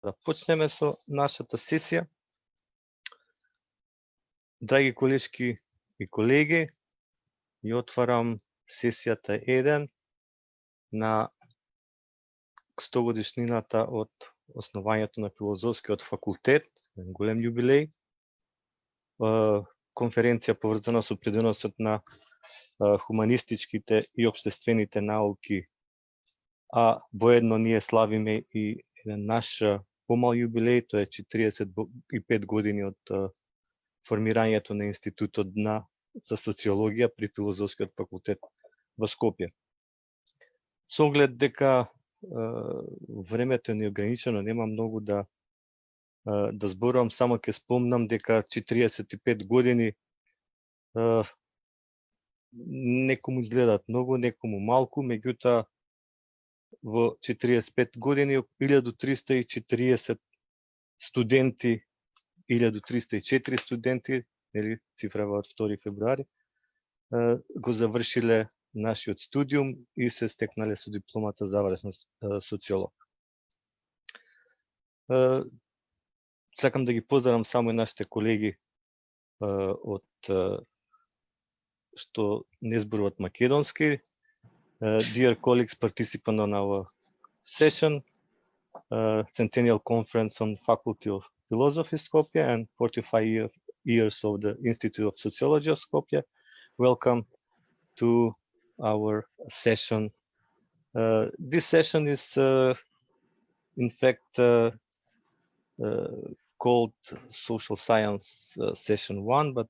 да почнеме со нашата сесија. Драги колешки и колеги, ја отварам сесијата 1 на 100 годишнината од основањето на филозофскиот факултет, голем јубилеј. Конференција поврзана со придоносот на хуманистичките и општествените науки, а воедно ние славиме и еден наш помал јубилеј, тоа е 45 години од формирањето на Институтот за социологија при Филозофскиот факултет во Скопје. Со оглед дека времето е неограничено, нема многу да зборувам, само ќе спомнам дека 45 години некому изгледаат многу, некому малку, меѓутоа во 45 години 1340 студенти, 1304 студенти, нели, цифрава од 2 февруари, го завршиле нашиот студиум и се стекнале со дипломата завршен социолог. Сакам да ги поздравам само и нашите колеги од што не зборуваат македонски. Dear colleagues participant on our session, Centennial Conference on Faculty of Philosophy Skopje and 45 years of the Institute of Sociology of Skopje, welcome to our session. This session is in fact called Social Science Session 1, but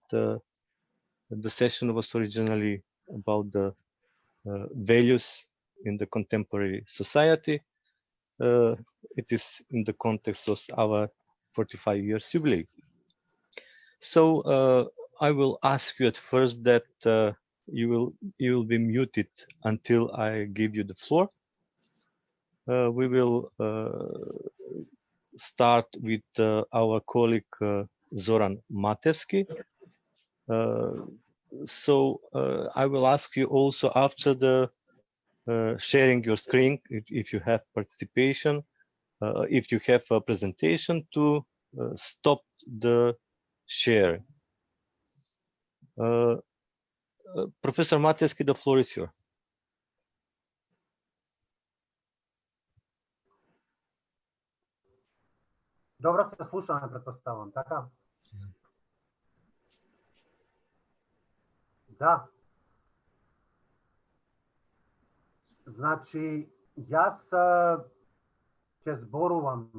the session was originally about the values in the contemporary society. It is in the context of our 45 years jubilee. So I will ask you at first that you will be muted until I give you the floor. We will start with our colleague Zoran Matevski. So I will ask you also after the sharing your screen, if you have participation, if you have a presentation, to stop the share. Professor Matevski, the floor is yours. Добро се слушаме, претпоставам, така? Да. Значи, јас ќе зборувам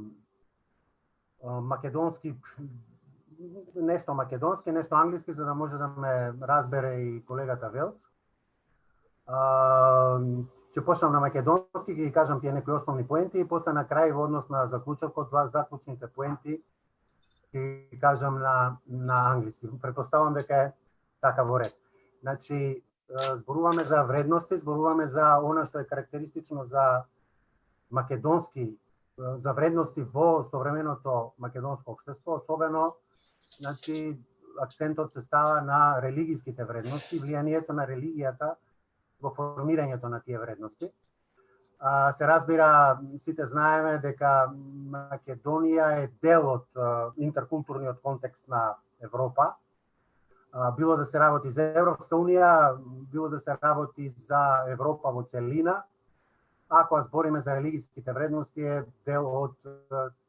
македонски, нешто македонски, нешто англиски, за да може да ме разбере и колегата Велц. Ќе почнам на македонски, ќе ги кажам тие некои основни поенти и после на крај во однос на заклучокот, заклучните поенти ќе ги кажам на англиски. Претпоставам дека е така во ред. Значи, зборуваме за вредности, зборуваме за она што е карактеристично за македонски, за вредности во современото македонско општество, особено, значи, акцентот се става на религиските вредности, влијанието на религијата во формирањето на тие вредности. Се разбира, сите знаеме дека Македонија е дел од интеркултурниот контекст на Европа. Било да се работи за Европска унија, било да се работи за Европа во целина. Ако збориме за религиските вредности, е дел од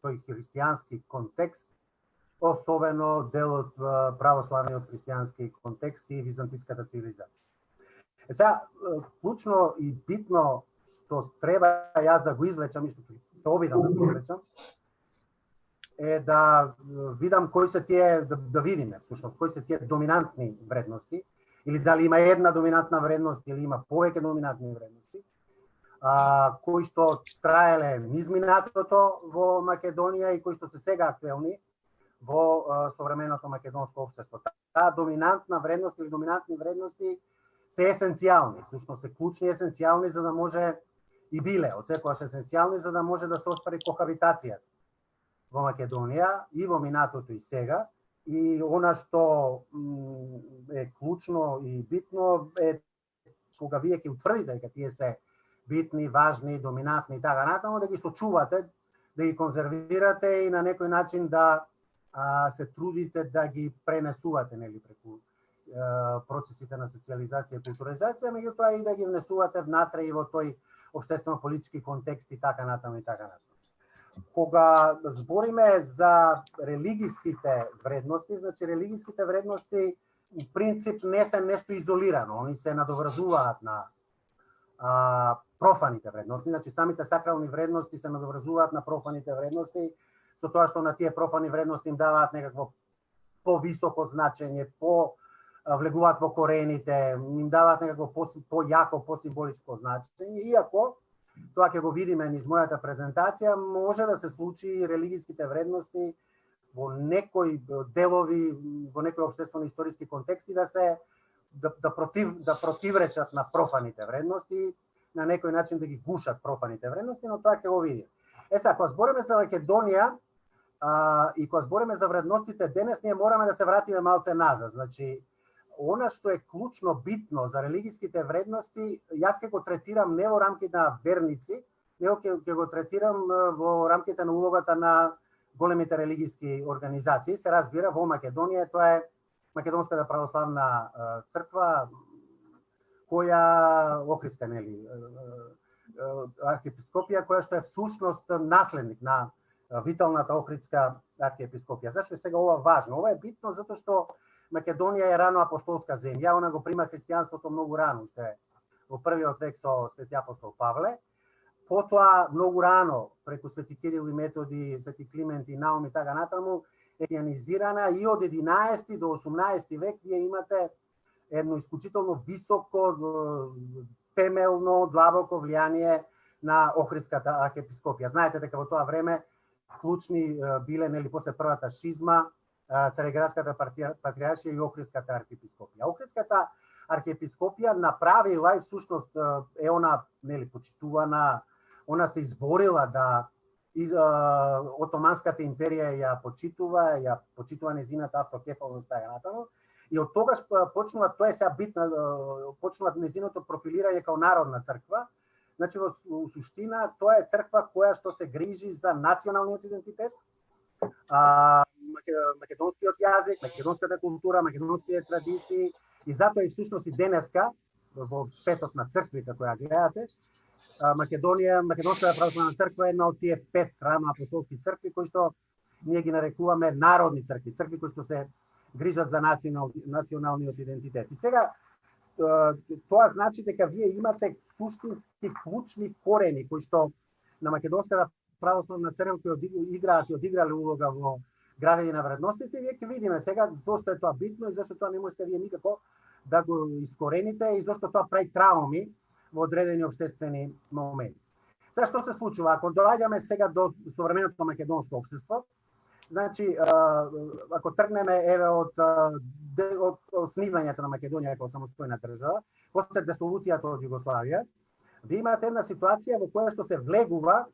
тој христијански контекст, особено дел од православниот христијански контекст и византиската цивилизација. Сега, клучно и битно што треба јас да го извлечам и што се обидам да го извлечам, е да видам кои се тие, да видиме всушност кои се тие доминантни вредности, или дали има една доминантна вредност или има повеќе доминантни вредности, кои што траеле низ минатото во Македонија и кои што се сега актуелни во современото македонско општество. Таа доминантна вредност или доминантни вредности се есенцијални, всушност се клучни, есенцијални за да може и биле, од секогаш есенцијални за да може да се оствари кохабитацијата во Македонија и во минатото и сега. И она што е клучно и битно е кога вие ќе утврдите дека тие се битни, важни, доминантни и така натаму, да ги сочувате да ги конзервирате и на некој начин да се трудите да ги пренесувате, нели, преку процесите на социализација и културализација, меѓутоа и да ги внесувате внатре и во тој општествено-политички контекст и така натаму и така натаму. Кога збориме за религиските вредности, значи религиските вредности в принцип не се нешто изолирано, они се надоврзуваат на профаните вредности, значи самите сакрални вредности се надоврзуваат на профаните вредности, со тоа што на тие профани вредности им даваат некакво повисоко значење, влегуваат во корените, им даваат некакво појако, посимволичко значење, иако тоа ќе го видиме низ мојата презентација, може да се случи и религиските вредности во некои делови, во некои општествено-историски контексти да противречат на профаните вредности, на некој начин да ги гушат профаните вредности, но тоа ќе го видиме. Сега, кога збориме за Македонија и кога збориме за вредностите денес, ние мораме да се вратиме малце назад. Значи, она што е клучно битно за религиските вредности, јас ќе го третирам не во рамките на верници, него ќе го третирам во рамките на улогата на големите религиски организации. Се разбира, во Македонија тоа е Македонската православна црква, која Охридска, нели, архиепископија, која што е всушност наследник на виталната Охридска архиепископија. Зашто е сега ова важно? Ова е битно затоа што Македонија е рано апостолска земја, она го прима христијанството многу рано, уште во првиот век со свети апостол Павле. Потоа многу рано преку свети Кирил и Методи, свети Климент и Наум и така натаму е христијанизирана и од 11 до 18 век вие имате едно исклучително високо, темелно, длабоко влијание на Охридската архиепископија. Знаете дека во тоа време клучни биле, нели, после првата шизма, Цареградската патриаршија и Охридската архиепископија. Охридската архиепископија направила и всушност е она, нели, почитувана, она се изборила да Отоманската империја ја почитува незината автокефалност и така натаму. И од тогаш почнува, тоа е сега битно, почнува незиното профилирање као народна црква. Значи, во суштина, тоа е црква која што се грижи за националниот идентитет, македонскиот јазик, македонската култура, македонските традиции, и затоа и всушност и денеска, во петот на црквите која гледате, Македонската православна црква е една од тие 5 рано апостолски цркви кои што ние ги нарекуваме народни цркви, цркви кои што се грижат за националниот идентитет. И сега тоа значи дека вие имате суштински клучни корени кои што на Македонската православна црква кои играат и одиграле улога во градење на вредностите, вие ќе видиме сега зошто е тоа битно и зошто тоа не можете вие никако да го искорените и зошто тоа прави трауми во одредени општествени моменти. Сега што се случува? Ако доаѓаме сега до современото македонско општество, значи, ако тргнеме еве од основањето на Македонија како самостојна држава, после дисолуцијата од Југославија, ви имате една ситуација во која што се влегува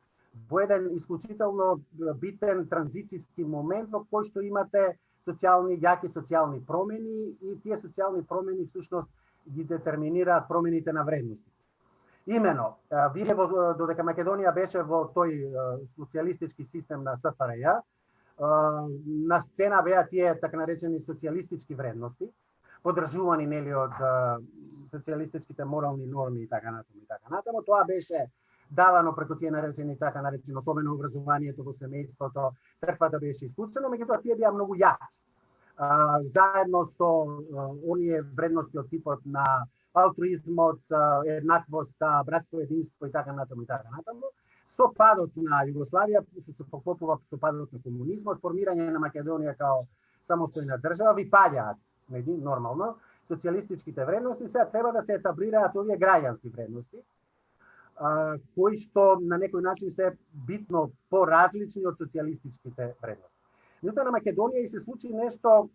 во еден исклучително битен транзицијски момент во кој што имате јаки социјални промени и тие социјални промени всушност ги детерминираат промените на вредности. Имено, вие додека Македонија беше во тој социјалистички систем на СФРЈ, на сцена беа тие така наречени социјалистички вредности, поддржувани, нели, од социјалистичките морални норми и така натаму. Тоа беше давано преку тие наречени така наречено особено образованието во семејството, црквата беше исклучена, меѓутоа тие беа многу јаки. Заедно со оние вредности од типот на алтруизмот, еднаквост, братство, единство и така натаму. Со падот на Југославија, се поклопува со падот на комунизмот, формирање на Македонија као самостојна држава, ви паѓаат, нормално, социјалистичките вредности, сега треба да се етаблираат овие граѓански вредности, кои што на некој начин се битно поразлични од социјалистичките вредности. Меѓутоа на Македонија и се случи нешто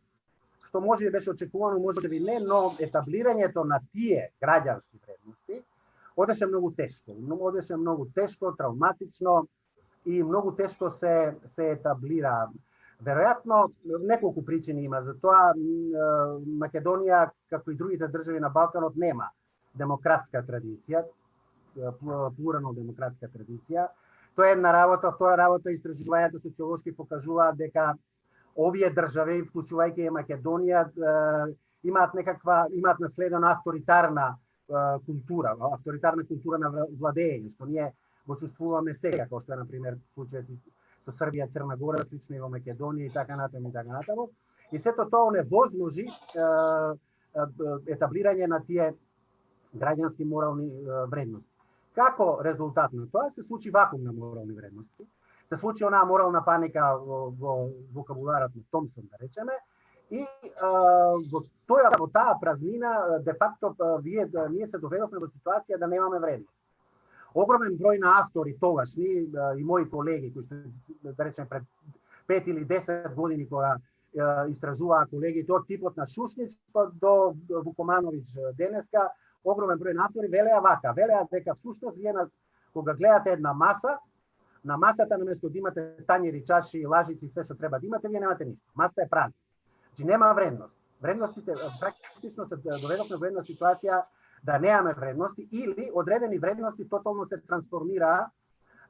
што може би беше очекувано, може би не, но етаблирањето на тие граѓански вредности одеше многу тешко, травматично и многу тешко се етаблира. Веројатно неколку причини има за тоа. Македонија, како и другите држави на Балканот, нема демократска традиција, плурално демократска традиција. Тоа е една работа, втора работа, истражувањата социолошки покажуваат дека овие држави, вклучувајќи и Македонија, имаат наследена авторитарна култура на владење, што ние го чувствуваме сега, како што е, например, случајот со Србија, Црна Гора, слично и во Македонија и така натаму. И сето тоа оневозможи етаблирање на тие граѓански морални вредности. Како резултат на тоа се случи вакуум на морални вредности, се случи онаа морална паника во вокабуларот на Томсон, да речеме, и во таа празнина, де факто, ние се доведовме во ситуација да немаме вредност. Огромен број на автори тогашни и мои колеги, кои што, да речеме, пред 5 или 10 години, кога истражуваа колегите од типот на Шушниц до Вукомановиќ денеска, огромен број на автори велеа дека всушност вие кога гледате една маса, на масата наместо да имате тањери, чаши, лажици и све што треба да имате, вие немате ништо. Масата е празна. Значи нема вредност. Вредностите практично се доведовме во една ситуација да немаме вредности или одредени вредности тотално се трансформираа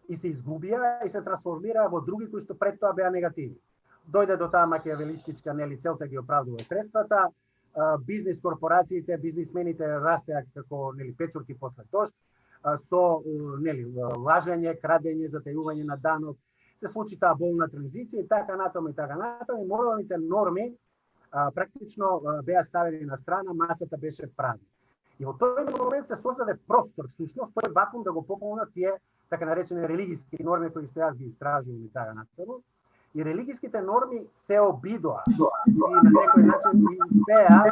и се изгубија и се трансформираа во други кои што пред тоа беа негативни. Дојде до таа макиавелистичка, нели, целта ги оправдува средствата, бизнис корпорациите, бизнисмените растеа како, нели, печурки после дожд, со, нели, лажење, крадење, затајување на данок, се случи таа болна транзиција и така натаму и моралните норми практично беа ставени на страна, масата беше празна. И во тој момент се создаде простор, всушност, тој вакуум да го пополнат тие така наречени религиски норми кои што јас ги истражувам и така натаму. И религиските норми се обидоа и на некој начин успеа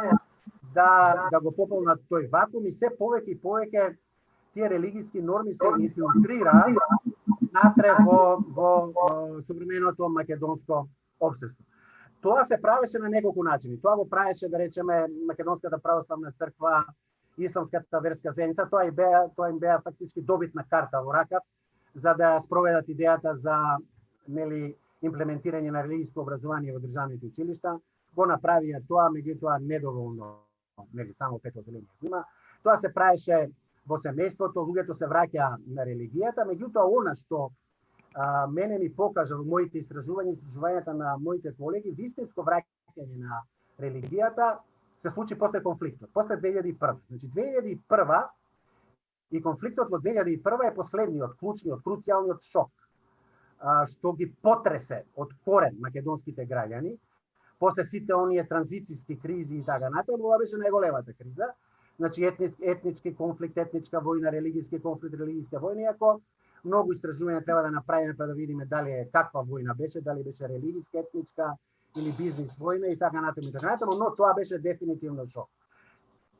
да го пополнат тој вакуум и се повеќе и повеќе тие религиски норми се инфилтрираа натре во современото македонско општество. Тоа се правеше на неколку начини. Тоа го правеше, да речеме, Македонската православна црква, Исламската верска заедница, тоа им беа фактички добитна карта во ракав за да спроведат идејата за, нели, имплементирање на религиско образование во државните училишта. Го направија тоа, меѓутоа недоволно, нели, само 5 одделенија има. Тоа се правеше во семејството, луѓето се враќаа на религијата, меѓутоа она што мене ми покажа во моите истражувањата на моите колеги, вистинско враќање на религијата се случи после конфликтот, после 2001. Значи 2001 и конфликтот во 2001 е последниот, клучниот, круцијалниот шок, што ги потресе од корен македонските граѓани, после сите оние транзицијски кризи и така натаму, ова беше најголемата криза. Значи етнички конфликт, етничка војна, религиски конфликт, религиска војна, иако многу истражувања треба да направиме па да видиме дали е каква војна беше, дали беше религиска, етничка или бизнис војна и така натаму, но тоа беше дефинитивно шок.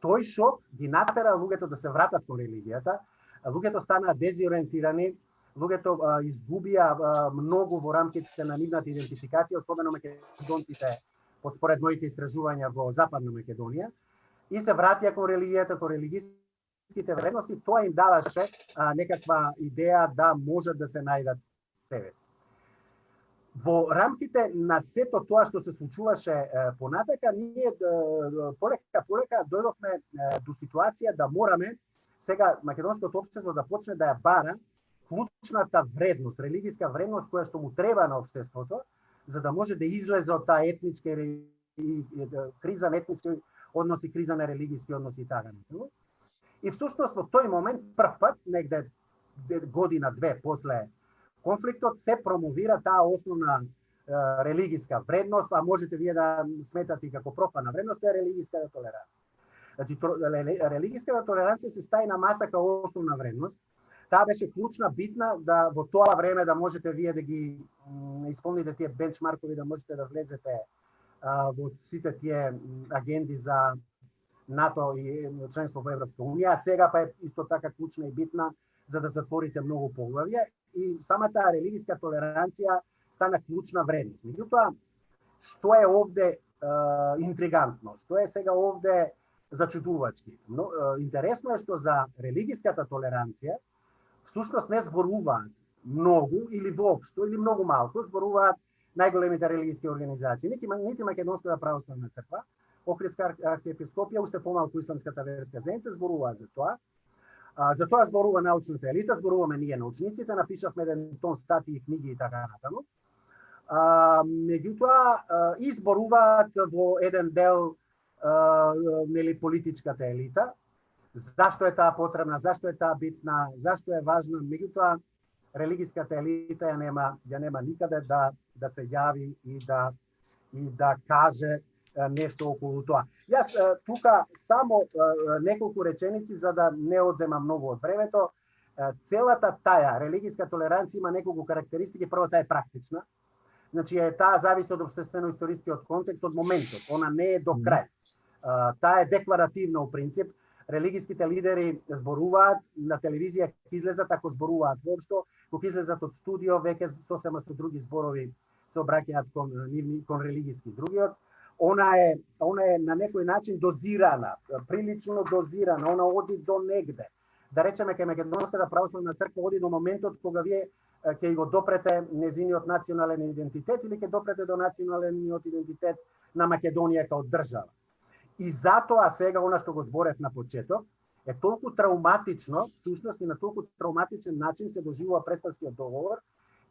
Тој шок ги натера луѓето да се вратат кон религијата, луѓето станаа дезориентирани, луѓето изгубија многу во рамките на нивната идентификација, особено македонците, според моите истражувања во Западна Македонија, и се вратија кон религијата, кон религиските вредности. Тоа им даваше некаква идеја да можат да се најдат себе си. Во рамките на сето тоа што се случуваше понатака, ние полека дојдовме до ситуација да мораме сега македонското општество да почне да ја бара клучната вредност, религиска вредност која што му треба на општеството, за да може да излезе од таа етничка криза на етнички односи, криза на религиски односи и така натаму. И всушност во тој момент прв пат, негде година-две после конфликтот, се промовира таа основна религиска вредност, а можете вие да сметате и како профана вредност, е религиската толеранција. Значи, религиската толеранција се стави на маса како основна вредност. Таа беше клучна, битна, да во тоа време да можете вие да ги исполните тие бенчмаркови, да можете да влезете во сите тие агенди за НАТО и членство во Европска унија, а сега па е исто така клучна и битна за да затворите многу поглавја и самата религиска толеранција стана клучна вредност. Меѓутоа, што е овде интригантно, што е сега овде зачудувачки? Но интересно е што за религиската толеранција всушност не зборуваат многу или воопшто или многу малку, зборуваат најголемите религиски организации. Нити Македонската православна црква, Охридска архиепископија, уште помалку Исламската верска заедница зборуваат за тоа. За тоа зборува научната елита, зборуваме ние научниците, напишавме еден тон статии, книги и така натаму. Меѓутоа, изборуваат во еден дел нели политичката елита. Зашто е таа потребна, зашто е таа битна, зашто е важна, меѓутоа религиската елита ја нема никаде да се јави и да каже нешто околу тоа. Јас тука само неколку реченици за да не одземам многу од времето. Целата таа религиска толеранција има неколку карактеристики. Прво, таа е практична. Значи, таа зависи од општествено-историскиот контекст, од моментот. Она не е до крај. Таа е декларативна у принцип. Религиските лидери зборуваат, на телевизија ќе излезат ако зборуваат воопшто, кога излезат од студио, веќе сосема со други зборови се обраќаат кон религиски другиот. Она е на некој начин дозирана, прилично дозирана, она оди до негде. Да речеме, кај Македонската православна црква оди до моментот кога вие ќе го допрете незиниот национален идентитет или ќе допрете до националниот идентитет на Македонија као држава. И затоа сега, она што го зборев на почеток, е толку травматично, всушност и на толку травматичен начин се доживува Преспанскиот договор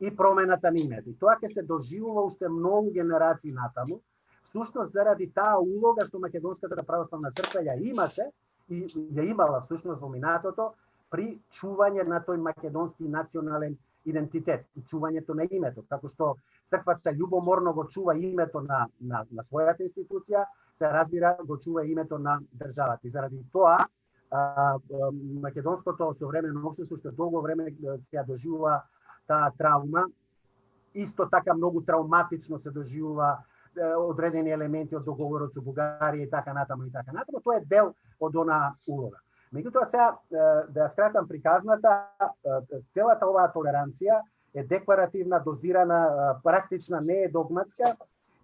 и промената на името. И тоа ќе се доживува уште многу генерации натаму, всушност заради таа улога што Македонската православна црква ја имаше и ја имала всушност во минатото при чување на тој македонски национален идентитет и чувањето на името, како што црквата љубоморно го чува името на својата институција, се разбира го чува името на државата. И заради тоа македонското современо општество што долго време ќе доживува таа травма, исто така многу травматично се доживува одредени елементи од договорот со Бугарија и така натаму. Тоа е дел од она улога. Меѓутоа сега да ја скратам приказната, целата оваа толеранција е декларативна, дозирана, практична, не е догматска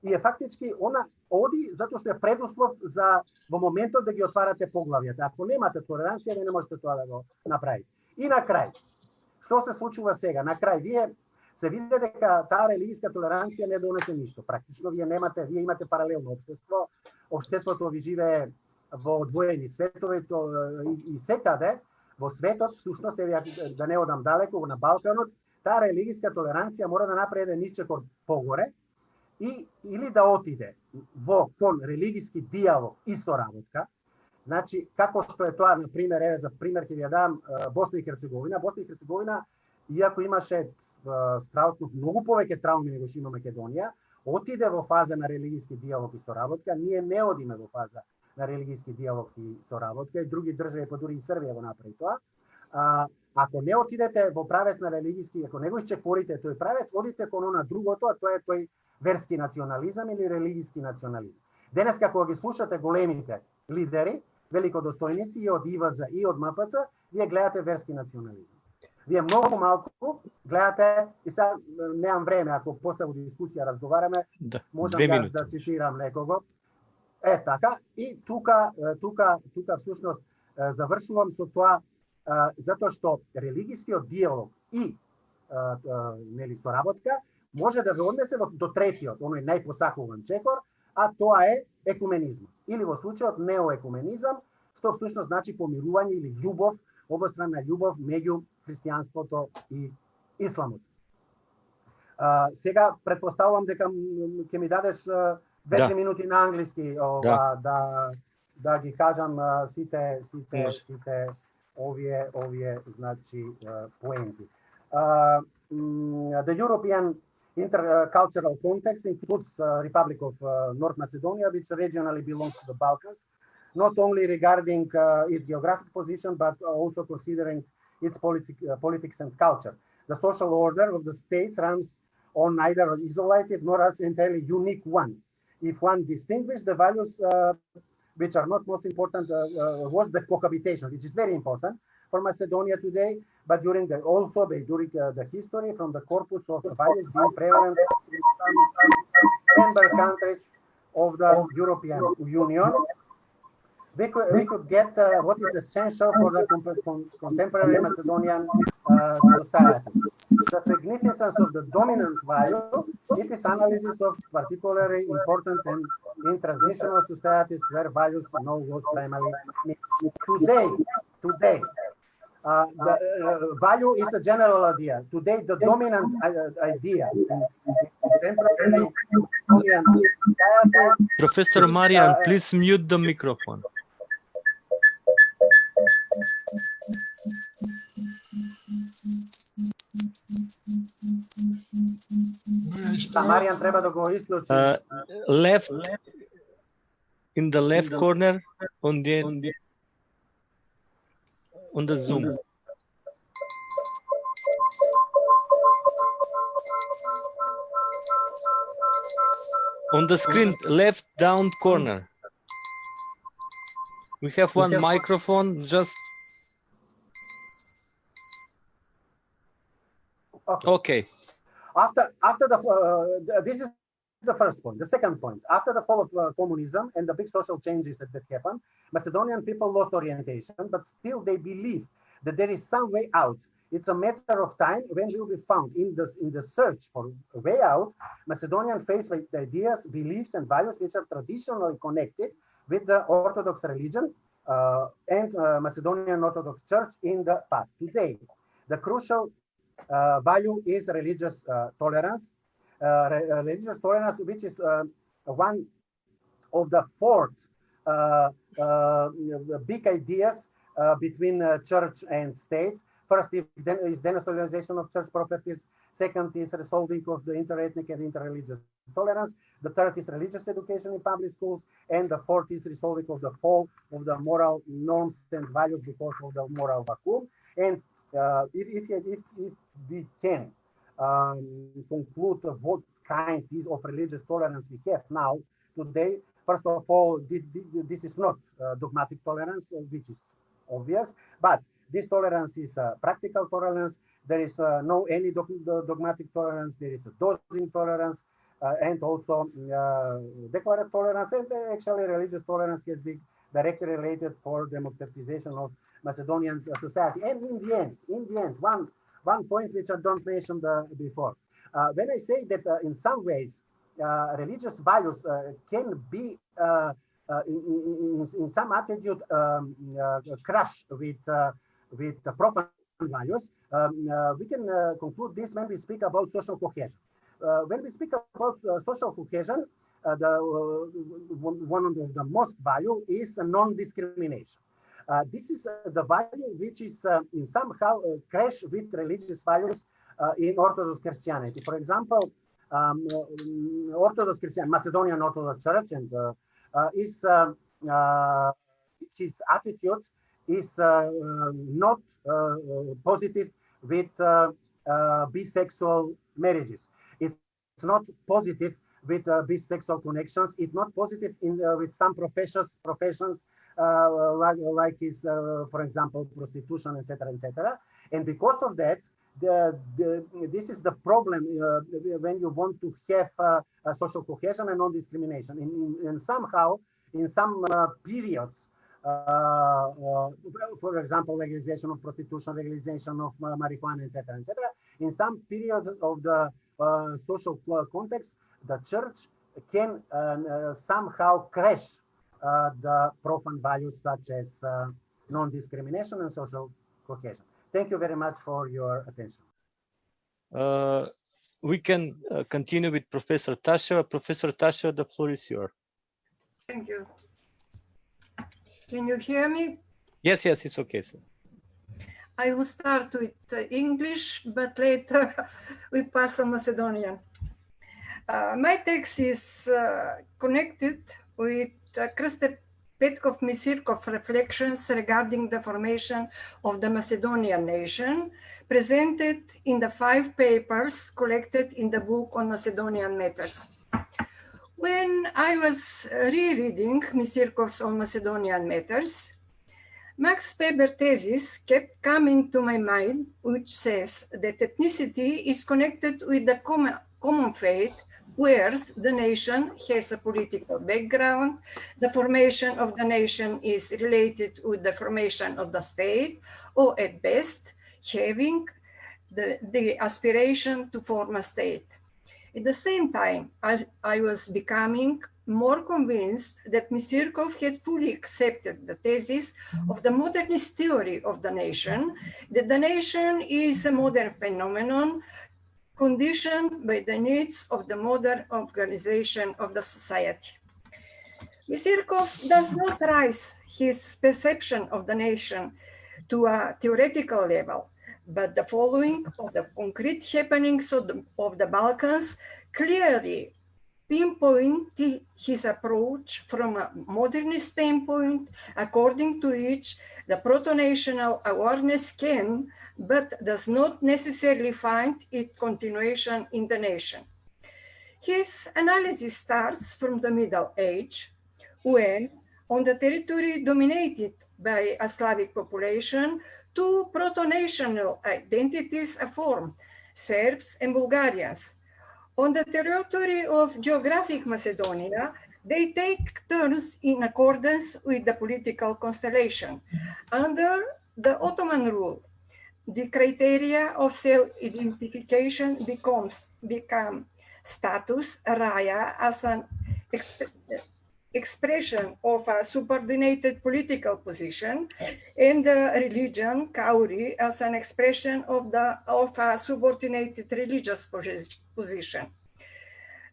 и е фактички она оди затоа што е предуслов за во моментот да ги отварате поглавјата. Ако немате толеранција, вие не можете тоа да го направите. И на крај, што се случува сега? На крај вие се видите дека таа религиска толеранција не донесе ништо. Практично вие имате паралелно општество. Општеството ви живее во одвоени светови и секаде во светот, всушност, да не одам далеко, на Балканот, таа религиска толеранција мора да направи еден исчекор погоре или да отиде кон религиски диалог и соработка. Значи, како што е тоа, на пример, за пример ќе ви ја дам Босна и Херцеговина. Босна и Херцеговина, иако имаше страутно многу повеќе трауми него што има Македонија, отиде во фаза на религиски диалог и соработка. Ние не одиме во фаза на религиски диалог и соработка, и други држави, па дури и Србија го направи тоа. Ако не отидете во правец на религиски, ако не го исчекорите тој правец, одите кон она другото, а тоа е тој верски национализам или религиски национализам. Денес, како ги слушате големите лидери, великодостојници и од ИВЗ и од МПЦ, вие гледате верски национализам. Вие многу малку гледате, и сега немам време, ако после во дискусија разговараме, можам да цитирам некого. Така, и тука всушност завршувам со тоа, затоа што религискиот диалог и соработка може да ве однесе до третиот, оној најпосакуван чекор, а тоа е екуменизмот. Или во случајот неоекуменизам, што всушност значи помирување или љубов, обостранна љубов меѓу христијанството и исламот. Сега претпоставувам дека ќе ми дадеш 2-3 минути на англиски да ги кажам сите овие значи поенти. The European intercultural context includes Republic of North Macedonia, which regionally belongs to the Balkans, not only regarding its geographic position, but also considering its politics and culture. The social order of the states runs on neither an isolated nor as entirely unique one. If one distinguished the values which are not most important was the cohabitation, which is very important for Macedonia today, but during the history from the corpus of values being prevalent in some member countries of the European Union, we could get what is essential for the contemporary Macedonian society. The significance of the dominant value, it is analysis of particularly important and in transitional societies where values no was primarily. Today, the value is a general idea. Today, the dominant idea in contemporary Macedonian society. Professor Marian, please mute the microphone. Marian treba da go isključi. Left, in the left corner on the Zoom. On the screen, left down corner. We have one microphone, just... Okay. After the, this is the first point. The second point, after the fall of communism and the big social changes that happened, Macedonian people lost orientation, but still they believe that there is some way out. It's a matter of time when will be found in the search for a way out. Macedonian faced with ideas, beliefs, and values which are traditionally connected with the Orthodox religion and Macedonian Orthodox Church in the past. Today, the crucial value is religious tolerance. Religious tolerance, which is one of the four big ideas between church and state. First is denationalization of church properties. Second is resolving of the interethnic and interreligious tolerance. The third is religious education in public schools. And the fourth is resolving of the fall of the moral norms and values because of the moral vacuum. And if we can conclude what kind of religious tolerance we have now, today, first of all, this is not dogmatic tolerance, which is obvious, but this tolerance is practical tolerance. There is no any dogmatic tolerance. There is a dosing tolerance and also declarative tolerance. And actually, religious tolerance has been directly related for democratization of Macedonian society. And in the end, one point which I don't mention before. When I say that in some ways religious values can be in some attitude crash with the profane values, we can conclude this when we speak about social cohesion. When we speak about social cohesion, one of the most value is non-discrimination. This is the value which is in somehow crash with religious values in Orthodox Christianity. For example, Orthodox Christian, Macedonian Orthodox Church, and his attitude is not positive with bisexual marriages. It's not positive with bisexual connections. It's not positive with some professions like is, for example, prostitution, etc., etc. And because of that, this is the problem when you want to have a social cohesion and non-discrimination. And somehow, in some periods, for example, legalization of prostitution, legalization of marijuana, etc., etc., in some period of the social context, the church can somehow crash the profane values such as non-discrimination and social cohesion. Thank you very much for your attention. We can continue with Professor Taševa. Professor Taševa, the floor is yours. Thank you. Can you hear me? Yes, it's okay, sir. I will start with English, but later we pass on Macedonian. My text is connected with Petkov Misirkov reflections regarding the formation of the Macedonian nation, presented in the 5 papers collected in the book on Macedonian matters. When I was rereading Misirkov's on Macedonian matters, Max Weber's thesis kept coming to my mind, which says that ethnicity is connected with the common fate, where the nation has a political background, the formation of the nation is related with the formation of the state, or at best, having the aspiration to form a state. At the same time, as I was becoming more convinced that Misirkov had fully accepted the thesis of the modernist theory of the nation, that the nation is a modern phenomenon conditioned by the needs of the modern organization of the society. Misirkov does not raise his perception of the nation to a theoretical level, but the following of the concrete happenings of the Balkans clearly pinpoint his approach from a modernist standpoint, according to which the proto-national awareness can, but does not necessarily find its continuation in the nation. His analysis starts from the Middle Age, when, on the territory dominated by a Slavic population, two proto-national identities are formed, Serbs and Bulgarians. On the territory of geographic Macedonia, they take turns in accordance with the political constellation. Under the Ottoman rule, the criteria of self-identification become status, raya, as an expression of a subordinated political position, and religion, kauri, as an expression of a subordinated religious position.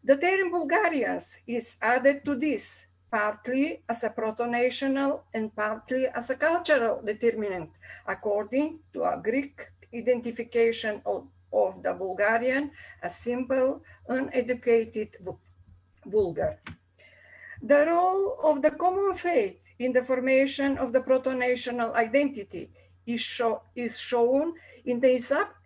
The term Bulgarians is added to this, partly as a proto-national and partly as a cultural determinant, according to a Greek identification of the Bulgarian as simple, uneducated, vulgar. The role of the common faith in the formation of the proto-national identity is shown in the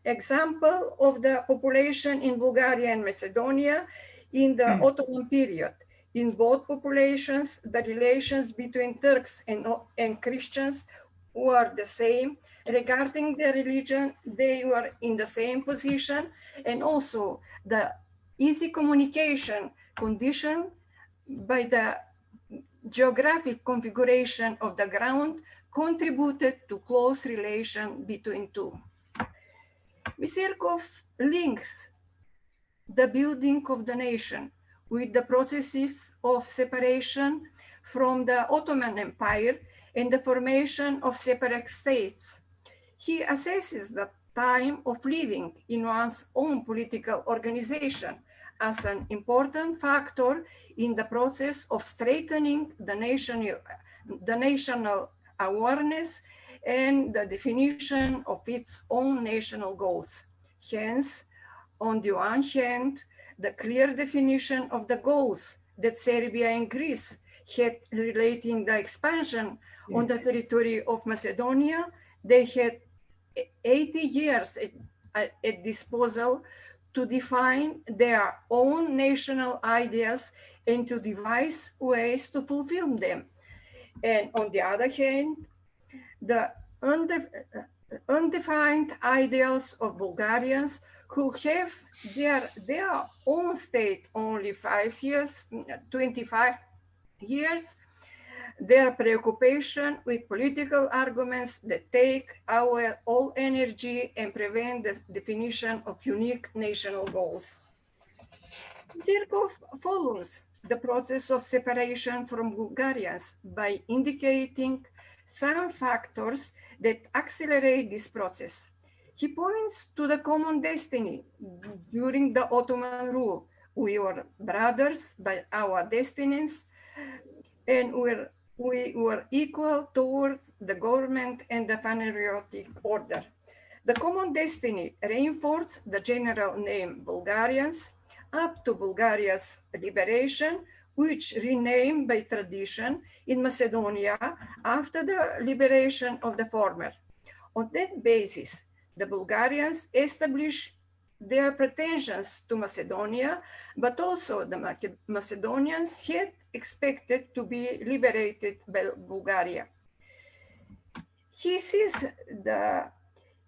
example of the population in Bulgaria and Macedonia in the Ottoman period. In both populations, the relations between Turks and Christians were the same. Regarding their religion, they were in the same position, and also the easy communication condition by the geographic configuration of the ground contributed to close relation between two. Misirkov links the building of the nation with the processes of separation from the Ottoman Empire and the formation of separate states. He assesses the time of living in one's own political organization as an important factor in the process of strengthening the national awareness and the definition of its own national goals. Hence, on the one hand, the clear definition of the goals that Serbia and Greece had relating the expansion on the territory of Macedonia. They had 80 years at disposal to define their own national ideas and to devise ways to fulfill them. And on the other hand, the undefined ideals of Bulgarians who have their own state only 5 years, 25 years, their preoccupation with political arguments that take our all energy and prevent the definition of unique national goals. Misirkov follows the process of separation from Bulgarians by indicating some factors that accelerate this process. He points to the common destiny during the Ottoman rule. We were brothers by our destinies, and we were equal towards the government and the phanerotic order. The common destiny reinforced the general name Bulgarians up to Bulgaria's liberation, which renamed by tradition in Macedonia after the liberation of the former. On that basis, the Bulgarians established their pretensions to Macedonia, but also the Macedonians had expected to be liberated by Bulgaria. He sees the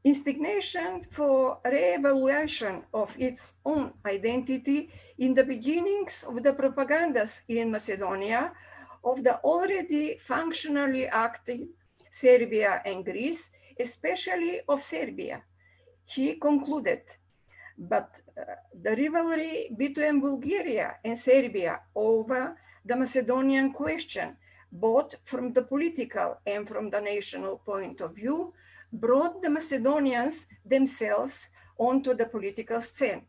instigation for re-evaluation of its own identity in the beginnings of the propagandas in Macedonia of the already functionally active Serbia and Greece, especially of Serbia. He concluded, but the rivalry between Bulgaria and Serbia over the Macedonian question, both from the political and from the national point of view, brought the Macedonians themselves onto the political scene.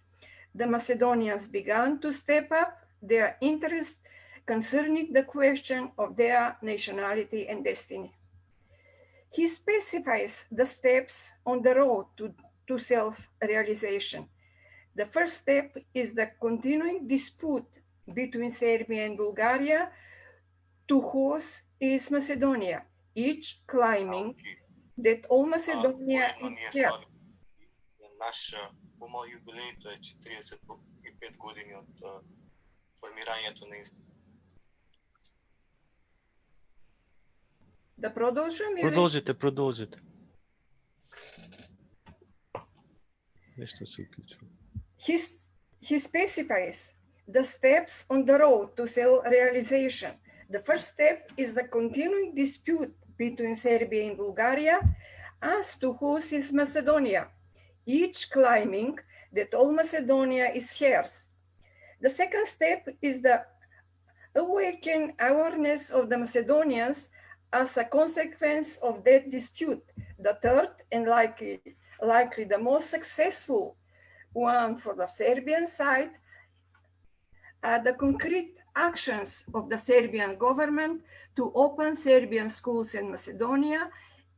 The Macedonians began to step up their interest concerning the question of their nationality and destiny. He specifies the steps on the road to self-realization. The first step is the continuing dispute between Serbia and Bulgaria, to whose is Macedonia, each claiming that all Macedonia is theirs. Наш по-мал юбилей, то е 45 години от формирањето на институт. Да продолжам? Продолжите. Нешто се уклучува. He specifies the steps on the road to self-realization. The first step is the continuing dispute between Serbia and Bulgaria as to whose is Macedonia, each claiming that all Macedonia is hers. The second step is the awakened awareness of the Macedonians as a consequence of that dispute. The third, and likely the most successful one for the Serbian side, are the concrete actions of the Serbian government to open Serbian schools in Macedonia,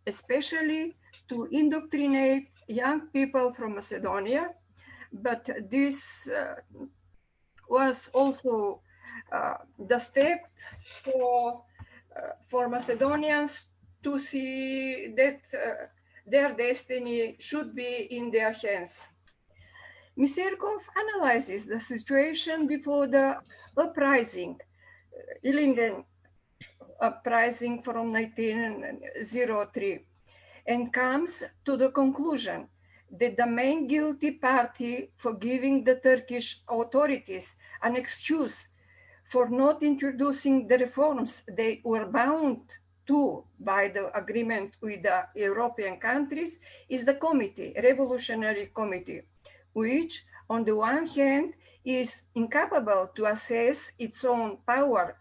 especially to indoctrinate young people from Macedonia. But this was also the step for Macedonians to see that their destiny should be in their hands. Misirkov analyzes the situation before the uprising, Illingen uprising from 1903, and comes to the conclusion that the main guilty party for giving the Turkish authorities an excuse for not introducing the reforms they were bound to by the agreement with the European countries is the Revolutionary Committee, which on the one hand is incapable to assess its own power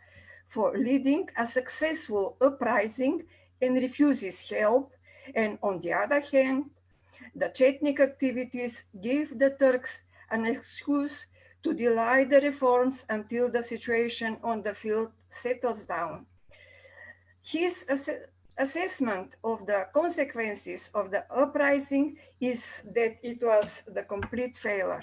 for leading a successful uprising and refuses help, and on the other hand, the Chetnik activities give the Turks an excuse to delay the reforms until the situation on the field settles down. His assessment of the consequences of the uprising is that it was the complete failure.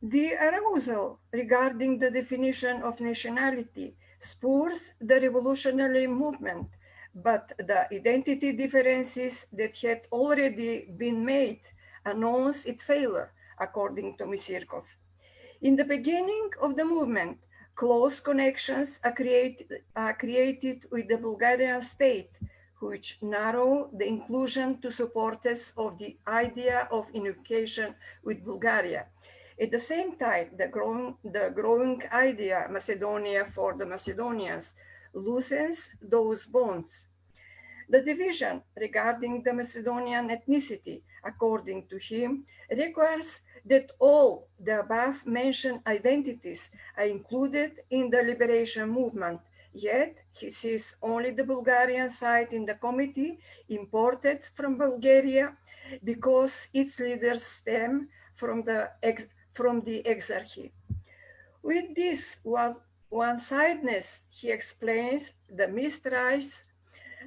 The arousal regarding the definition of nationality spurs the revolutionary movement, but the identity differences that had already been made announce its failure, according to Misirkov. In the beginning of the movement, close connections are created with the Bulgarian state, which narrow the inclusion to supporters of the idea of unification with Bulgaria. At the same time, the growing idea Macedonia for the Macedonians loosens those bonds. The division regarding the Macedonian ethnicity, according to him, requires that all the above mentioned identities are included in the liberation movement, yet he sees only the Bulgarian side in the committee imported from Bulgaria because its leaders stem from the exarchy. With this one-sidedness, he explains the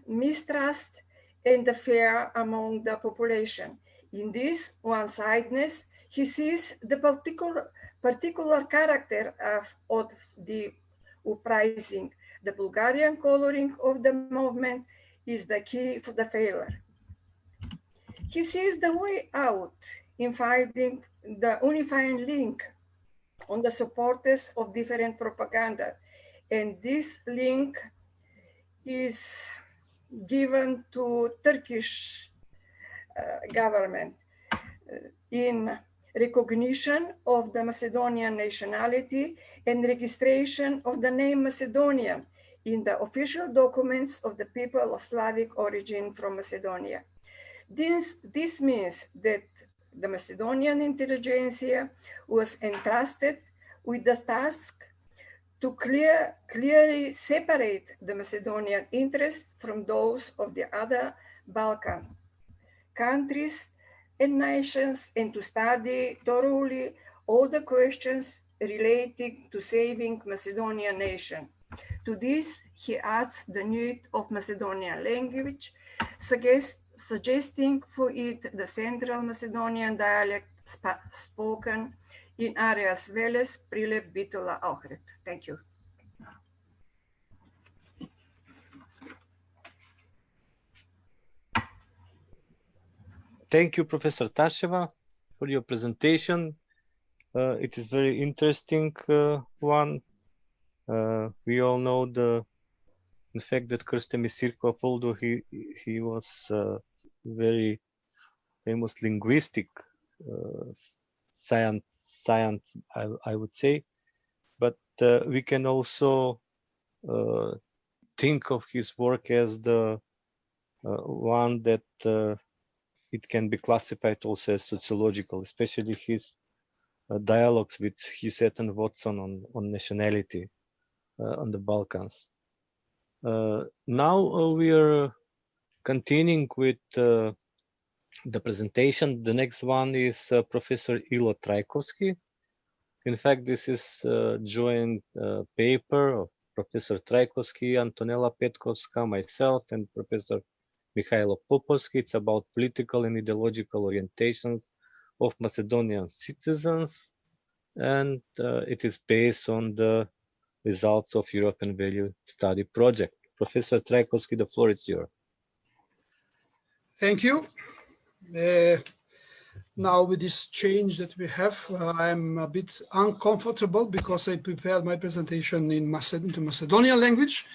mistrust and the fear among the population. In this one-sidedness, he sees the particular character of the uprising. The Bulgarian coloring of the movement is the key for the failure. He sees the way out in finding the unifying link on the supporters of different propaganda, and this link is given to Turkish government in recognition of the Macedonian nationality and registration of the name Macedonian in the official documents of the people of Slavic origin from Macedonia. This means that the Macedonian intelligentsia was entrusted with the task to clearly separate the Macedonian interest from those of the other Balkan countries and nations, and to study thoroughly all the questions relating to saving Macedonian nation. To this, he adds the need of Macedonian language, suggesting for it the Central Macedonian dialect spoken in areas Veles, Prilep, Bitola, Ohrid. Thank you. Thank you, Professor Taševa, for your presentation. It is very interesting one. We all know the fact that Krste Misirkov, although he was very famous linguistic science, I would say, but we can also think of his work as the one that it can be classified also as sociological, especially his dialogues with Husset and Watson on nationality on the Balkans. Now we are continuing with the presentation. The next one is Professor Ilo Trajkovski. In fact, this is a joint paper of Professor Trajkovski, Antoanela, Petkovska, myself, and Professor Mihajlo Popovski. It's about political and ideological orientations of Macedonian citizens, and it is based on the results of European Value Study Project. Professor Trajkovski, the floor is yours. Thank you. Now with this change that we have, I'm a bit uncomfortable because I prepared my presentation in Macedonian language,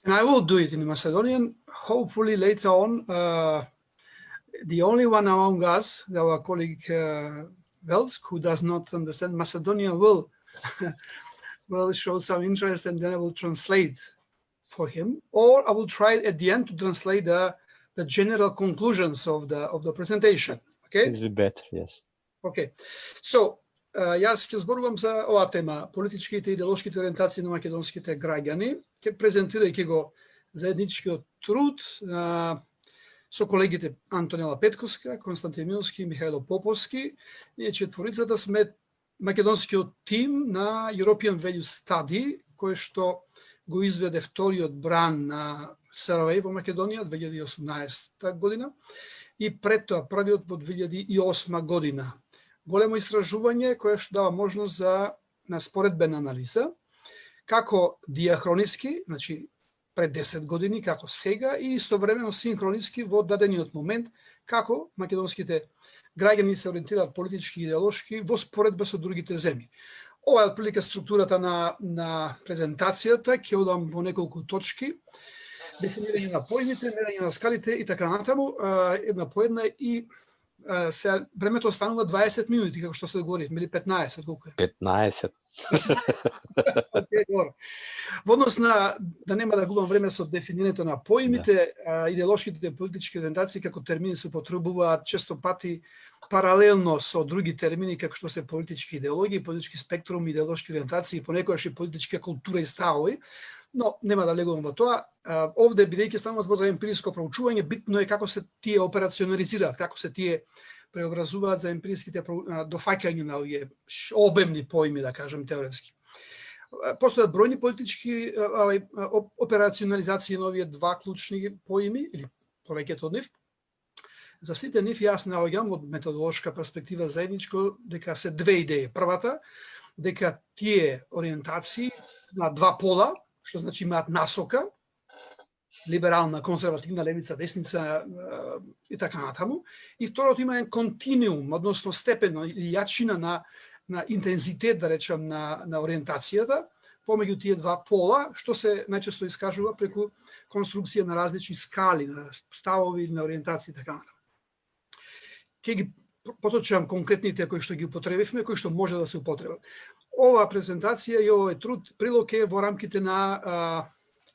and I will do it in Macedonian. Hopefully later on, the only one among us, our colleague Vels, who does not understand Macedonian, will show some interest, and then I will translate for him, or I will try at the end to translate the general conclusions of the presentation. Okay? It's better, yes. Okay. So, јас ќе зборувам за оваа тема, политичките и идеолошките ориентации на македонските граѓани, ќе презентирајќи го заедничкиот труд со колегите Antoanela Petkovska, Konstantin Minoski и Михајло Поповски. Ние четворицата сме македонскиот тим на European Value Study, кој што го изведе вториот бран на Survey во Македонија 2018 година и пред тоа првиот во 2008 година. Големо истражување кое што дава можност за на споредбена анализа, како диахрониски, значи пред 10 години, како сега, и истовремено синхрониски во дадениот момент, како македонските граѓани се ориентираат политички и идеолошки во споредба со другите земји. Ова е отприлика структурата на презентацијата, ќе одам во неколку точки, дефинирање на поимите, мерење на скалите и така натаму, една по една, и се времето останува 20 минути, како што се договоривме, или 15, колку е? 15. Во однос на, да нема да губам време со дефинирањето на поимите, идеолошките политички ориентации како термини се употребуваат често пати паралелно со други термини, како што се политички идеологии, политички спектрум, идеолошки ориентации, понекогаш и политичка култура и ставови, но нема да влегувам во тоа. Овде, бидејќи станува збор за емпириско проучување, битно е како се тие операционализираат, како се тие преобразуваат за емпириските дофаќања на овие обемни поими, да кажем теоретски. Постојат бројни политички операционализации на овие два клучни поими, или повеќето од нив. За сите нив јас наоѓам од методолошка перспектива заедничко дека се две идеи. Првата, дека тие ориентации на два пола, што значи имаат насока, либерална, конзервативна, левица, десница и така натаму. И второто има континуум, односно степен или јачина на интензитет, да речем, на ориентацијата помеѓу тие два пола, што се најчесто искажува преку конструкција на различни скали, на ставови, на ориентации и така натаму. Ќе ги поточувам конкретните кои што ги употребивме, кои што може да се употребат. Ова презентација и овој труд прилог е во рамките на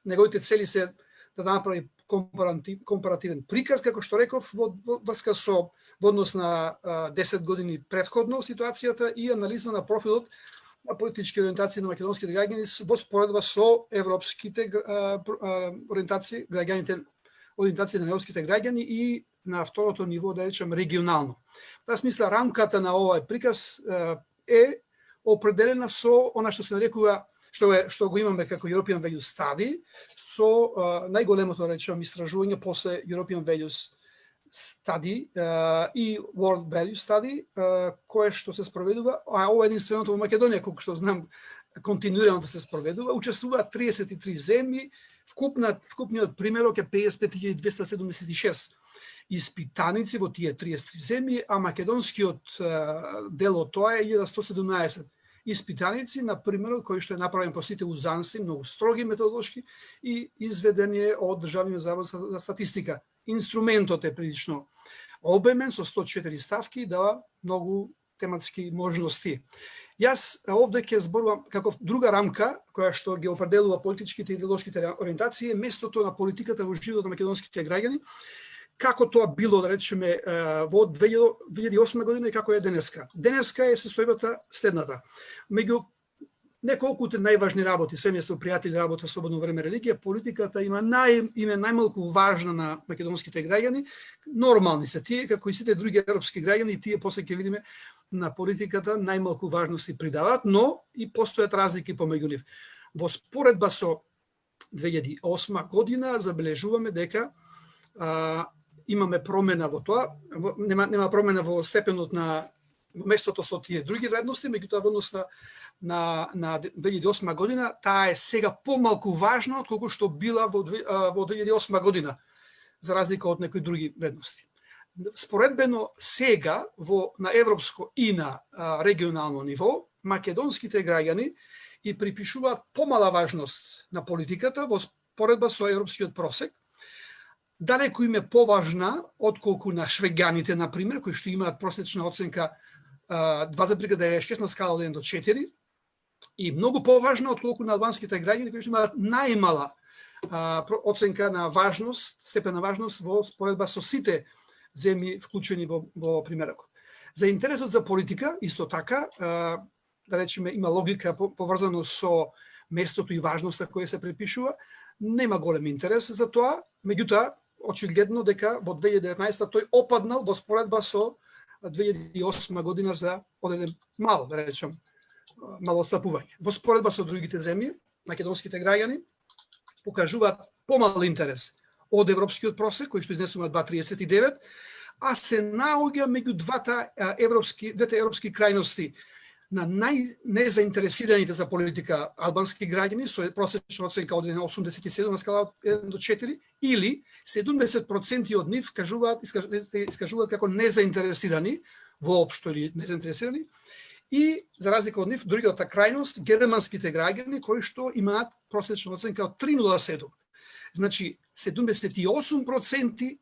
неговите цели се да направи компаративен приказ, како што реков, во врска со во однос на 10 години претходно ситуацијата и анализа на профилот на политички ориентации на македонските граѓани во споредба со европските ориентации, ориентации на европските граѓани и на второто ниво, да речем, регионално. В таа смисла, рамката на овој приказ е определена со она што се нарекува, што го имаме како European Values Study, со најголемото, речем, истражување после European Values Study и World Values Study, кое што се спроведува, а ова е единственото во Македонија, колку што знам, континуирано да се спроведува. Учествуваат 33 земји, вкупниот примерок е 55.276 испитаници во тие 33 земји, а македонскиот дел од тоа е 1117 испитаници на примерот кој што е направен по сите узанси, многу строги методолошки и изведен е од Државниот завод за статистика. Инструментот е прилично обемен со 104 ставки и дава многу тематски можности. Јас овде ќе зборувам како друга рамка која што ги определува политичките и идеолошките ориентации, местото на политиката во животот на македонските граѓани, како тоа било, да речеме, во 2008 година и како е денеска. Денеска е состојбата следната. Меѓу неколкуте најважни работи, семејство, пријатели, работа, слободно време, религија, политиката има најмалку важна на македонските граѓани. Нормални се тие, како и сите други европски граѓани, и тие после ќе видиме на политиката најмалку важност придаваат, но и постојат разлики помеѓу нив. Во споредба со 2008 година забележуваме дека имаме промена во тоа, нема промена во степенот на местото со тие други вредности, меѓутоа во однос на 2008 година, таа е сега помалку важна отколку што била во 2008 година, за разлика од некои други вредности. Споредбено сега на европско и на регионално ниво, македонските граѓани и припишуваат помала важност на политиката во споредба со европскиот просек, далеку им е поважна отколку на швеѓаните, например, кои што имаат просечна оценка 2,96 на скала од 1 до 4, и многу поважна отколку на албанските граѓани кои што имаат најмала оценка на важност, степен на важност во споредба со сите земји вклучени во примерокот. За интересот за политика, исто така, да речеме, има логика поврзано со местото и важноста која се припишува, нема голем интерес за тоа, меѓутоа, очигледно дека во 2019 тој опаднал во споредба со 2008 година за одеден мал, да речем, мало отстапување. Во споредба со другите земји, македонските граѓани покажуваат помал интерес од европскиот просек, кој што изнесува 2,39, а се наоѓа меѓу двете европски крајности на најнезаинтересираните за политика албански граѓани со просечна оценка од 1,87 на скала од 1 до 4, или 70% од нив искажуваат како незаинтересирани, воопшто или незаинтересирани, и за разлика од нив, другата крајност, германските граѓани кои што имаат просечна оценка од 3,07. Значи, 78%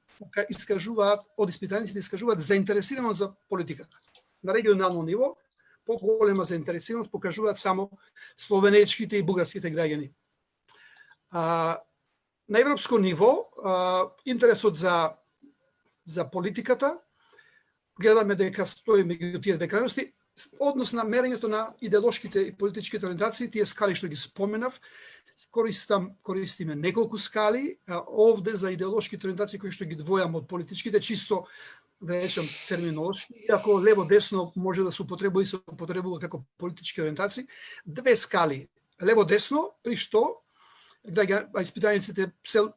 искажуваат од испитаниците искажуваат заинтересираност за политиката. На регионално ниво поголема заинтересираност покажуваат само словенечките и бугарските граѓани. На европско ниво интересот за политиката гледаме дека стои меѓу тие две крајности. Однос на мерењето на идеолошките и политичките ориентации, тие скали што ги споменав, користиме неколку скали овде за идеолошките ориентации кои што ги двојам од политичките, чисто да речем терминолошки, иако лево-десно може да се употребува и се употребува како политички ориентации, две скали лево-десно, при што испитаниците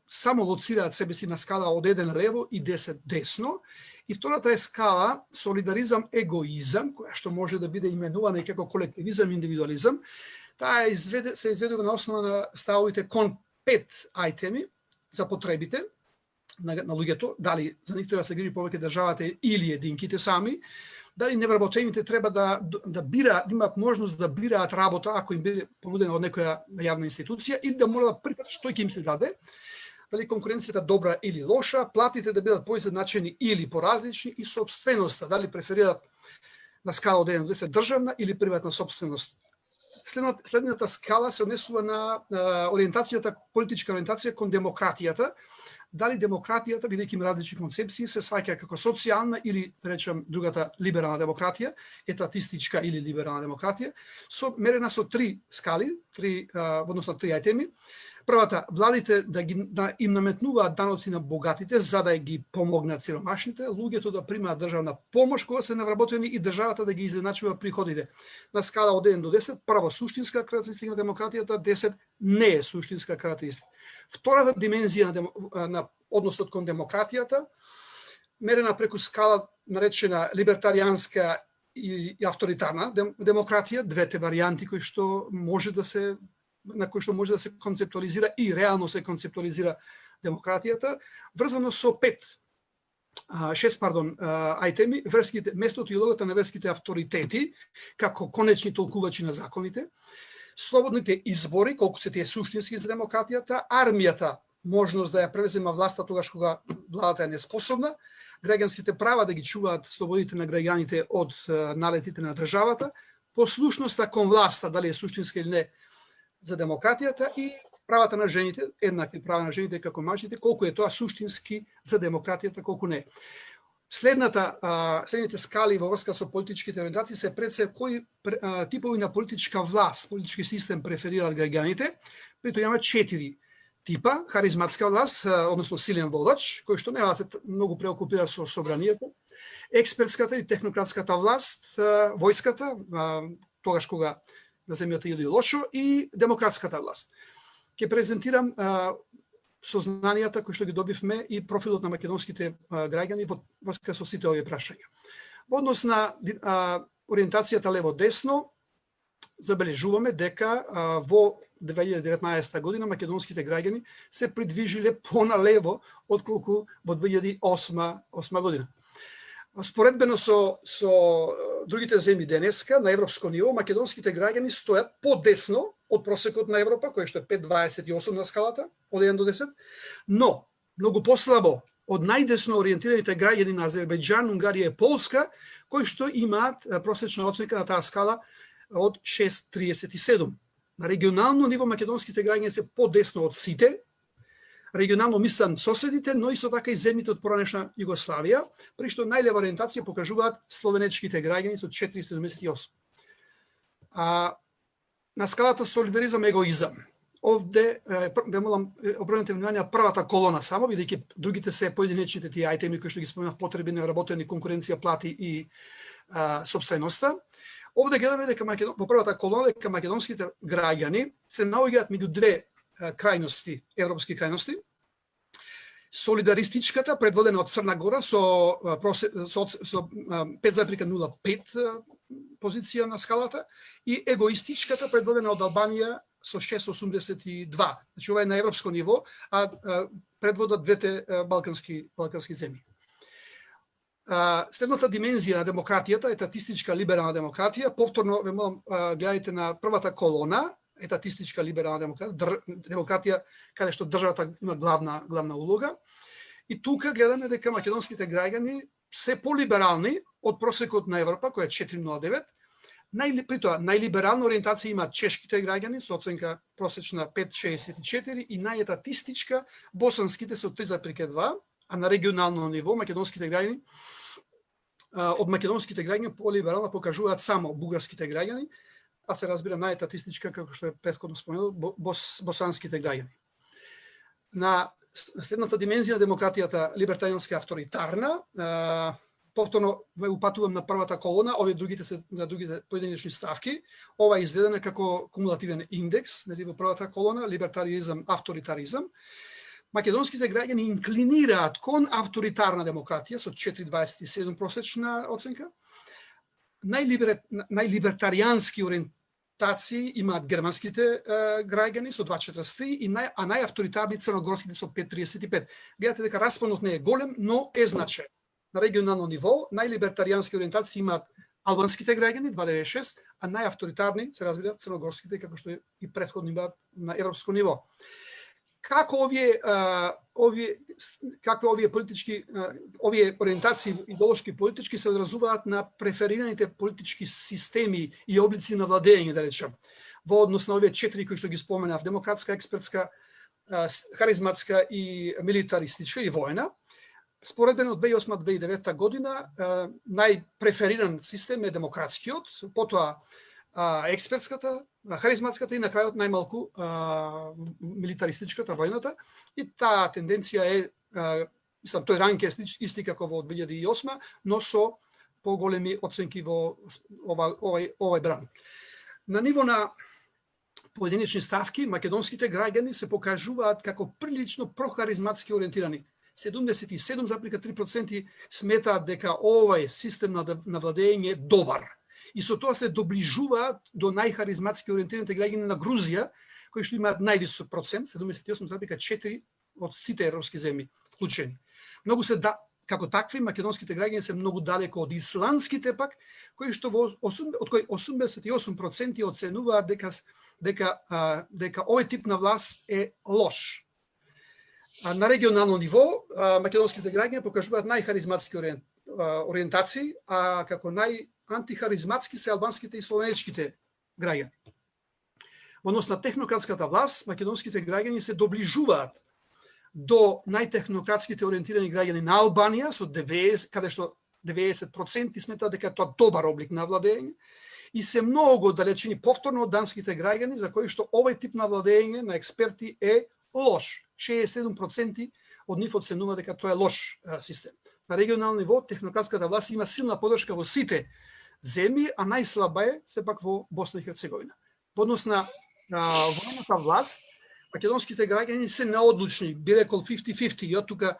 само лоцираат себе си на скала од 1 лево и 10 десно, и втората е скала солидаризам-егоизам, која што може да биде именувана и како колективизам-индивидуализам. Таа се изведува на основа на ставовите кон 5 ајтеми за потребите на луѓето, дали за нив треба да се грижи повеќе државата или единките сами, дали невработените треба да имаат можност да бираат работа ако им биде понудена од некоја јавна институција, или да мора да прифатат што ќе им се даде, дали конкуренцијата добра или лоша, платите да бидат поизедначени или поразлични, и собственоста, дали преферираат на скала од 1 до 10 државна или приватна собственост. Следната скала се однесува на ориентацијата, политичка ориентација кон демократијата, дали демократијата, бидејќи има различни концепции, се сваќа како социјална или, да речем, другата либерална демократија, етатистичка или либерална демократија, мерена со три скали, односно три ајтеми. Првата, владите да им наметнуваат даноци на богатите за да ги помогнат сиромашните, луѓето да примаат државна помош кога се навработени и државата да ги изедначува приходите. На скала од 1 до 10, прво суштинска карактеристика на демократијата, 10 не е суштинска карактеристика. Втората димензија на односот кон демократијата, мерена преку скала наречена либертаријанска и авторитарна демократија, двете варијанти кои што може да се на кој што може да се концептуализира и реално се концептуализира демократијата, врзано со 6 ајтеми, местото и улогата на верските авторитети како конечни толкувачи на законите, слободните избори, колку се тие суштински за демократијата, армијата, можност да ја превзема власта тогаш кога владата е неспособна, граѓанските права да ги чуваат слободите на граѓаните од налетите на државата, послушноста кон власта, дали е суштинска или не, за демократијата и правата на жените, еднакви права на жените како мажите, колку е тоа суштински за демократијата, колку не. Следните скали во врска со политичките ориентации се пред се кои типови на политичка власт, политички систем преферираат граѓаните. Прито има 4 типа: харизматска власт, односно силен водач, кој што нема се многу преокупира со собранието, експертската и технократската власт, војската, тогаш кога на земјата иде лошо, и демократската власт. Ќе презентирам сознанијата кои што ги добивме и профилот на македонските граѓани во врска со сите овие прашања. Во однос на ориентацијата лево-десно, забележуваме дека во 2019 година македонските граѓани се придвижиле поналево отколку во 2008 година. Споредбено со другите земји денеска на европско ниво, македонските граѓани стојат подесно од просекот на Европа, кој што е 5,28 на скалата, од 1 до 10, но многу послабо од најдесно ориентираните граѓани на Азербејџан, Унгарија и Полска, кои што имаат просечна оценка на таа скала од 6,37. На регионално ниво македонските граѓани се подесно од сите, регионално мислам соседите, но исто така и земјите од поранешна Југославија, при што најлева ориентација покажуваат словенечките граѓани со 4,78. На скалата солидаризам егоизам. Овде ве молам обрнете внимание на првата колона само, бидејќи другите се поединечните тие ајтеми кои што ги споменав, потреби на работени, конкуренција, плати и сопственоста. Овде гледаме дека во првата колона дека македонските граѓани се наоѓаат меѓу две крајности, европски крајности. Солидаристичката, предводена од Црна Гора со 5,05 позиција на скалата, и егоистичката, предводена од Албанија со 6,82. Значи, ова е на европско ниво, а предводат двете балкански земји. Следната димензија на демократијата, етатистичка либерална демократија, повторно ве молам гледајте на првата колона, етатистичка либерална демократија, каде што државата има главна улога. И тука гледаме дека македонските граѓани се полиберални од просекот на Европа, кој е 4,09. Притоа, најлиберална ориентација имаат чешките граѓани со оценка просечна 5,64 и најетатистичка босанските со 3,2, а на регионално ниво македонските граѓани од македонските граѓани полиберална покажуваат само бугарските граѓани, а се разбира најетатистичка, како што е претходно споменал, босанските граѓани. На следната димензија на демократијата, либертаријанска авторитарна, повторно ве упатувам на првата колона, овие другите се за другите поединечни ставки. Ова е изведена како кумулативен индекс, нели, во првата колона, либертаризам, авторитаризам. Македонските граѓани инклинираат кон авторитарна демократија со 4,27 просечна оценка. Најлибертаријански ориентации имаат германските граѓани со 2,43 а најавторитарни црногорските со 5,35. Гледате дека распонот не е голем, но е значаен. На регионално ниво најлибертаријански ориентации имаат албанските граѓани 2,96, а најавторитарни се разбира црногорските, како што и претходно имаат на европско ниво. Како овие политички ориентации идеолошки политички се одразуваат на преферираните политички системи и облици на владење, да речем, во однос на овие 4 кои што ги споменав: демократска, експертска, харизматска и милитаристичка и војна. Според мен од 2008-2009 година најпрефериран систем е демократскиот, потоа експертската, харизматската и на крајот најмалку милитаристичката војната. И таа тенденција е, мислам, тој ранг е исти како во 2008, но со поголеми оценки во овај бран. На ниво на поединечни ставки, македонските граѓани се покажуваат како прилично прохаризматски ориентирани. 77,3% сметаат дека овај систем на владење е добар. И со тоа се доближуваат до најхаризматски ориентираните граѓани на Грузија, кои што имаат највисок процент, 78,4% од сите европски земји вклучени. Многу се како такви македонските граѓани се многу далеко од исландските пак, кои што од кои 88% оценуваат дека овој тип на власт е лош. На регионално ниво македонските граѓани покажуваат најхаризматски ориентации, а како најантихаризматски се албанските и словенечките граѓани. Во однос на технократската власт, македонските граѓани се доближуваат до најтехнократските ориентирани граѓани на Албанија, со 90, каде што 90% сметаат дека тоа добар облик на владење, и се многу далечини повторно од данските граѓани, за кои што овој тип на владење на експерти е лош. 67% од нив оценува дека тоа е лош систем. На регионално ниво, технократската власт има силна подршка во сите земји, а најслаба е сепак во Босна и Херцеговина. Во однос на војната власт, македонските граѓани се неодлучни, би рекол 50-50, и од тука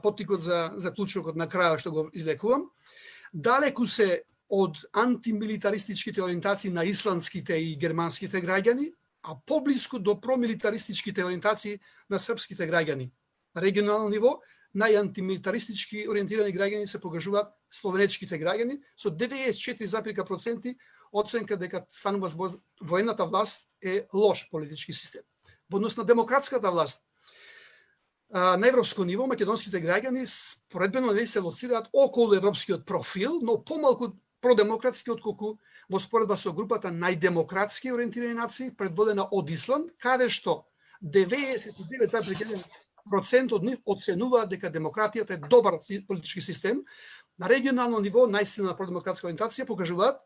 поттикот за заклучокот на крајот што го излекувам. Далеку се од антимилитаристичките ориентации на исландските и германските граѓани, а поблиску до промилитаристичките ориентации на српските граѓани. На регионално ниво, најантимилитаристички ориентирани граѓани се покажуваат словенечките граѓани, со 94,% оценка дека станува војната власт е лош политички систем. Во однос на демократската власт, на европско ниво, македонските граѓани споредбено се лоцираат околу европскиот профил, но помалку продемократски отколку во споредба со групата најдемократски ориентирани нации, предводена од Исланд, каде што 99,1% од нив оценуваат дека демократијата е добар политички систем. На регионално ниво, најсилна продемократска ориентација покажуваат,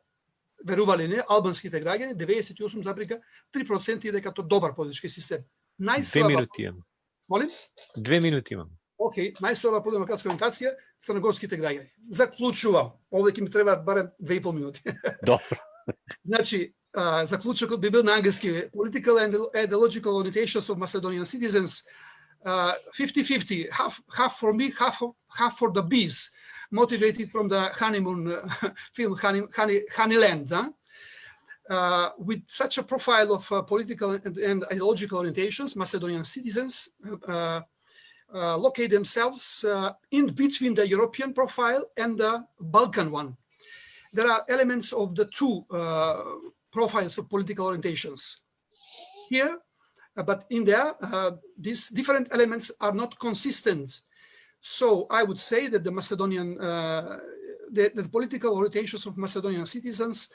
верували не, албанските граѓани, 98,3% дека тоа добар политички систем. 2 минути имам. Молим? 2 минути имам. Океј, најслаба продемократска ориентација, црногорските граѓани. Заклучувам. Овде ќе ми требаат барем 2,5 минути. Добро. Значи, заклучокот би бил на англиски. Political and ideological orientations of Macedonian citizens, 50-50, half for me, half for the bees, motivated from the honeymoon film Honeyland. With such a profile of political and ideological orientations, Macedonian citizens locate themselves in between the European profile and the Balkan one. There are elements of the two profiles of political orientations here, but in there, these different elements are not consistent. So I would say that the Macedonian, the political orientations of Macedonian citizens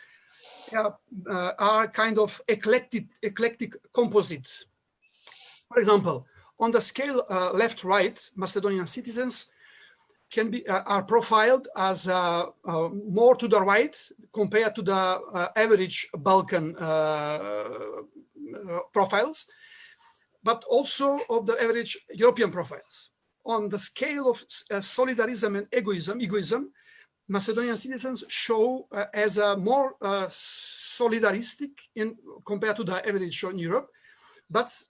are kind of eclectic composite. For example, on the scale left-right, Macedonian citizens are profiled as more to the right compared to the average Balkan profiles, but also of the average European profiles. On the scale of solidarism and egoism, Macedonian citizens show as a more solidaristic compared to the average in Europe, but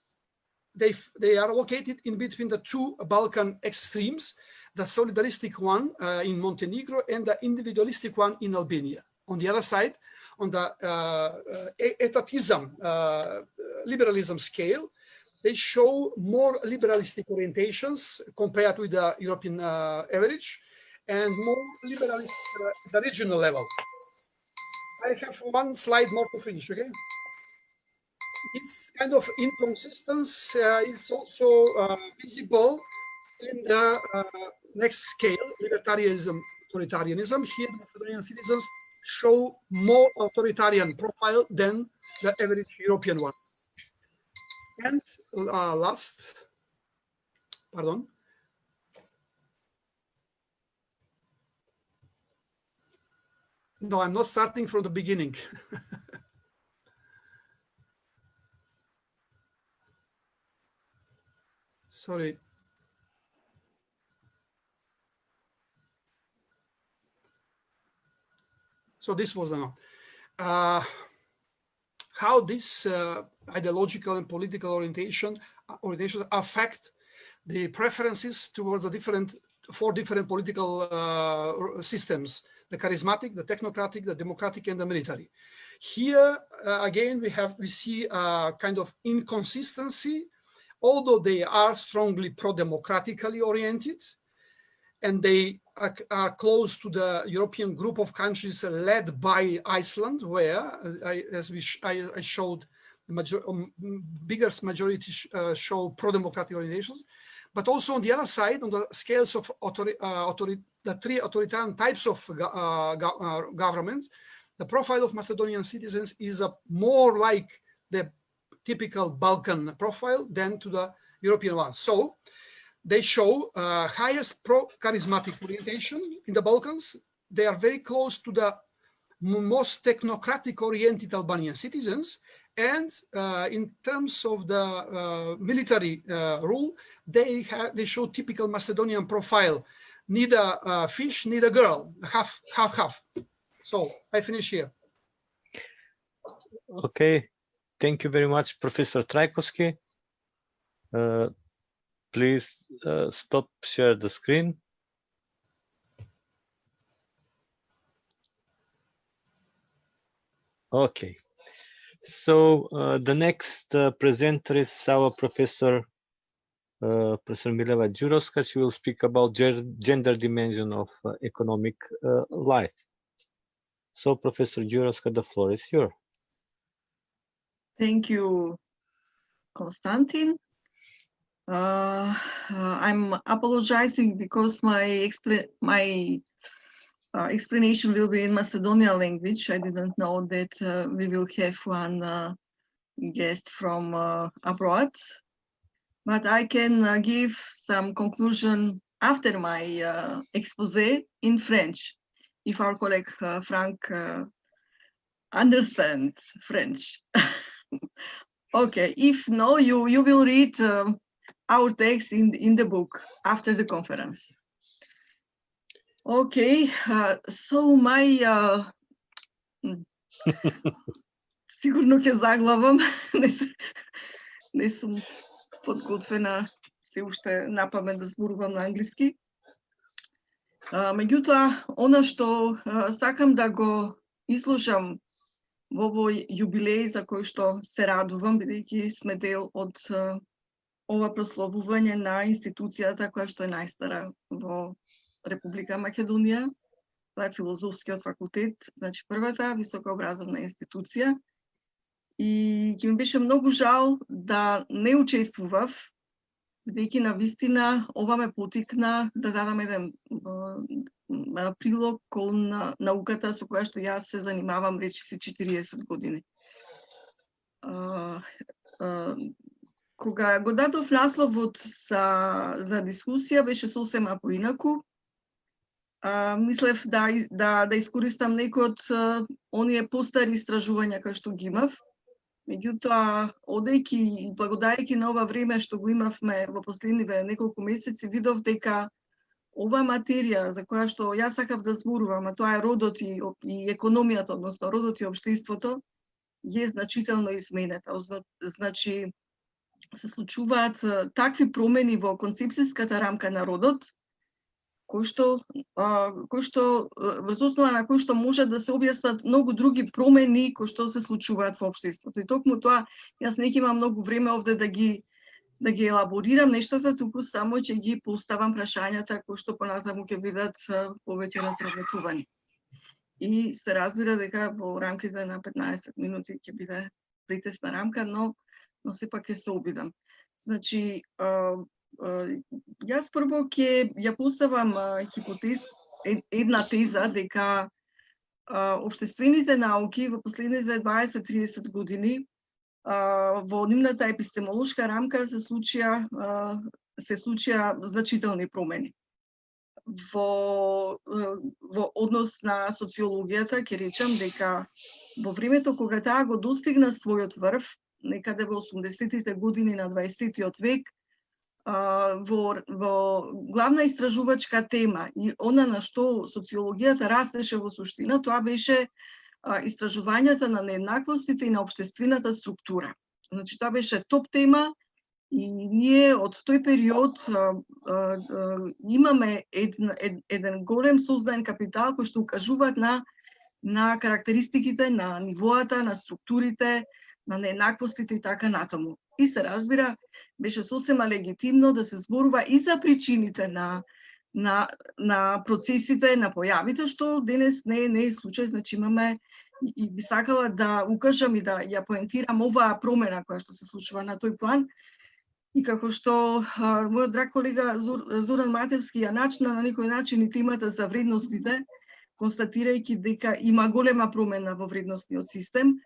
they are located in between the two Balkan extremes, the solidaristic one in Montenegro and the individualistic one in Albania. On the other side, on the etatism, liberalism scale, they show more liberalistic orientations compared with the European average, and more liberalist at the regional level. I have one slide more to finish, okay? This kind of inconsistency is also visible in the next scale, libertarianism, authoritarianism. Here, Macedonian citizens show more authoritarian profile than the average European one. And last, pardon. No, I'm not starting from the beginning. Sorry. So this was now. How this ideological and political orientations affect the preferences towards four different political systems: the charismatic, the technocratic, the democratic, and the military. Here again we see a kind of inconsistency, although they are strongly pro-democratically oriented, and they are close to the European group of countries led by Iceland, where, as I showed, the biggest majority show pro-democratic orientations. But also on the other side, on the scales of the three authoritarian types of government, the profile of Macedonian citizens is more like the typical Balkan profile than to the European one. So they show highest pro-charismatic orientation in the Balkans. They are very close to the most technocratic-oriented Albanian citizens. And in terms of the military rule, they show typical Macedonian profile, neither fish, neither girl, half. So I finish here. Okay, thank you very much, Professor Trajkovski. Please stop share the screen. Okay, so the next presenter is our Professor Mileva Gjurovska. She will speak about gender dimension of economic life. So, Professor Gjurovska, the floor is yours. Thank you, Konstantin. I'm apologizing because my explanation will be in Macedonian language. I didn't know that we will have one guest from abroad, but I can give some conclusion after my expose in French, if our colleague Frank understands French. Okay, if no, you will read our text in the book after the conference. Okay, so my сигурно ќе заглавам, не сум подготвена се уште на памет да зборувам на англиски. Меѓутоа, она што сакам да го изложам во овој јубилеј за кој што се радувам, бидејќи сме дел од ова прославување на институцијата која што е најстара во Република Македонија. Това е филозофскиот факултет, значи првата високообразовна институција. И ќе ми беше многу жал да не учествував, бидејќи навистина ова ме потикна да дадам еден прилог кон науката со која што јас се занимавам речиси 40 години. Кога го дадов насловот за дискусија, беше сосема поинаку. Мислев да искористам некои од оние постари истражувања кои што ги имав. Меѓутоа, одејќи и благодарејќи на ова време што го имавме во последниве неколку месеци, видов дека ова материја за која што јас сакав да зборувам, а тоа е родот и економијата, односно родот и општеството, е значително изменета. Значи, се случуваат такви промени во концепцијската рамка на родот, кои што врз основа на кои што може да се објаснат многу други промени кои што се случуваат во општеството. И токму тоа, јас не имам многу време овде да ги елаборирам нештата, туку само ќе ги поставам прашањата кои што понатаму ќе бидат повеќе разработувани. И се разбира дека во рамките на 15 минути ќе биде притесна рамка, но сепак ќе се обидам. Значи, јас прво ќе ја поставам една теза дека општествените науки во последните 20-30 години во нивната епистемолошка рамка се случија значителни промени. Во однос на социологијата ќе речам дека во времето кога таа го достигна својот врв, некаде во 80-тите години на 20-тиот век, во главна истражувачка тема и она на што социологијата растеше во суштина, тоа беше истражувањата на нееднаквостите и на општествената структура. Значи, тоа беше топ тема и ние од тој период имаме еден голем создаен капитал кој што укажуваат на карактеристиките, на нивоата, на структурите, на нееднаквостите и така натаму. И се разбира, беше сосема легитимно да се зборува и за причините на процесите, на појавите, што денес не е случај. Значи имаме и би сакала да укажам и да ја поентирам оваа промена која што се случува на тој план. И како што мојот драг колега Зоран Матевски ја начна на некој начин и темата за вредностите, констатирајќи дека има голема промена во вредносниот систем.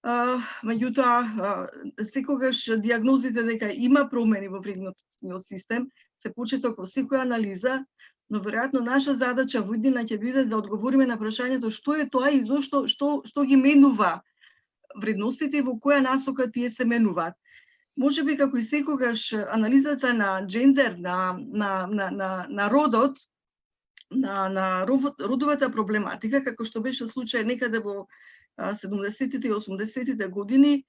Меѓутоа, секогаш диагнозите дека има промени во вредносниот систем се почеток во секоја анализа, но веројатно наша задача во иднина ќе биде да одговориме на прашањето што е тоа и зошто што ги менува вредностите и во која насока тие се менуваат. Можеби како и секогаш анализата на джендер, на родот, на родовата проблематика, како што беше случај некаде во 70-тите и 80-тите години,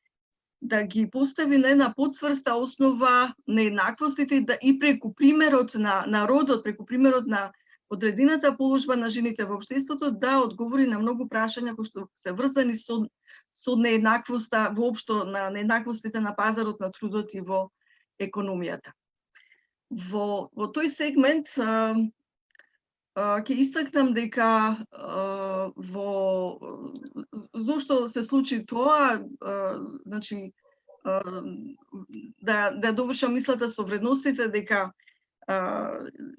да ги постави на една подсврста основа нееднаквостите и преку примерот на родот, преку примерот на одредената положба на жените во општеството, да одговори на многу прашања кои што се врзани со нееднаквоста, воопшто на нееднаквостите на пазарот на трудот и во економијата. Во тој сегмент ќе истакнам дека зошто се случи тоа, значи да довршам мислата со вредностите, дека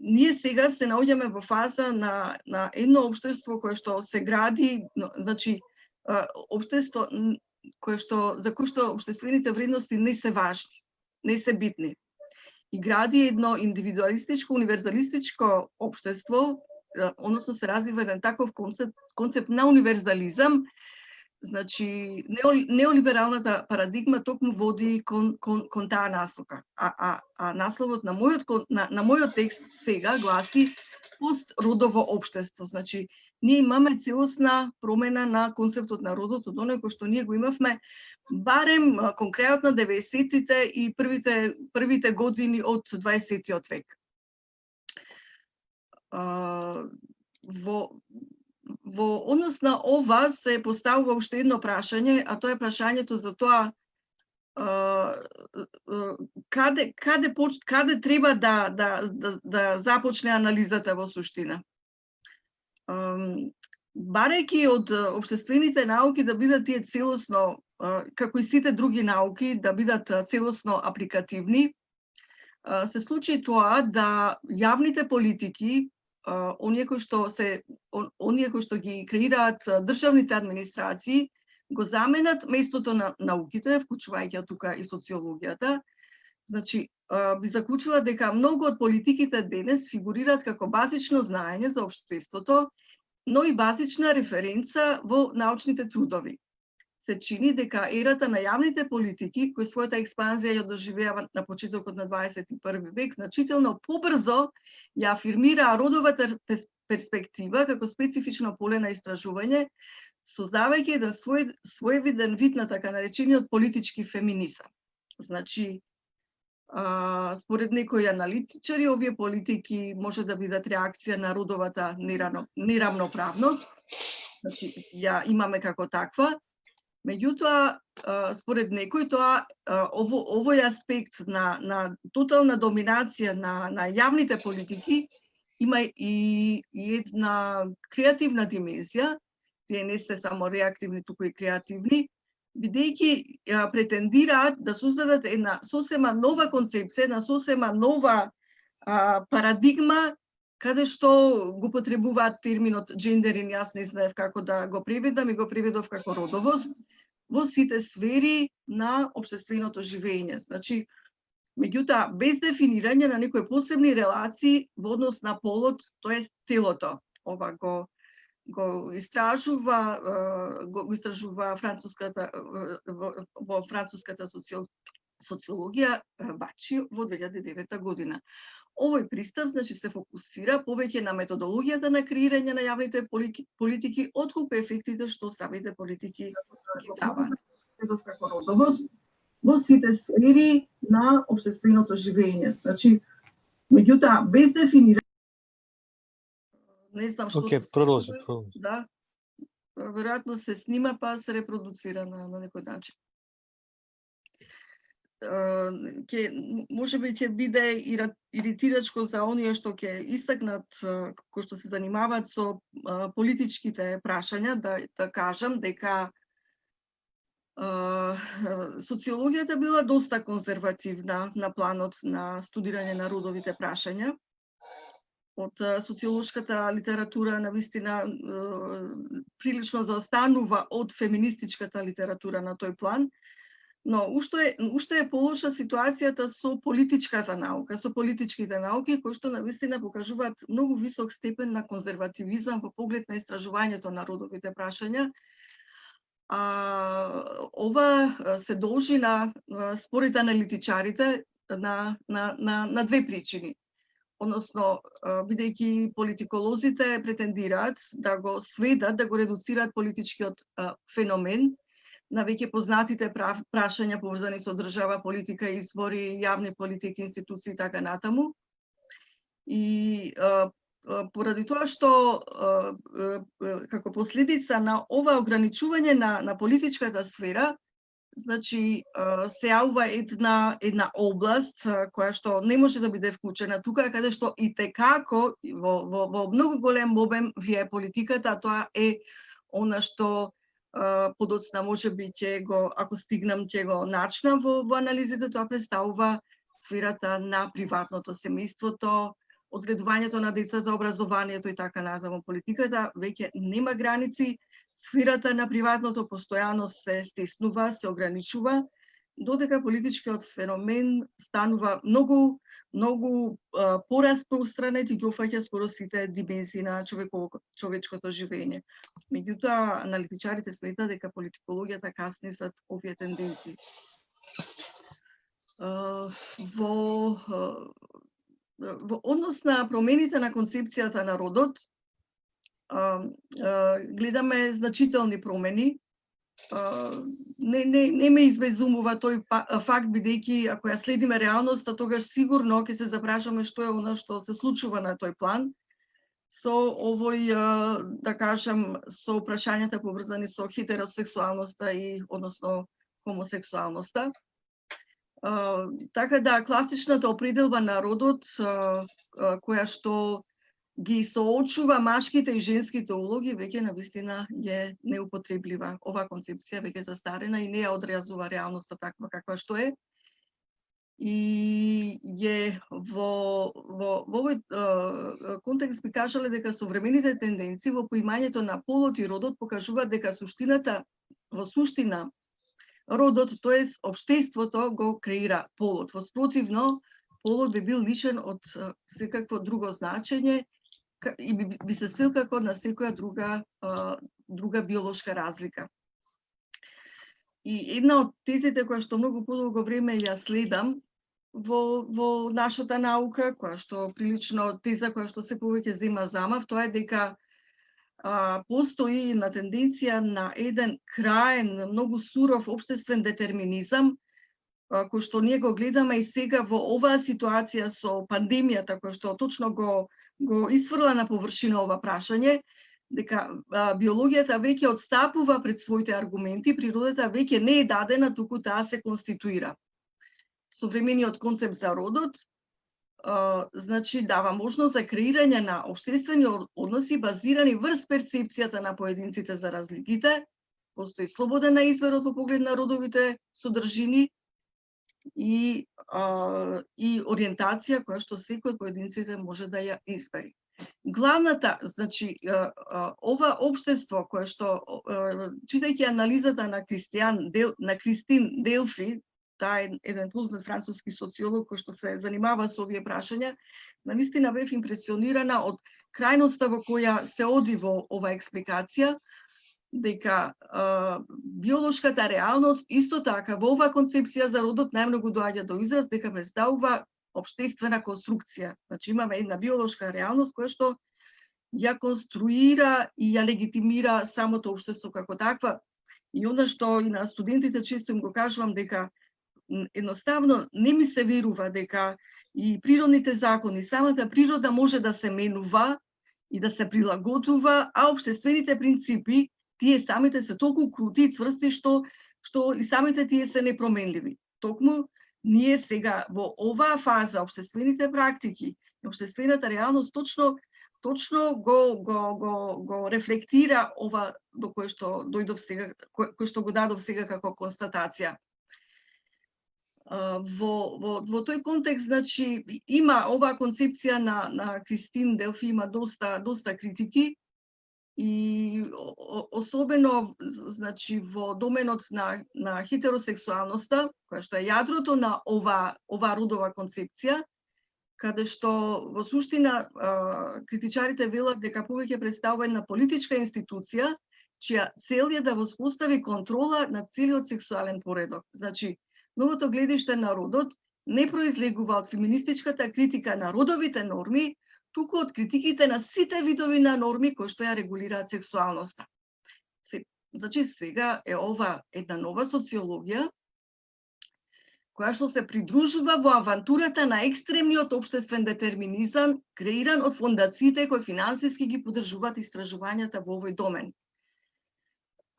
ние сега се наоѓаме во фаза на едно општество кое што се гради, значи општество за кое што општествените вредности не се важни, не се битни. И гради едно индивидуалистичко, универзалистичко општество, односно се развива еден таков концепт на универзализам. Значи, неолибералната парадигма токму води кон таа насока. А насловот на мојот текст сега гласи пост-родово општество. Значи, ние имаме целосна промена на концептот на родот од оној кој што ние го имавме барем конкретно на 90-тите и првите години од 20-тиот век. Во однос на ова се поставува уште едно прашање, а тоа е прашањето за тоа каде треба да започне анализата во суштина. Барејќи од општествените науки да бидат тие целосно, како и сите други науки, да бидат целосно апликативни, се случи тоа да јавните политики, оние кои што ги креираат државните администрации, го заменат местото на науките, вклучувајќи тука и социологијата. Значи, би заклучила дека многу од политиките денес фигурираат како базично знаење за општеството, но и базична референца во научните трудови. Се чини дека ерата на јавните политики, кои својата експанзија ја доживеа на почетокот на 21 век, значително побрзо ја афирмира родовата перспектива како специфично поле на истражување, создавајќи еден своевиден вид на така наречениот политички феминизам. Значи, според некои аналитичари, овие политики може да бидат реакција на родовата неравноправност, значи ја имаме како таква. Меѓутоа, според некои тоа овој аспект на тотална доминација на јавните политики има и една креативна димензија. Тие не се само реактивни, туку и креативни, бидејќи претендираат да создадат една сосема нова концепција, една сосема нова парадигма, каде што го потребуваат терминот джендер и јас не знаев како да го преведам и го преведов како родовост. во сите сфери на општественото живење. Значи, меѓутоа, без дефинирање на некои посебни релации во однос на полот, тоест телото. Ова го истражува во француската социологија Бачи во 2009 година. Овој пристап значи се фокусира повеќе на методологијата на креирање на јавните политики отколку ефектите што самите политики ги даваат. Недостатъчна родовост во сите сфери на општественото живење. Значи, меѓутоа без дефинирање не знам што. Океј, продолжи. Да. Веројатно се снима па се репродуцира на некој начин. Може би ќе биде иритирачко за оние што ќе истакнат, кои што се занимаваат со политичките прашања, да кажам дека социологијата била доста конзервативна на планот на студирање на родовите прашања. Од социолошката литература навистина прилично заостанува од феминистичката литература на тој план, но уште е полоша ситуацијата со политичката наука, со политичките науки, кои што навистина покажуваат многу висок степен на конзервативизам во поглед на истражувањето на родовите прашања. Ова се должи на, според аналитичарите, на две причини. Односно, бидејќи политиколозите претендираат да го сведат, да го редуцираат политичкиот феномен на веќе познатите прашања поврзани со држава, политика, избори, јавни политики, институции и така натаму. И поради тоа што како последица на ова ограничување на политичката сфера, значи се јавува една област која што не може да биде вклучена тука, каде што и текако во многу голем обем влијае политиката, а тоа е она што подоцна може би ако стигнам ќе го начнам во анализите, тоа представува сферата на приватното семејството, одгледувањето на децата, образованието и така натаму. Политиката веќе нема граници, сферата на приватното постојано се стеснува, се ограничува, додека политичкиот феномен станува многу пораспространет и ги опфаќа скоро сите димензии на човечкото живење. Меѓутоа, аналитичарите сметаат дека политикологијата касни зад овие тенденции. Во однос на промените на концепцијата на родот, гледаме значителни промени. Не ме извезумува тој факт, бидејќи ако ја следиме реалноста, тогаш сигурно ќе се запрашаме што е она што се случува на тој план со овој, да кажам, со прашањата поврзани со хетеросексуалноста и односно хомосексуалноста. Така да, класичната определба на родот, која што ги соочува машките и женските улоги, веќе навистина е неупотреблива. Ова концепција веќе застарена и не ја одразува реалноста таква каква што е. И во овој контекст би кажале дека современите тенденции во поимањето на полот и родот покажуваат дека во суштина родот, тоест општеството го креира полот. Воспротивно, полот би бил лишен од секакво друго значење и би се свел како на секоја друга биолошка разлика. И една од тезите која што многу подолго време ја следам во нашата наука, која што прилично теза која што се повеќе зема замав, тоа е дека постои една тенденција на еден краен, многу суров општествен детерминизам, кој што ние го гледаме и сега во оваа ситуација со пандемијата, која што точно го исфрла на површина ова прашање, дека биологијата веќе отстапува пред своите аргументи, природата веќе не е дадена, туку таа се конституира. Современиот концепт за родот значи дава можност за креирање на општествени односи базирани врз перцепцијата на поединците за разликите, постои слободен на изборот во поглед на родовите содржини и ориентација која што секој од поединците може да ја избери. Главната, значи, ова општество кое што, читајќи анализата на Кристин Делфи, таа е еден познат француски социолог кој што се занимава со овие прашања, навистина бев импресионирана од крајноста во која се оди во ова експликација, дека биолошката реалност исто така во ова концепција за родот најмногу доаѓа до израз дека представува општествена конструкција. Значи имаме една биолошка реалност која што ја конструира и ја легитимира самото општество како таква. И она што и на студентите често им го кажувам дека едноставно не ми се верува дека и природните закони, самата природа може да се менува и да се прилагодува, а општествените принципи тие самите се толку крути и цврсти што и самите тие се непроменливи. Токму ние сега во оваа фаза општествените практики и општествената реалност точно го рефлектира ова до кое што дојдов сега, кој што го дадов сега како констатација. Во тој контекст, значи, има оваа концепција на Кристин Делфи има доста критики и особено, значи, во доменот на хетеросексуалноста, која што е јадрото на ова родова концепција, каде што во суштина критичарите велат дека повеќе представува една политичка институција чија цел е да воспостави контрола на целиот сексуален поредок. Значи, новото гледиште на родот не произлегува од феминистичката критика на родовите норми, туку од критиките на сите видови на норми кои што ја регулираат сексуалноста. Значи, сега е ова една нова социологија која што се придружува во авантурата на екстремниот општествен детерминизам, креиран од фондациите кои финансиски ги поддржуваат истражувањата во овој домен.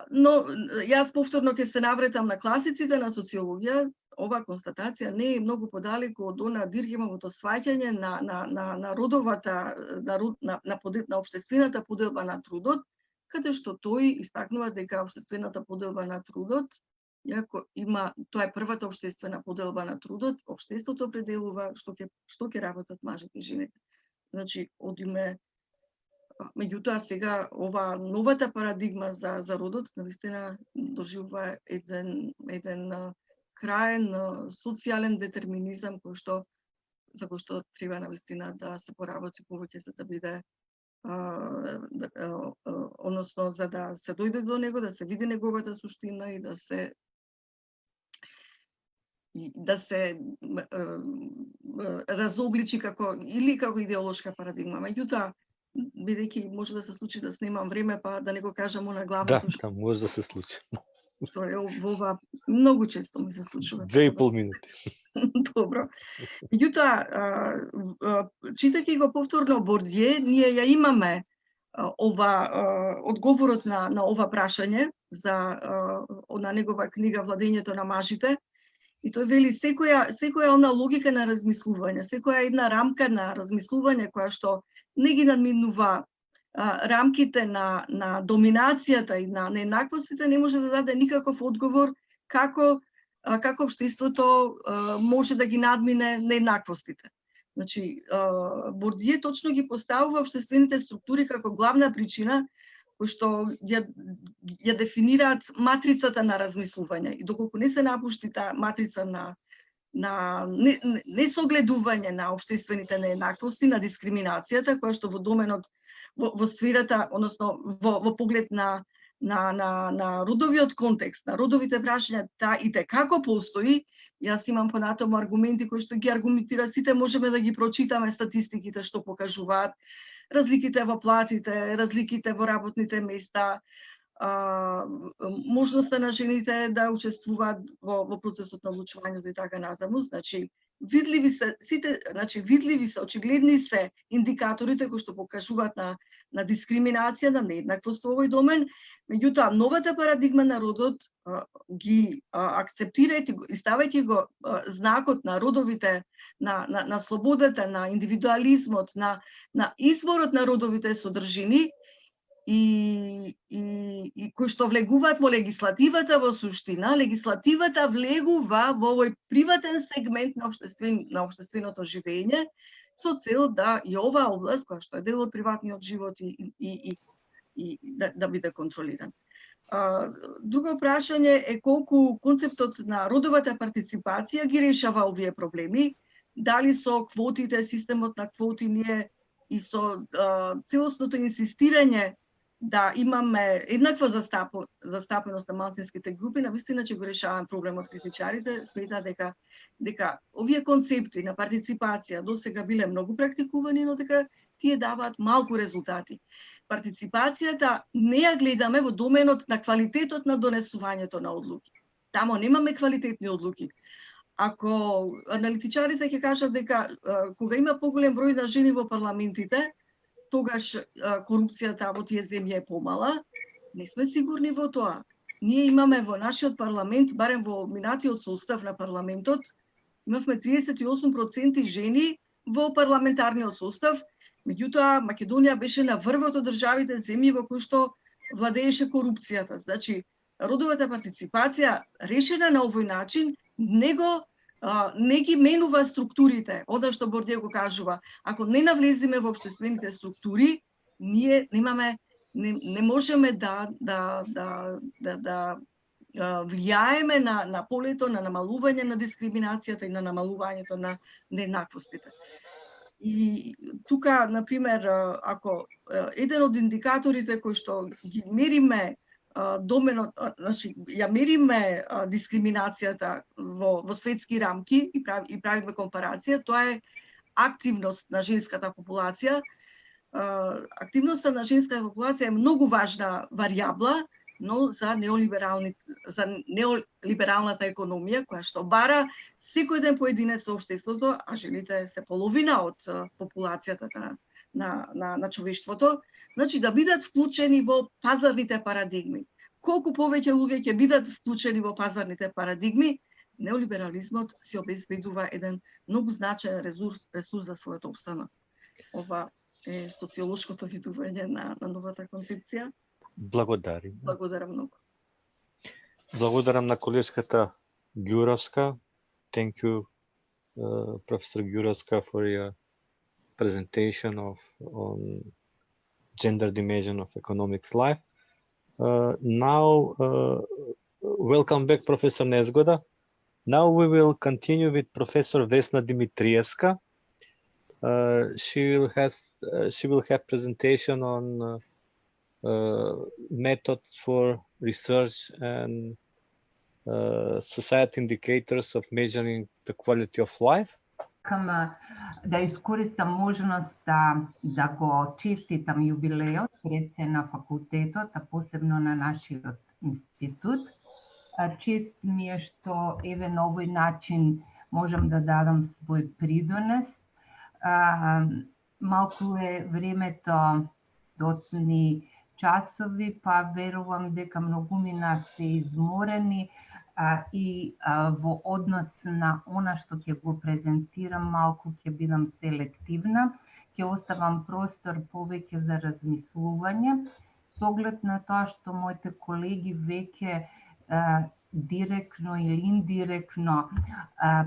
Но јас повторно ќе се навретам на класиците на социологија. Ова констатација не е многу подалеку од она Дирхемовото сваќање на родовата, на општествената поделба на трудот, каде што тој истакнува дека општествената поделба на трудот, иако има, тоа е првата општествена поделба на трудот, општеството определува што ќе работат мажите и жените. Значи, одиме. Меѓутоа сега ова новата парадигма за родот навистина доживува еден краен социјален детерминизам за кој што треба навистина да се поработи повеќе за да биде односно за да се дојде до него, да се види неговата суштина и да се разобличи како идеолошка парадигма. Меѓутоа, бидејќи може да се случи да снимам време, па да не го кажам на главното. Да, може да се случи. Тоа е во ова многу често ми се случува. 2,5 минути. Добро. Меѓутоа, читајќи го повторно Бордје, ние ја имаме одговорот на ова прашање на негова книга Владењето на мажите. И тој вели секоја она логика на размислување, секоја една рамка на размислување која што не ги надминува рамките на доминацијата и на нееднаквостите, не може да даде никаков одговор како општеството може да ги надмине нееднаквостите. Значи, Бордје точно ги поставува општествените структури како главна причина кој што ја дефинираат матрицата на размислување. И доколку не се напушти таа матрица на несогледување на општествените нееднаквости, на дискриминацијата, која што во доменот, во сферата, односно во поглед на родовиот контекст, на родовите прашања, таа и како постои. Јас имам понатаму аргументи кои што ги аргументира, сите можеме да ги прочитаме статистиките што покажуваат разликите во платите, разликите во работните места, можноста на жените да учествуваат во процесот на одлучувањето и така натаму. Значи, видливи се, очигледни се индикаторите кои што покажуваат на дискриминација, на нееднаквост во овој домен. Меѓутоа, новата парадигма на родот ги акцептирајќи и ставајќи го знакот на родовите, на слободата, на индивидуализмот, на изборот на родовите содржини, и кои што влегуваат во легислативата во суштина, легислативата влегува во овој приватен сегмент на општественото живење, со цел да и оваа област, која што е дел од приватниот живот и да биде контролиран. Друго прашање е колку концептот на родовата партиципација ги решава овие проблеми, дали со квотите, системот на квоти ние и со целосното инсистирање да имаме еднаква застапеност на малцинските групи, навистина ќе го решаваме проблемот. Критичарите сметаат дека овие концепти на партиципација досега биле многу практикувани, но дека тие даваат малку резултати. Партиципацијата не ја гледаме во доменот на квалитетот на донесувањето на одлуки. Тамо немаме квалитетни одлуки. Ако аналитичарите ќе кажат дека кога има поголем број на жени во парламентите, тогаш корупцијата во тие земји е помала, не сме сигурни во тоа. Ние имаме во нашиот парламент, барем во минатиот состав на парламентот, имавме 38% жени во парламентарниот состав, меѓутоа Македонија беше на врвот од државите земји во кои што владееше корупцијата. Значи, родовата партиципација решена на овој начин не ги менува структурите. Ода што Бордиев го кажува, ако не навлеземе во општествените структури, ние не можеме да влијаеме на полето на намалување на дискриминацијата и на намалувањето на нееднаквостите. И тука, например, ако еден од индикаторите кои што ги мериме доменот, значи ја мериме дискриминацијата во светски рамки и правиме компарација, тоа е активност на женската популација. Активноста на женската популација е многу важна варијабла, но за неолибералната економија, која што бара секој ден поединец со општеството, а жените се половина од популацијата на човештвото, значи да бидат вклучени во пазарните парадигми. Колку повеќе луѓе ќе бидат вклучени во пазарните парадигми, неолиберализмот си обезбедува еден многу значаен ресурс за својот опстанок. Ова е социолошкото видување на новата концепција. Благодарим. Благодарам многу. Благодарам на колешката Gjurovska. Thank you, Professor Gjurovska, for your presentation on gender dimension of economics life. Now, welcome back, Professor Niezgoda. Now we will continue with Professor Vesna Dimitrievska. She will have presentation on methods for research and society indicators of measuring the quality of life. Да искористам можноста да го честитам јубилеот пред се на факултетот, а посебно на нашиот институт. Чест ми е што еве на овој начин можам да дадам свој придонес. Малку е времето доцни часови, па верувам дека многумина се изморени и во однос на она што ќе го презентирам малку ќе бидам селективна, ќе оставам простор повеќе за размислување, со оглед на тоа што моите колеги веќе директно или индиректно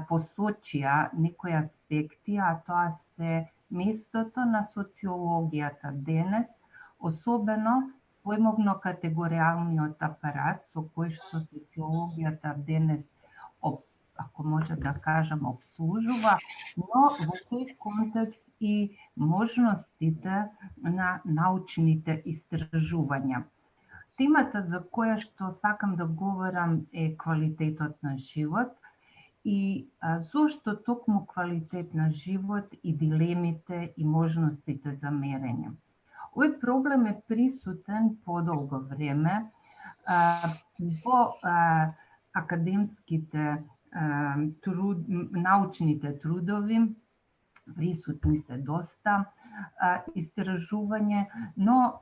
посочија некои аспекти, а тоа се местото на социологијата денес, особено поимовно категоријалниот апарат со кој што социологијата денес, ако може да кажам, обслужува, но во тој контекст и можностите на научните истражувања. Темата за која што сакам да говорам е квалитетот на живот и зошто токму квалитет на живот и дилемите и можностите за мерење. Овој проблем е присутен подолго време во академските научните трудови, присутни се доста истражување, но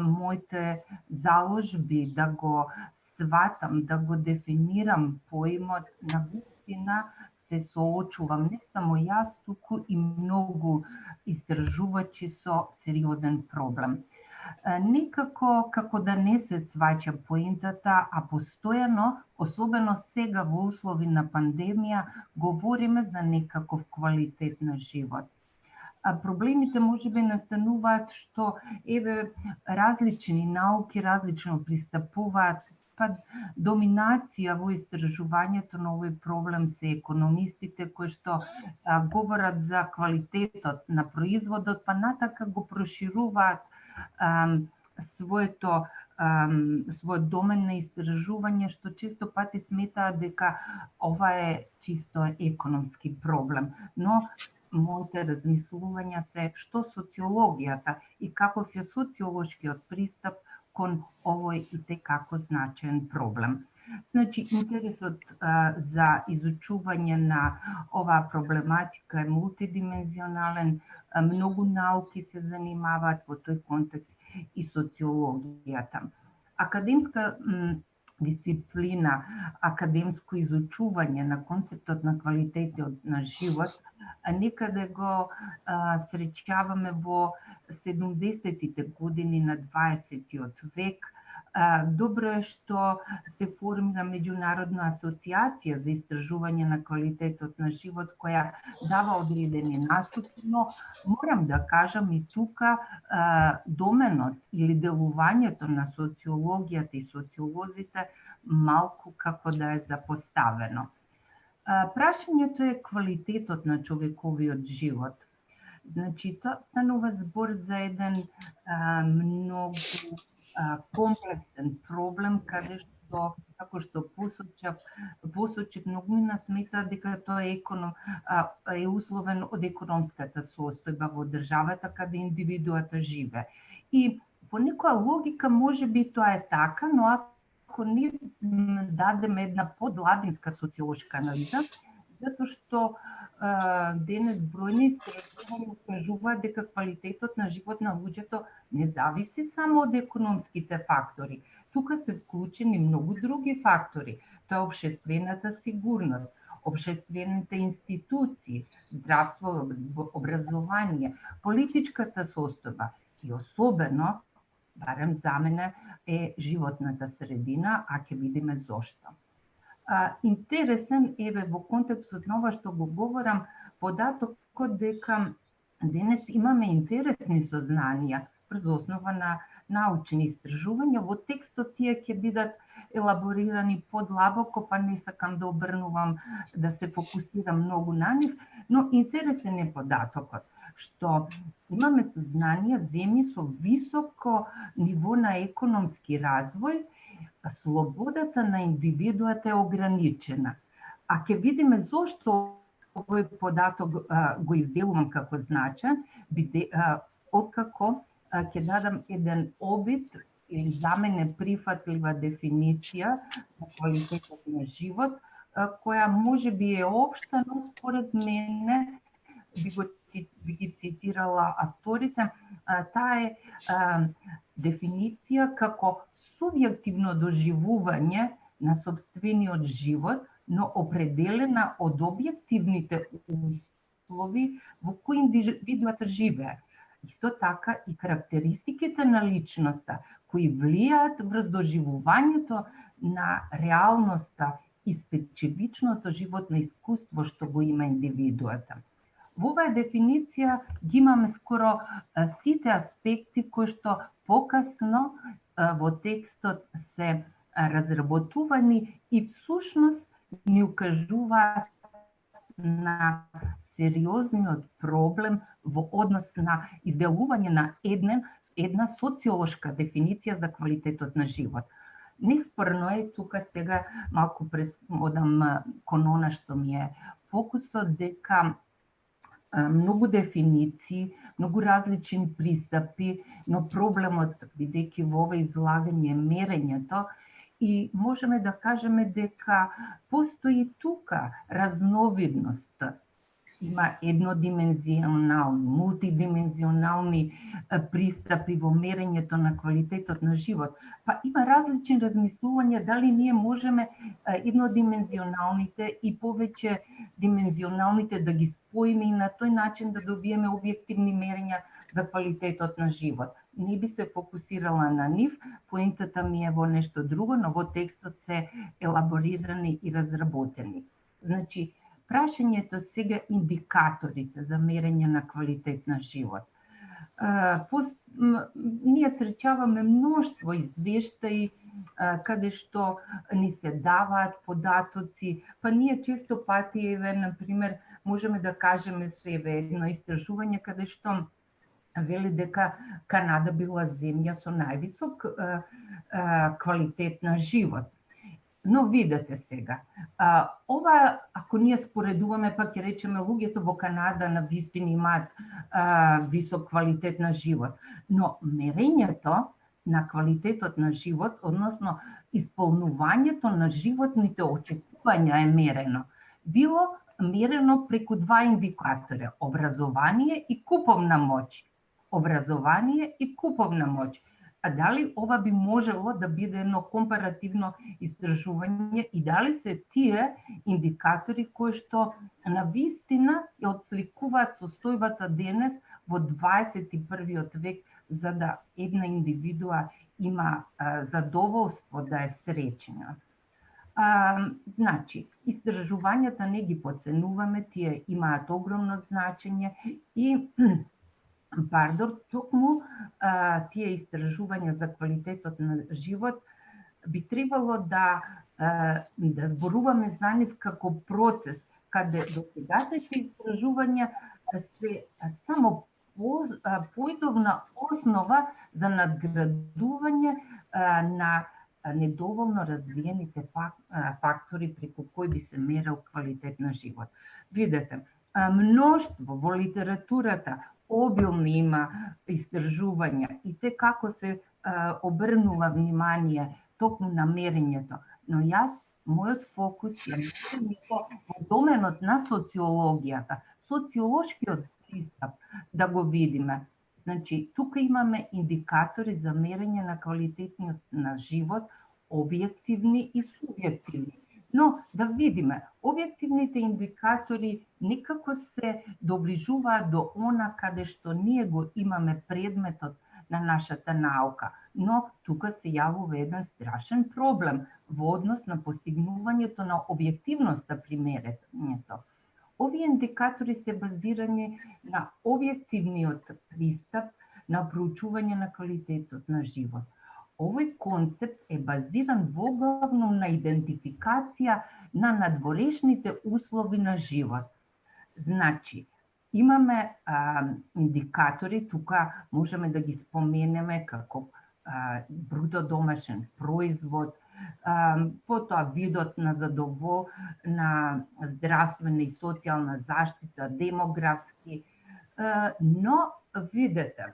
моите заложби да го сватам, да го дефинирам поимот на вистина се соочувам не само јас, туку и многу истражувачи со сериозен проблем. Некако како да не се сваќа поентата, а постојано, особено сега во услови на пандемија, говориме за некаков квалитет на живот. проблемите можеби настануваат што различни науки различно пристапуваат, па доминација во истражувањето на овој проблем се економистите кои што говорат за квалитетот на производот, па натака го прошируваат својот домен на истражување, што често пати сметаат дека ова е чисто економски проблем. Но моите размислувања се што социологијата и каков е социолошкиот пристап кон овој и текако значаен проблем. Значи, интересот за изучување на оваа проблематика е мултидимензионален, многу науки се занимаваат во тој контекст и социологијата. Академска дисциплина, академско изучување на концептот на квалитетот на живот, некаде го среќаваме во 70-тите години на 20-тиот век. Добро е што се формира меѓународна асоциација за истражување на квалитетот на живот, која дава одредени насоки, но морам да кажам и тука доменот или делувањето на социологијата и социолозите малку како да е запоставено. Прашањето е квалитетот на човековиот живот. Значи, тоа станува збор за еден многу комплексен проблем, каде што, како што посочив, многумина сметаат дека тоа е условен од економската состојба во државата каде индивидуата живе. И по некоја логика можеби тоа е така, но ако не дадеме една подладинска социолошка анализа, затоа што денес бројни истражувања кажуваат дека квалитетот на живот на луѓето не зависи само од економските фактори. Тука се вклучени многу други фактори. Тоа е општествената сигурност, општествените институции, здравство, образование, политичката состојба и особено, барем за мене, е животната средина, а ќе видиме зошто. Интересен е во контекстот на ова што го говорам, податокот дека денес имаме интересни сознанија врз основа на научни истражувања. Во текстот тие ќе бидат елаборирани подлабоко, па не сакам да обрнувам, да се фокусирам многу на нив, но интересен е податокот што имаме сознанија земји со високо ниво на економски развој, слободата на индивидуата е ограничена. А ќе видиме зошто овој податок го изделувам како значаен, откако ќе дадам еден обид или за мене прифатлива дефиниција на квалитетот на живот, која може би е општа, но според мене би ги цитирала авторите, таа е дефиниција како субјективно доживување на сопствениот живот, но определена од објективните услови во кои индивидуата живее. Исто така и карактеристиките на личноста кои влијаат врз доживувањето на реалноста и специфичното животно искуство што го има индивидуата. Во оваа дефиниција ги имаме скоро сите аспекти кои што покасно во текстот се разработувани и всушност ни укажуваат на сериозниот проблем во однос на изделување на една социолошка дефиниција за квалитетот на живот. Неспорно е, тука сега малку одам кон она што ми е фокусот, дека многу дефиниции, многу различни пристапи, но проблемот, бидејќи во ова излагање мерењето, и можеме да кажеме дека постои тука разновидност. Има еднодимензионални, мултидимензионални пристапи во мерењето на квалитетот на живот. Па има различни размислувања дали ние можеме еднодимензионалните и повеќе димензионалните да ги споиме и на тој начин да добиеме објективни мерења за квалитетот на живот. Не би се фокусирала на нив, поентата ми е во нешто друго, но во текстот се елаборирани и разработени. Значи, Прашањето сега индикаторите за мерење на квалитет на живот. Ние сречаваме мноштво извештаи каде што ни се даваат податоци, па ние често пати, например, можеме да кажеме со едно истражување каде што вели дека Канада била земја со највисок квалитет на живот. Но видете сега, ова, ако ние споредуваме, па ќе речеме луѓето во Канада на вистина имаат висок квалитет на живот, но мерењето на квалитетот на живот, односно исполнувањето на животните очекувања е мерено. Било мерено преку два индикатора: образование и куповна моќ. Образование и куповна моќ. А дали ова би можело да биде едно компаративно истражување и дали се тие индикатори кои што на вистина ја отсликуваат состојбата денес во 21. век, за да една индивидуа има задоволство да е среќна. Значи, истражувањата не ги подценуваме, тие имаат огромно значење и токму тие истражувања за квалитетот на живот би требало да зборуваме за нив како процес, каде досегашните истражувања се само поидовна основа за надградување на недоволно развиените фактори преку кои би се мерил квалитет на живот. Видете, мноштво во литературата обилни има истражувања и те како се обрнува внимание токму на мерењето, но јас, мојот фокус е во доменот на социологијата, социолошкиот пристап да го видиме. Значи, тука имаме индикатори за мерење на квалитетниот на живот, објективни и субјективни. Но да видиме, објективните индикатори некако се доближуваат до она каде што ние го имаме предметот на нашата наука, но тука се јавува еден страшен проблем во однос на постигнувањето на објективноста при мерењето. Овие индикатори се базирани на објективниот пристап на проучување на квалитетот на живот. Овој концепт е базиран воглавно на идентификација на надворешните услови на живот. Значи, имаме индикатори, тука можеме да ги споменеме како бруто домашен производ, потоа видот на на здравствена и социјална заштита, демографски, но видете,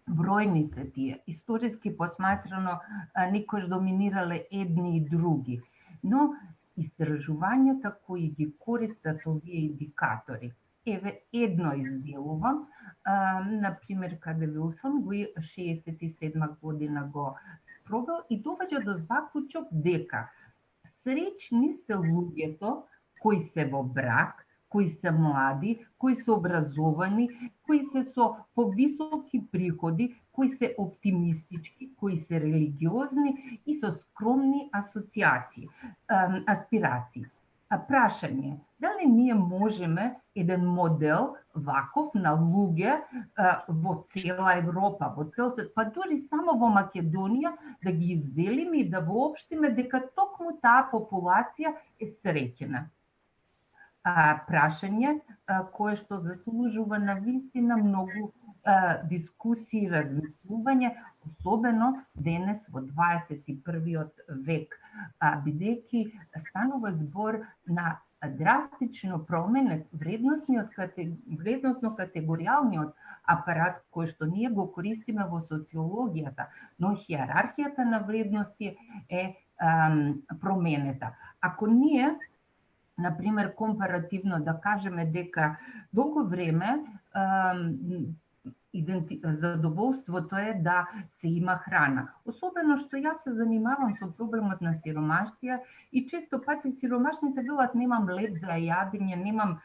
бројни се тие, историски посматрано некојаш доминирале едни и други, но истражувањата кои ги користат овие индикатори, еве едно изделувам, например, каде Вилсон го 67 година го спровел и доведе до заклучок дека среќни се луѓето кои се во брак, кои се млади, кои се образовани, кои се со повисоки приходи, кои се оптимистички, кои се религиозни и со скромни аспирации. Прашање, дали ние можеме еден модел ваков на луѓе во цела Европа, во цел свет, па дури само во Македонија да ги изделиме и да воопштиме дека токму таа популација е среќена? Прашање кое што заслужува на вистина многу дискусии, размислување, особено денес во 21. век, бидејќи станува збор на драстично променет вредносно-категоријалниот апарат кој што ние го користиме во социологијата, но хиерархијата на вредности е променета. Ако ние, например, компаративно да кажеме дека долго време задоволството е да се има храна. Особено што јас се занимавам со проблемот на сиромаштија и често пати сиромашните велат немам леп за јадење, немам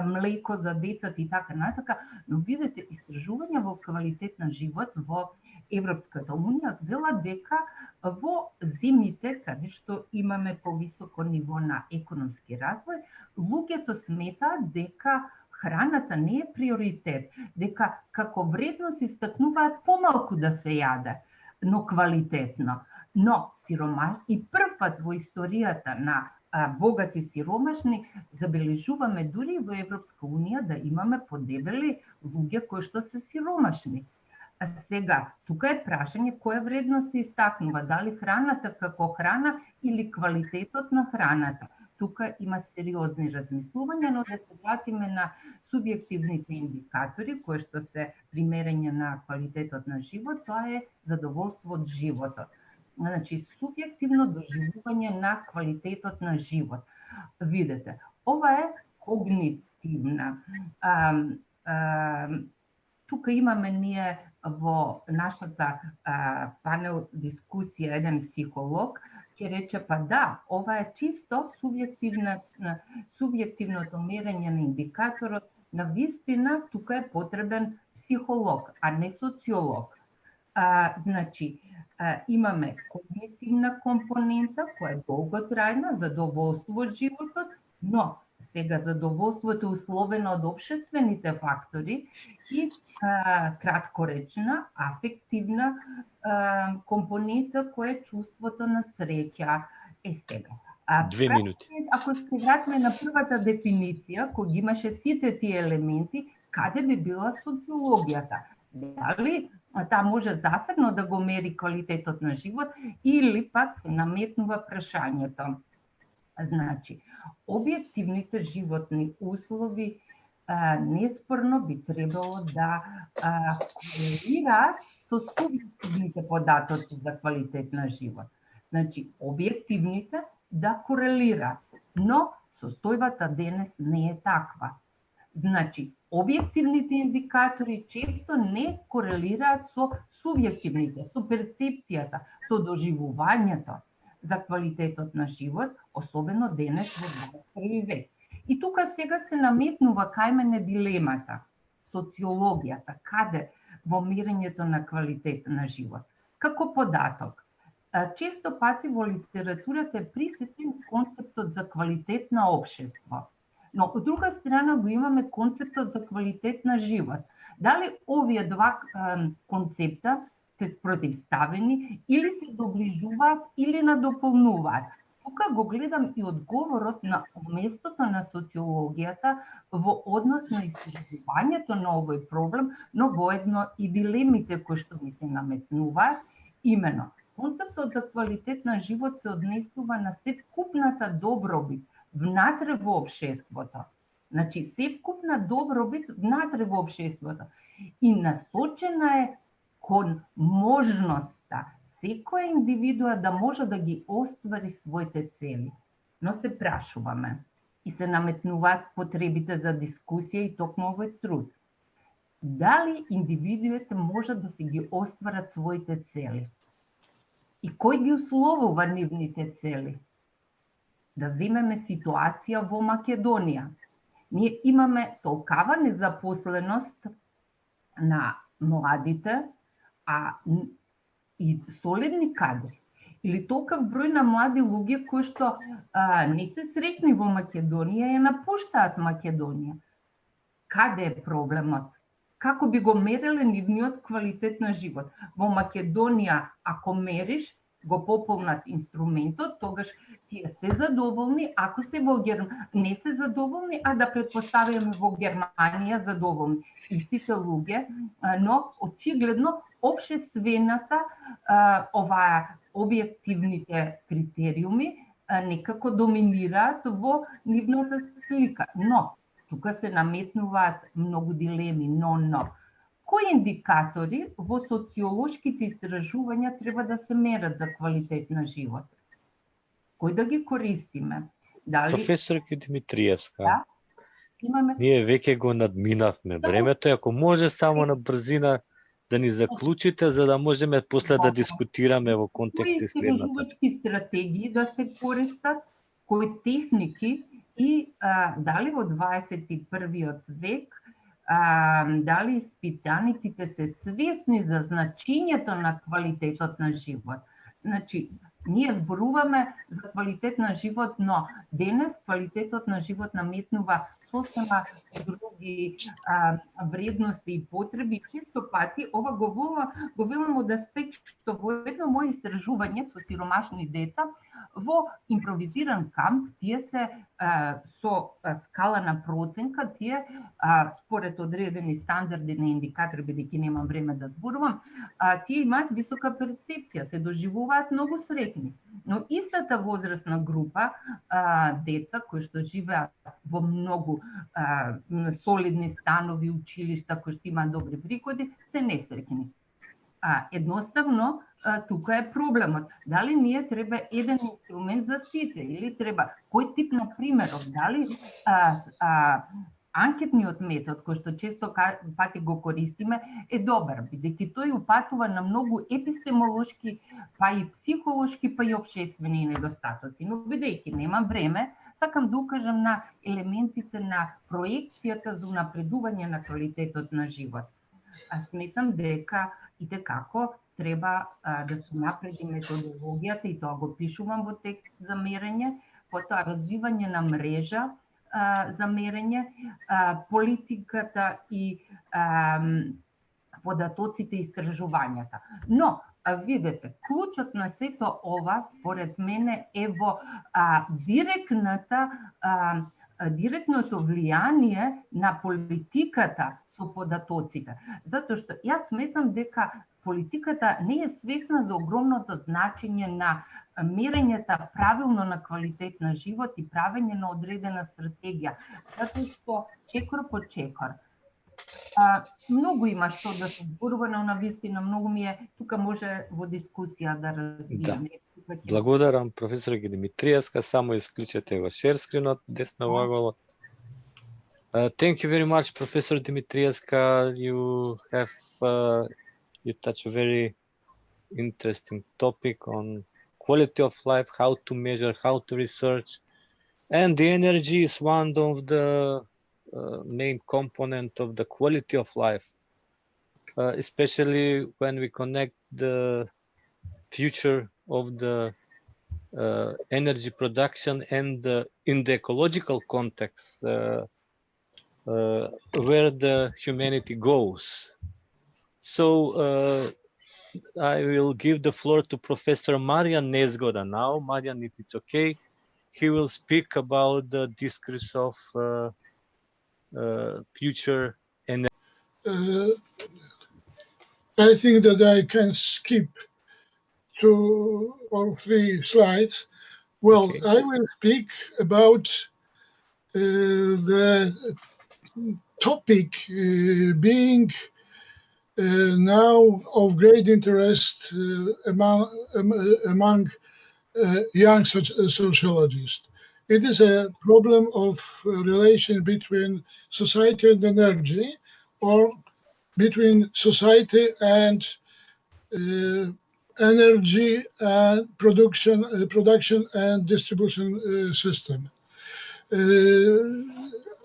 млеко за децата и така натака, но видете истражувања во квалитет на живот во Европската унија вела дека во земјите каде што имаме повисоко ниво на економски развој, луѓето сметаат дека храната не е приоритет, дека како вредност истакнуваат помалку да се јаде, но квалитетно. Но и прв пат во историјата на богати сиромашни забележуваме дури во Европска унија да имаме подебели луѓе кои што се сиромашни. Сега, тука е прашање која вредност се истакнува, дали храната како храна или квалитетот на храната. Тука има сериозни размислувања, но да се вратиме на субјективните индикатори, кои што се примерење на квалитетот на живот, тоа е задоволство од животот. Значи, субјективно доживување на квалитетот на живот. Видете, ова е когнитивна. Тука имаме ние во нашата панел дискусија еден психолог, ќе рече, па да, ова е чисто субјективното мерење на индикаторот, на вистина тука е потребен психолог, а не социолог. Значи, имаме когнитивна компонента, која е долготрајна, задоволство од животот, но сега задоволството е условено од општествените фактори и краткоречна, афективна компонента која е чувството на среќа. Сега. 2 минути. Ако се вратиме на првата дефиниција, кој имаше сите тие елементи, каде би била социологијата? Дали таа може засебно да го мери квалитетот на живот или пак се наметнува прашањето? Значи, објективните животни услови неспорно би требало да корелираат со субјективните податоци за квалитет на живот. Значи, објективните да корелираат, но состојбата денес не е таква. Значи, објективните индикатори често не корелираат со субјективните, со перцепцијата, со доживувањето за квалитетот на живот, особено денес во 21 век. И тука сега се наметнува кај мене дилемата, социологијата, каде во мерењето на квалитет на живот. Како податок, често пати во литературата е присутен концептот за квалитет на општество. Но од друга страна го имаме концептот за квалитет на живот. Дали овие два концепта се противставени или се доближуваат или надополнуваат? Тука го гледам и одговорот на местото на социологијата во однос на истражувањето на овој проблем, но воедно и дилемите кои што ми се наметнуваат. Имено, концептот за квалитет на живот се однесува на севкупната добробит внатре во општеството. Значи, севкупна добробит внатре во општеството. И насочена е кон можноста секоја индивидуа да може да ги оствари своите цели. Но се прашуваме и се наметнуваат потребите за дискусија и токму овој труд. Дали индивидуите може да се ги остварат своите цели? И кој ги условува нивните цели? Да земеме ситуација во Македонија. Ние имаме толкава незапосленост на младите, и солидни кадри. Или толков број на млади луѓе кои што не се среќни во Македонија и напуштаат Македонија. Каде е проблемот? Како би го мереле нивниот квалитет на живот? Во Македонија, ако мериш, го пополнат инструментот, тогаш тие се задоволни, ако се во не се задоволни, а да предпоставиме во Германија задоволни. Истите луѓе, но очигледно општествената, оваа објективните критериуми некако доминираат во нивната слика. Но, тука се наметнуваат многу дилеми, но. Кои индикатори во социолошките истражувања треба да се мерат за квалитет на живот? Кој да ги користиме? Дали... Професорки Димитриевска, да? Имаме... ние веќе го надминавме времето, ако може само на брзина да ни заклучите, за да можеме после да дискутираме во контекст и следната. Кои истражувачки стратегии да се користат, кои техники и дали во 21 век дали испитаниците се свесни за значењето на квалитетот на живот. Значи, ние зборуваме за квалитет на живот, но денес квалитетот на живот наметнува сосема други вредности и потреби. Често пати ова го велам од аспект што во едно моје истражување со сиромашни деца во импровизиран камп тие се со скала на проценка, тие според одредени стандарди на индикатори, бидејќи немам време да зборувам, тие имаат висока перцепција, се доживуваат многу среќни. Но истата возрастна група деца кои што живеат во многу солидни станови, училишта, кои што имаат добри приходи, се несреќни. Едноставно, тука е проблемот. Дали ние треба еден инструмент за сите или треба кој тип на примерот, дали анкетниот метод кој што често пати го користиме е добар, бидејќи тој упатува на многу епистемолошки, па и психолошки, па и општествени недостатоци. Но бидејќи немам време, сакам да укажам на елементите на проекцијата за унапредување на квалитетот на живот. Сметам дека и како треба да се напреди методологијата, и тоа го пишувам во текст за мерење, потоа развивање на мрежа за мерење, политиката и податоците и истражувањата. Но, видете, клучот на сето ова, според мене, е во директното влијание на политиката со податоците. Затоа што јас сметам дека политиката не е свесна за огромното значење на мерењата правилно на квалитет на живот и правење на одредена стратегија. Затоа што чекор по чекор. Многу има што да се зборува, но навистина многу ми е, тука може во дискусија да развиеме. Да. Благодарам, професор Димитриевска. Само исклучете во шерскринот, десно ваголот. Thank you very much, Professor Dimitrievska. You touch a very interesting topic on quality of life, how to measure, how to research, and the energy is one of the main component of the quality of life, especially when we connect the future of the energy production and in the ecological context. Where the humanity goes. So I will give the floor to Professor Marian Niezgoda now. Marian, if it's okay, he will speak about the discourse of future energy. I think that I can skip 2 or 3 slides. Well, okay. I will speak about the topic being now of great interest among young sociologists. It is a problem of relation between society and energy, or between society and energy and production and distribution system.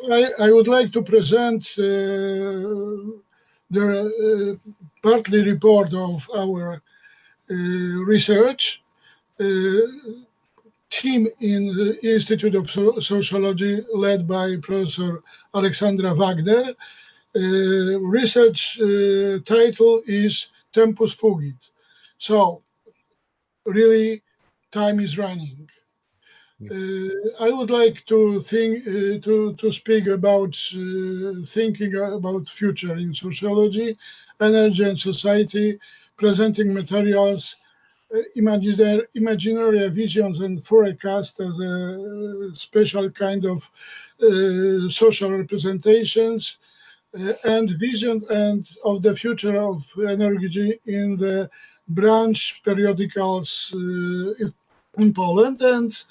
I would like to present the partly report of our research team in the Institute of Sociology led by Professor Aleksandra Wagner. Research title is Tempus Fugit. So really time is running. I would like to speak about thinking about future in sociology, energy and society, presenting materials, imaginary visions and forecasts as a special kind of social representations, and vision and of the future of energy in the branch periodicals in Poland, and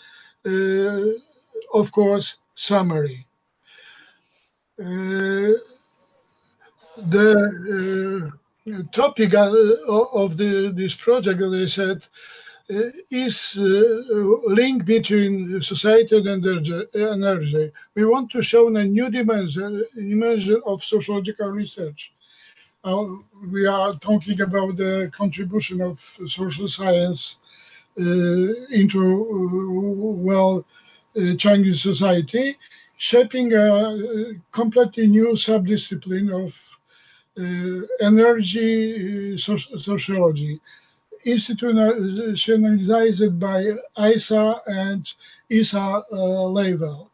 of course, summary. The topic of this project, as I said, is link between society and energy. We want to show a new dimension of sociological research. We are talking about the contribution of social science into Chinese society, shaping a completely new subdiscipline of energy sociology, institutionalized by ISA and ISA level.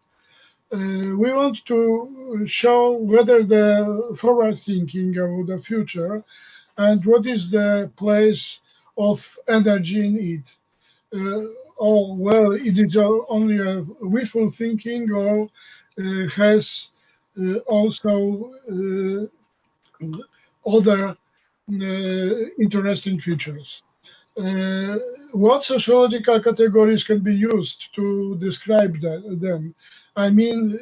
We want to show whether the forward thinking of the future and what is the place of energy in it. Or well, it is only a wishful thinking, or has also other interesting features. What sociological categories can be used to describe them? I mean,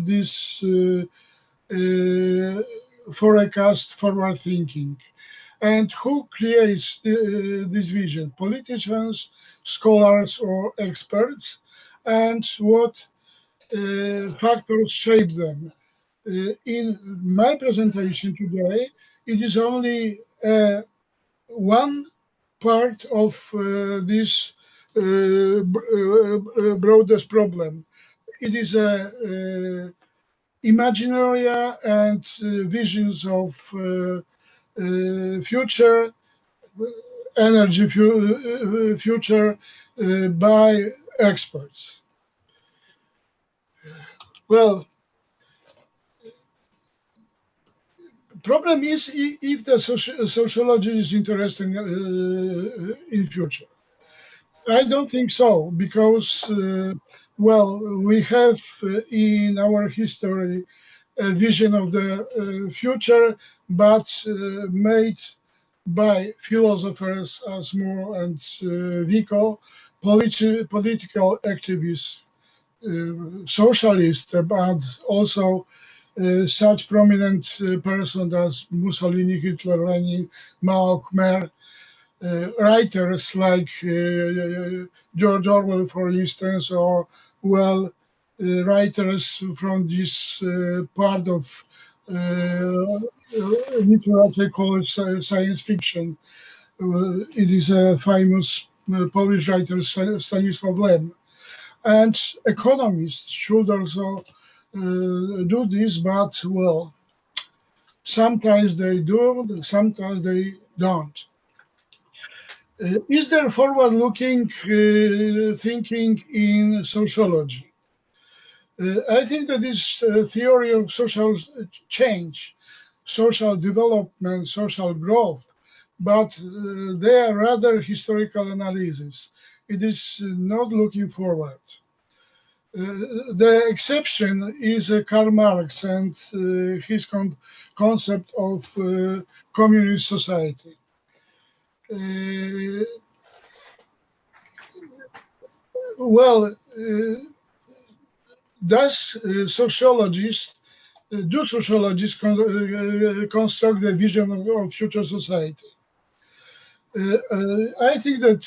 this forecast, forward thinking. And who creates this vision? Politicians, scholars, or experts? And what factors shape them? In my presentation today, it is only one part of this broadest problem. It is imaginary and visions of future, energy future by experts. Well, problem is if the sociology is interested in future. I don't think so, because, well, we have in our history a vision of the future, but made by philosophers as Moore and Vico, political activists, socialists, but also such prominent persons as Mussolini, Hitler, Lenin, Mao, Khmer, writers like George Orwell, for instance, or, well, writers from this part of literature called science fiction. It is a famous Polish writer, Stanisław Lem. And economists should also do this, but, well, sometimes they do, sometimes they don't. Is there forward-looking thinking in sociology? I think that this theory of social change, social development, social growth, but they are rather historical analysis. It is not looking forward. The exception is Karl Marx and his concept of communist society. Well, do sociologists construct the vision of future society? I think that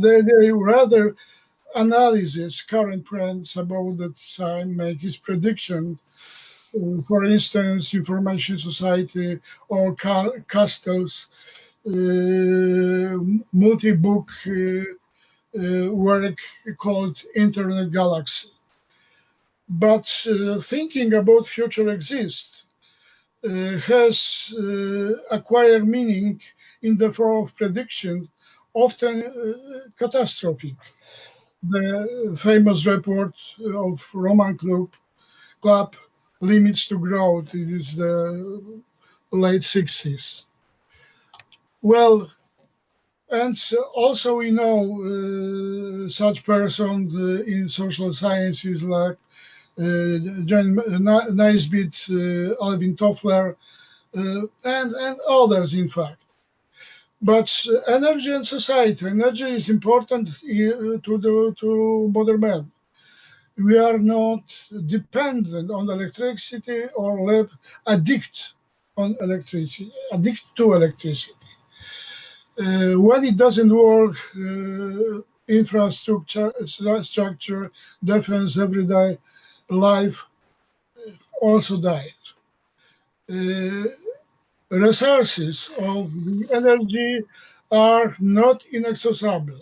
they rather analyze current trends about that time, make his prediction. For instance, information society or Castell's multi-book work called Internet Galaxy. But thinking about future exists has acquired meaning in the form of prediction, often catastrophic. The famous report of Roman Club, Limits to Growth, it is the late 60s. Well, and also we know such persons in social sciences like John Naisbitt, Alvin Toffler, and others, in fact. But energy and society, energy is important to modern man. We are not dependent on electricity or addict to electricity. When it doesn't work, infrastructure, defense, everyday life also dies. Resources of the energy are not inaccessible.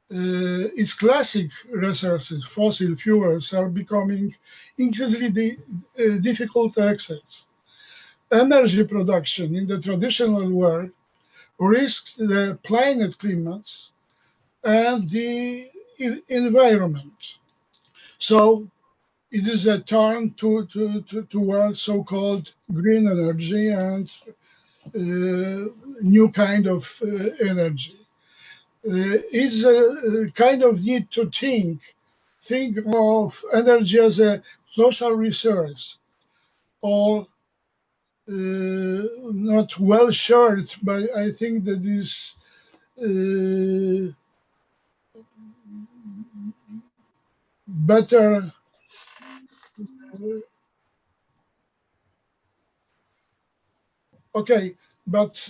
Its classic resources, fossil fuels, are becoming increasingly difficult to access. Energy production in the traditional world risks the planet climates and the environment. So it is a turn towards so-called green energy and new kind of energy. It's a kind of need to think of energy as a social resource, or not well shared, but I think that is better okay, but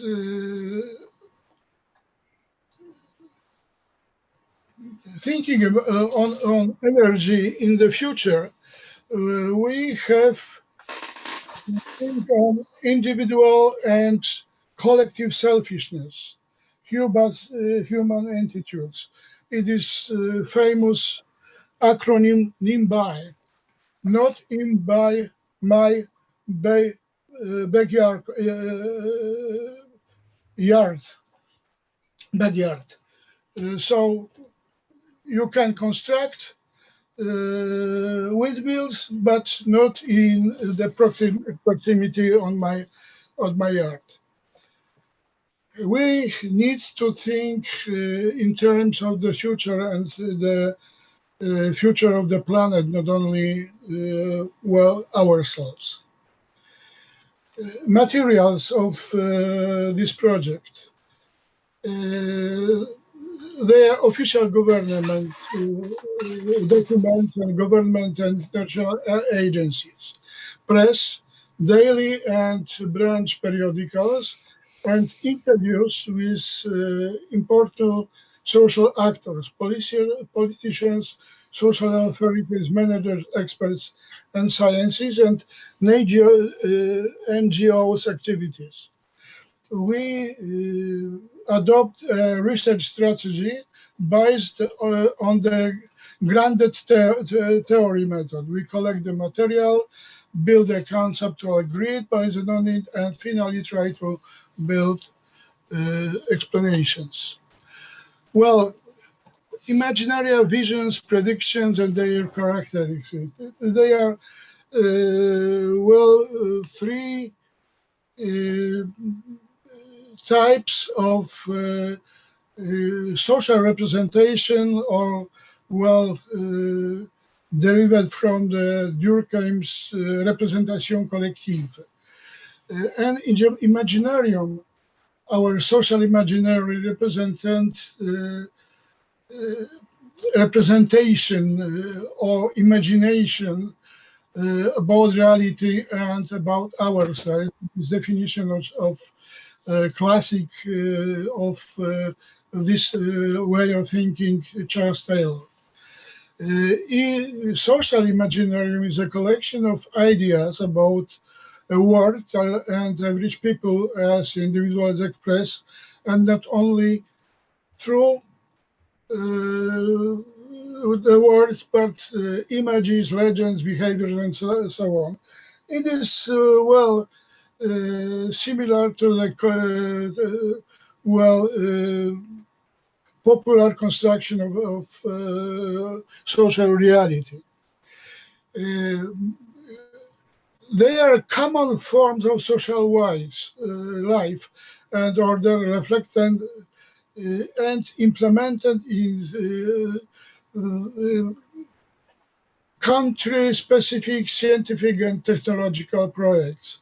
thinking on energy in the future, we have to think on individual and collective selfishness, human attitudes. It is famous acronym NIMBY, not in by my backyard. So you can construct windmills, but not in the proximity on my yard. We need to think in terms of the future and the future of the planet, not only ourselves. Materials of this project. Their official government documents and government and international agencies, press, daily and branch periodicals, and interviews with important social actors, politicians, social authorities, managers, experts, and sciences, and NGOs activities. We adopt a research strategy based on the grounded theory method. We collect the material, build a conceptual grid based on it, and finally try to build explanations. Well, imaginary visions, predictions, and their characteristics. They are, three types of social representation, or derived from the Durkheim's representation collective. And in the imaginarium, our social imaginary representation or imagination about reality and about ourselves. This definition of classic of this way of thinking, Charles Taylor. Social imaginarium is a collection of ideas about a world and average people as individuals express, and not only through the words, but images, legends, behaviors, and so on. It is similar to the popular construction of social reality. They are common forms of social life and order reflected and implemented in country-specific scientific and technological projects.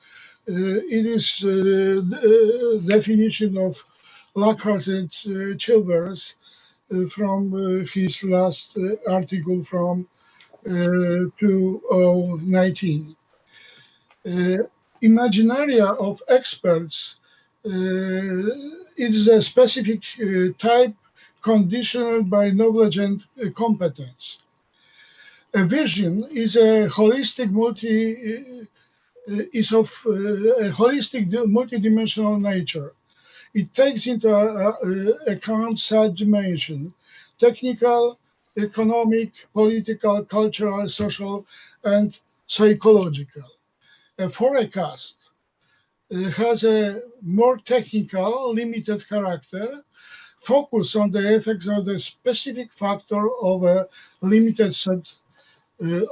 It is the definition of Lockhart and Chilvers from his last article from 2019. Imaginaria of experts It is a specific type conditioned by knowledge and competence. A vision is a holistic multidimensional nature. It takes into account such dimensions: technical, economic, political, cultural, social, and psychological. A forecast has a more technical, limited character, focus on the effects of the specific factor of a limited set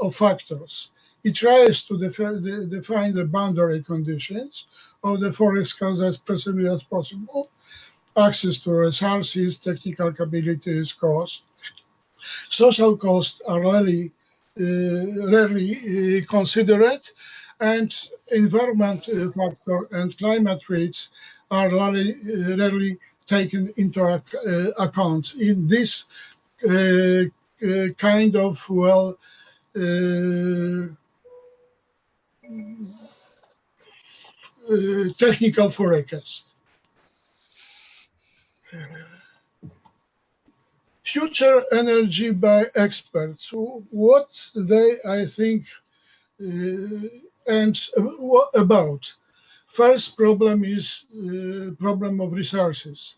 of factors. It tries to define the boundary conditions of the forecast as precisely as possible: access to resources, technical capabilities, cost. Social costs are rarely considered, and environment factor and climate rates are rarely taken into account. In this kind of, well, technical forecast. Future energy by experts. What they, I think, and about. First problem is problem of resources.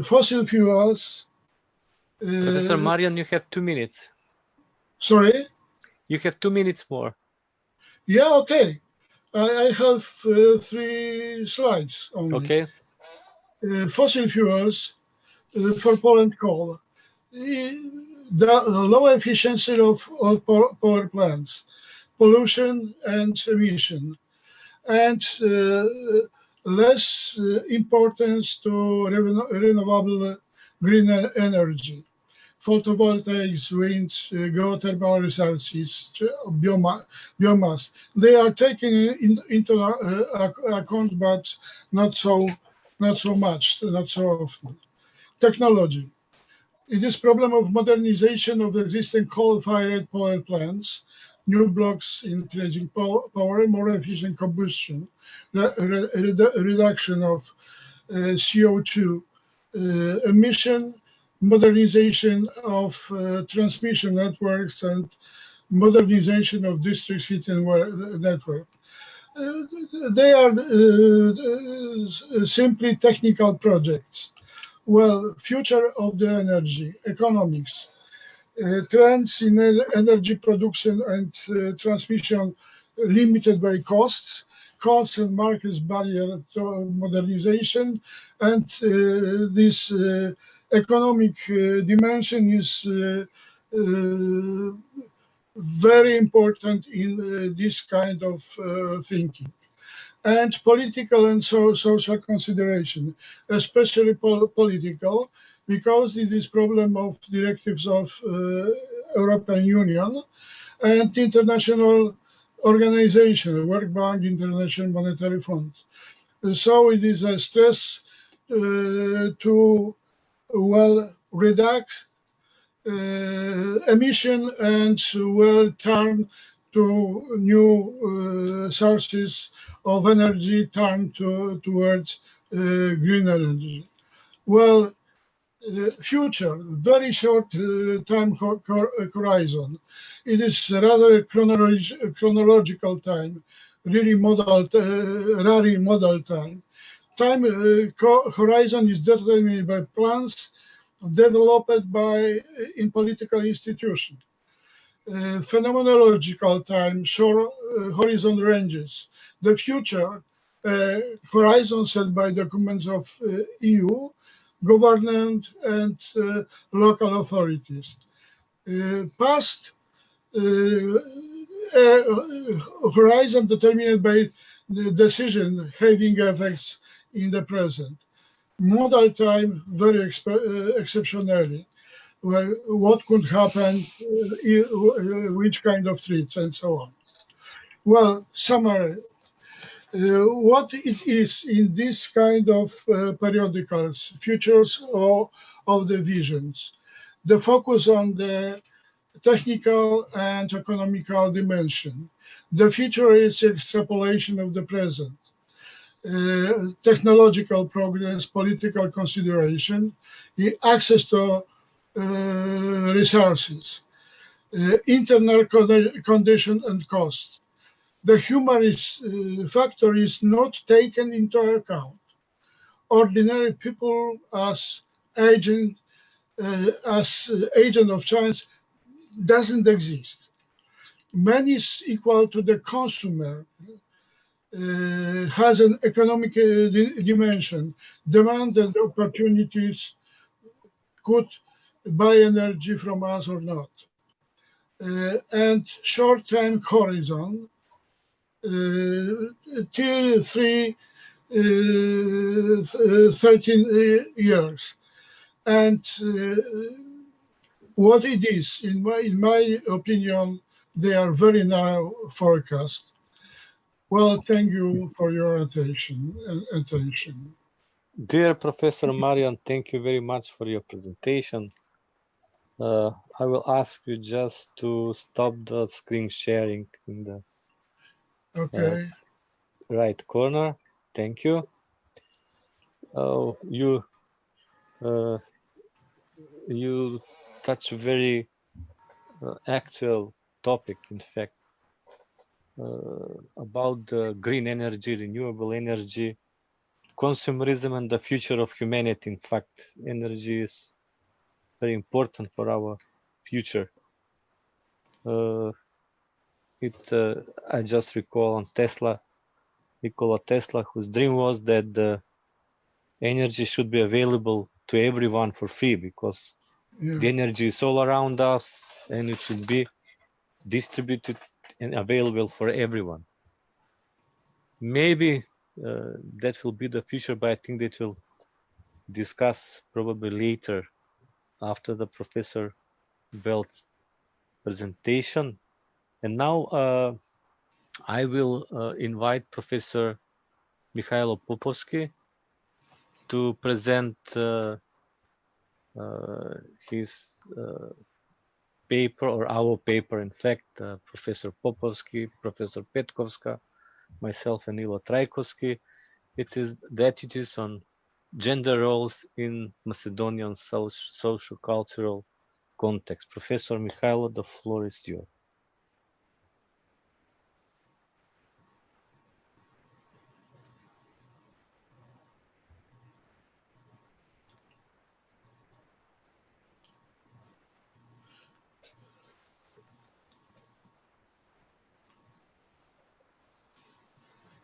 Fossil fuels. Professor Marian, you have 2 minutes. Sorry? You have 2 minutes more. Yeah, okay. I have 3 slides only. Okay. Fossil fuels for Poland coal. The low efficiency of power plants, pollution and emission, and less importance to renewable green energy, photovoltaics, wind, geothermal resources, biomass. They are taken into account, but not so much, not so often. Technology. It is problem of modernization of the existing coal-fired power plants, new blocks increasing power, more efficient combustion, reduction of CO2 emission, modernization of transmission networks, and modernization of district heating network. They are simply technical projects. Well, future of the energy, economics, trends in energy production and transmission limited by costs and markets barrier to modernization, and this economic dimension is very important in this kind of thinking. And political and social consideration, especially political, because it is problem of directives of European Union and international organization, World Bank, International Monetary Fund. So it is a stress to, well, reduce emission and, well, turn to new sources of energy, turn towards green energy. Well, future, very short time horizon. It is rather chronological time, really modal time. Time horizon is determined by plans developed in political institutions. Phenomenological time, short horizon ranges. The future horizon set by documents of EU, government and local authorities. Past horizon determined by the decision having effects in the present. Modal time, very exceptionally. What could happen, which kind of threats, and so on. Well, summary. What it is in this kind of periodicals, futures of the visions. The focus on the technical and economical dimension. The future is extrapolation of the present. technological progress, political consideration, access to resources, internal condition and cost. The humanist factor is not taken into account. Ordinary people as agent of chance doesn't exist. Man is equal to the consumer, has an economic dimension, demand and opportunities could buy energy from us or not. And short-term horizon till 13 years. And what it is, in my opinion, they are very narrow forecast. Well, thank you for your attention. Dear Professor Marian, thank you very much for your presentation. I will ask you just to stop the screen sharing in the right corner. Thank you. You touch a very actual topic, in fact, about the green energy, renewable energy, consumerism, and the future of humanity. In fact, energy is very important for our future. I just recall on Nikola Tesla, whose dream was that the energy should be available to everyone for free, because the energy is all around us and it should be distributed and available for everyone. Maybe that will be the future, but I think that we'll discuss probably later after the Professor Belt's presentation. And now I will invite Professor Mihajlo Popovski to present his paper, or our paper, in fact. Professor Popovski, Professor Petkovska, myself, and Trajkovski. It is the attitudes on gender roles in Macedonian social-cultural context. Professor Mihajlo, the floor is yours.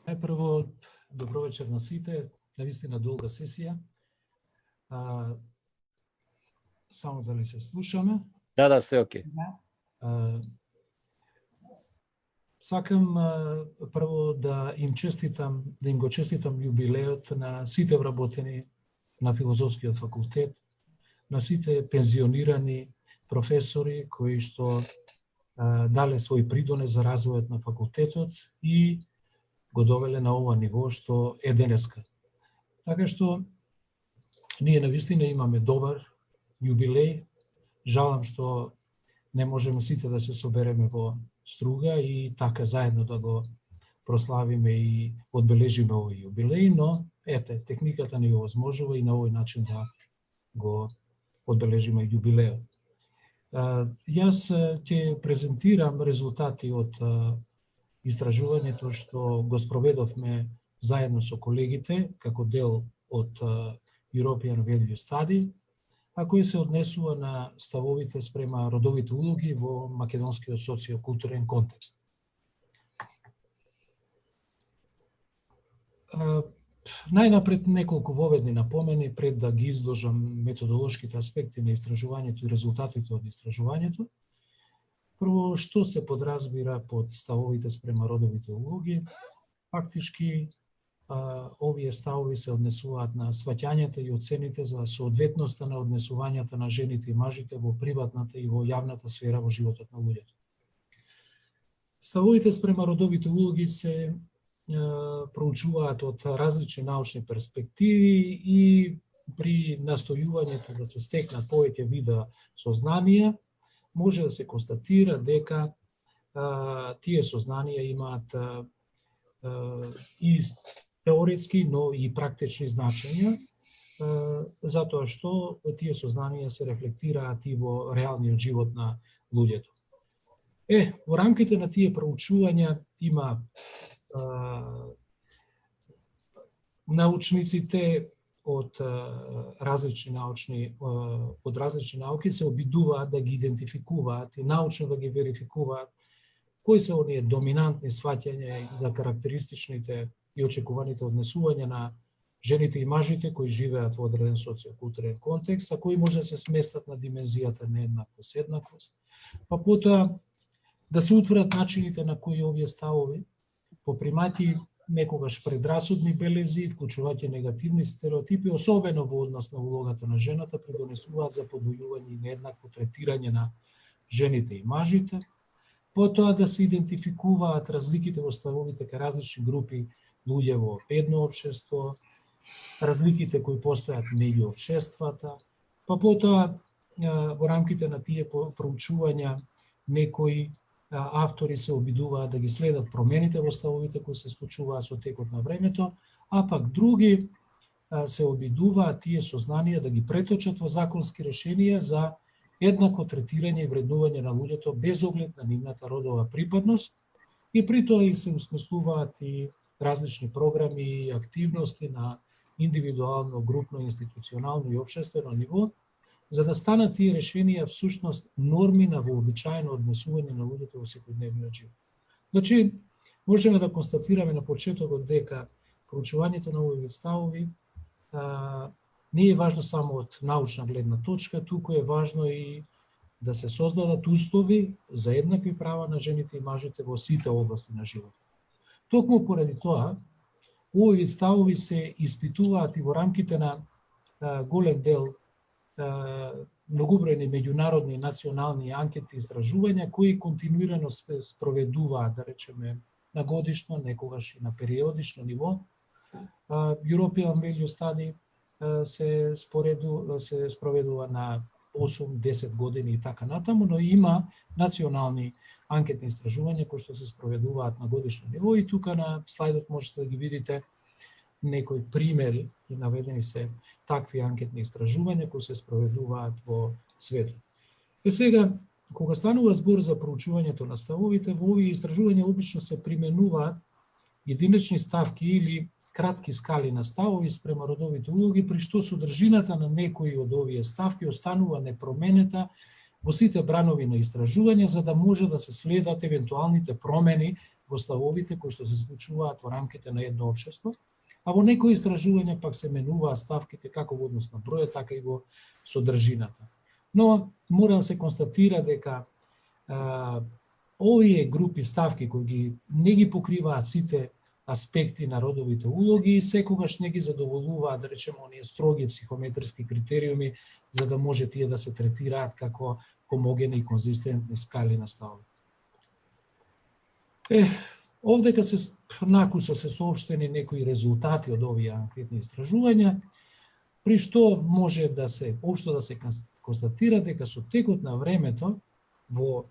Najprvo, dobro večer na sите, naистина долга сесија. Само дали се слушаме? Да, се окей. Сакам прво да им го честитам јубилеот на сите вработени на филозофскиот факултет, на сите пензионирани професори кои што дале свој придонес за развојот на факултетот и го довеле на ова ниво што е денеска. Така што ние навистина имаме добар јубилеј. Жалам што не можеме сите да се собереме во Струга и така заедно да го прославиме и одбележиме овој јубилеј, но ете, техниката ни го возможува и на овој начин да го одбележиме јубилеот. Јас ќе презентирам резултати од истражувањето што го спроведовме заедно со колегите како дел од European Value Study, а кој се однесува на ставовите спрема родовите улоги во македонскиот социокултурен контекст. Најнапред неколку воведни напомени пред да ги изложам методолошките аспекти на истражувањето и резултатите од истражувањето. Прво, што се подразбира под ставовите спрема родовите улоги? Фактички, овие ставови се однесуваат на сваќањата и оцените за соодветноста на однесувањата на жените и мажите во приватната и во јавната сфера во животот на луѓето. Ставовите спрема родовите улоги се проучуваат од различни научни перспективи и при настојувањето да се стекнат повеќе вида сознанија, може да се констатира дека тие сознанија имаат и теоретски, но и практични значења, затоа што тие сознанија се рефлектираат и во реалниот живот на луѓето. Во рамките на тие проучувања има научниците од различни науки се обидуваат да ги идентификуваат и научно да ги верификуваат кои се оние доминантни сваќања за карактеристичните и очекуваните однесувања на жените и мажите кои живеат во одреден социокултурен контекст, а кои може да се сместат на димензијата нееднаквост, еднаквост. Па потоа да се утврдат начините на кои овие ставови попримати некогаш предрасудни белези, вклучувајќи негативни стереотипи, особено во однос на улогата на жената, придонесуваат за подвојување и нееднакво третирање на жените и мажите. Потоа да се идентификуваат разликите во ставовите кај различни групи луѓе во едно општество, разликите кои постојат меѓу општествата, па потоа во рамките на тие проучувања некои автори се обидуваат да ги следат промените во ставовите кои се случуваат со текот на времето, а пак други се обидуваат тие сознанија да ги преточат во законски решенија за еднакво третирање и вреднување на луѓето без оглед на нивната родова припадност, и при тоа и се усмислуваат и различни програми и активности на индивидуално, групно, институционално и општествено ниво, за да станат тие решенија всушност норми на вообичаено однесување на луѓето во секојдневниот живот. Значи, можеме да констатираме на почетокот дека проучувањето на овие ставови не е важно само од научна гледна точка, туку е важно и да се создадат услови за еднакви права на жените и мажите во сите области на живот. Токму поради тоа, овие ставови се испитуваат и во рамките на голем дел многобројни меѓународни и национални анкетни истражувања кои континуирано се спроведуваат, да речеме, на годишно, некогаш и на периодично ниво. European Value Study се спроведува на 8-10 години и така натаму, но има национални анкетни истражувања кои што се спроведуваат на годишно ниво, и тука на слайдот можете да ги видите некои примери, и наведени се такви анкетни истражувања кои се спроведуваат во светот. Сега, кога станува збор за проучувањето на ставовите, во овие истражувања обично се применуваат единични ставки или кратки скали на ставови спрема родовите улоги, при што содржината на некои од овие ставки останува непроменета во сите бранови на истражување, за да може да се следат евентуалните промени во ставовите кои што се случуваат во рамките на едно општество, а во некои истражувања пак се менуваат ставките како во однос на бројот, така и во содржината. Но мора да се констатира дека овие групи ставки кои не ги покриваат сите аспекти на родовите улоги, секогаш не ги задоволуваат, да речеме, оние строги психометриски критериуми, за да може тие да се третираат како хомогени и конзистентни скали на ставови. Овдека се накусо се соопштени некои резултати од овие анкетни истражувања, при што може да се општо да се констатира дека со текот на времето во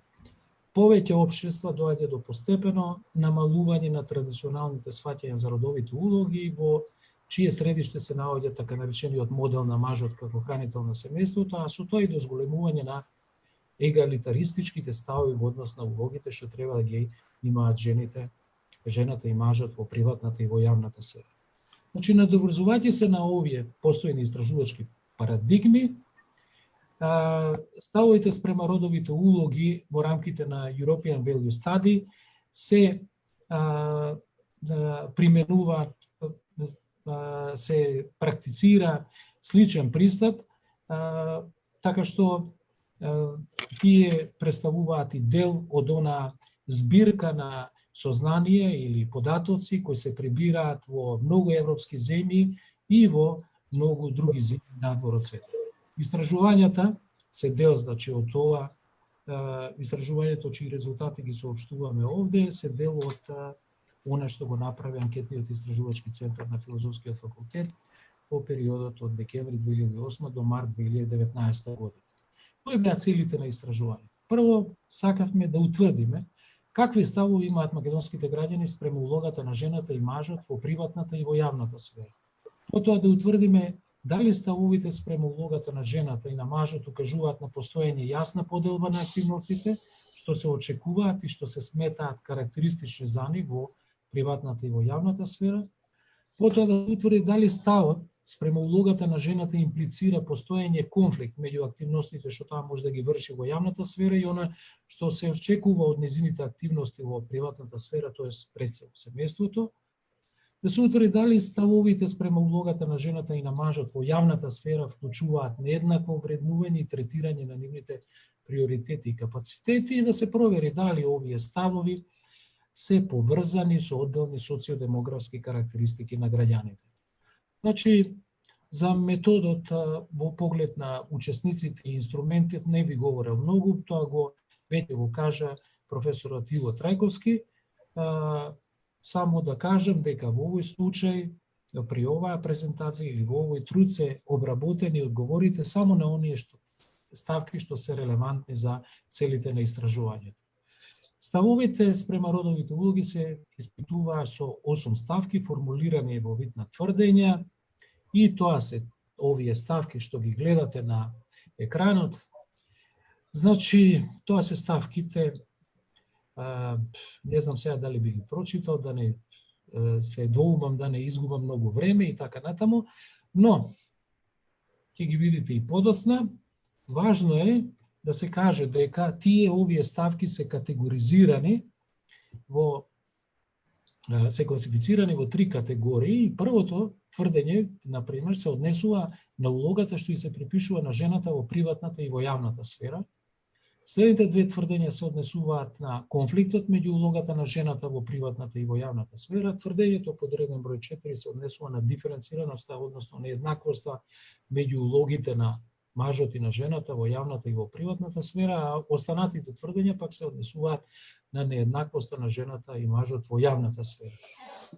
повеќе општества доаѓа до постепено намалување на традиционалните сваќања за родовите улоги, во чие средиште се наоѓа така наречениот модел на мажот како хранител на семејството, а со тоа и до зголемување на егалитаристичките ставови во однос на улогите што треба да ги имаат жената и мажот во приватната и во јавната сфера. Значи, надоврзувајќи се на овие постојни истражувачки парадигми, ставовите спрема родовите улоги во рамките на European Value Study се применуваат, се практицира сличен пристап, така што тие представуваат и дел од она збирка на сознание или податоци кои се прибираат во многу европски земји и во многу други земји надвор од светот. Истражувањата се дел, значи, од тоа, истражувањето чии резултати ги соопштуваме овде, се дел од она што го направи анкетниот истражувачки центар на Филозофскиот факултет во периодот од декември 2008 до март 2019 година. Кои беа целите на истражувањето? Прво, сакавме да утврдиме Какви ставови имаат македонските граѓани спрема улогата на жената и мажот во приватната и во јавната сфера? Потоа да утврдиме дали ставовите спрема улогата на жената и на мажот укажуваат на постоење јасна поделба на активностите, што се очекуваат и што се сметаат карактеристични за нив во приватната и во јавната сфера. Потоа да утврди дали ставот спрема улогата на жената имплицира постоење конфликт меѓу активностите што таа може да ги врши во јавната сфера и она што се очекува од незините активности во приватната сфера, тоест пред се семејството. Да се утврди дали ставовите спрема улогата на жената и на мажот во јавната сфера вклучуваат нееднакво вреднување и третирање на нивните приоритети и капацитети и да се провери дали овие ставови се поврзани со одделни социодемографски карактеристики на граѓаните. Значи, за методот во поглед на учесниците и инструментите не би говорел многу, тоа веќе го кажа професорот Иво Трajkovski. Само да кажам дека во овој случај, при оваа презентација или во овој труд се обработени одговорите само на оние ставки што се релевантни за целите на истражувањето. Ставовите спрема родовите улоги се испитуваа со 8 ставки формулирани во вид на тврдења и тоа се овие ставки што ги гледате на екранот. Значи, тоа се ставките, не знам сега дали би ги прочитал, да не се двоумам да не изгубам многу време и така натаму, но ќе ги видите и подоцна. Важно е да се каже дека овие ставки се категоризирани се класифицирани во 3 категории и првото тврдење, например, се однесува на улогата што и се припишува на жената во приватната и во јавната сфера. Следните 2 тврдења се однесуваат на конфликтот меѓу улогата на жената во приватната и во јавната сфера. Тврдењето под реден број 4 се однесува на диференцираноста, односно нееднаквоста меѓу улогите на мажот и на жената во јавната и во приватната сфера, а останатите тврдења пак се однесуваат на нееднаквоста на жената и мажот во јавната сфера.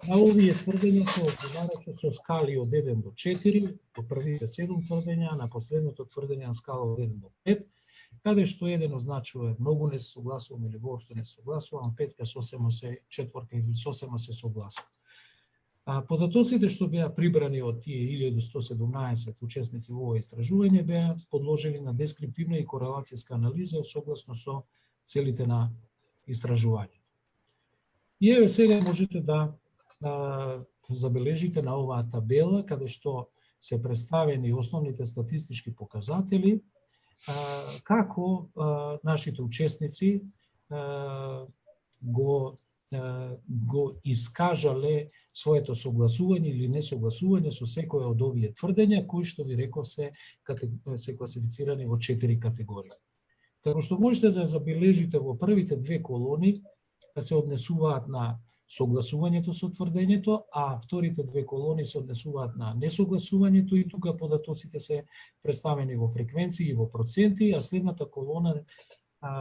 На овие тврдења се одговараше со скали од 1 до 4, по првите 7 тврдења, на последното тврдење на скала од 1 до 5, каде што 1 означува многу не се согласувам или воопшто не се согласувам, 5 сосема се, 4 или сосема се согласувам. Податоците што беа прибрани од тие 1117 учесници во ова истражување беа подложени на дескриптивна и корелацијска анализа согласно со целите на истражувањето. И еве сега можете да забележите на оваа табела каде што се представени основните статистички показатели како нашите учесници го искажале своето согласување или несогласување со секој од овие тврдења, кои што ви реков се класифицирани во 4 категории. Како што можете да забележите во првите 2 колони, се однесуваат на согласувањето со тврдењето, а вторите 2 колони се однесуваат на несогласувањето и тука податоците се представени во фреквенции и во проценти, а следната колона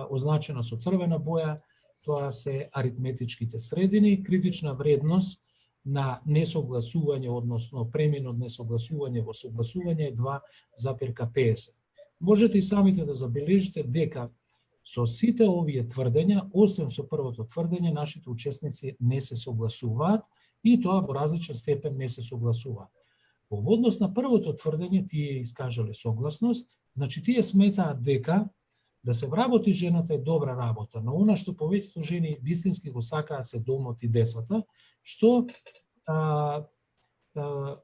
означена со црвена боја, тоа се аритметичките средини, критична вредност на несогласување, односно премин од несогласување во согласување е 2,50. Можете и самите да забележите дека со сите овие тврдења, освен со првото тврдење, нашите учесници не се согласуваат и тоа во различен степен не се согласуваат. Во однос на првото тврдење тие искажале согласност, значи тие сметаат дека да се вработи жената е добра работа, но она што повеќето жени вистински го сакаат се домот и децата, што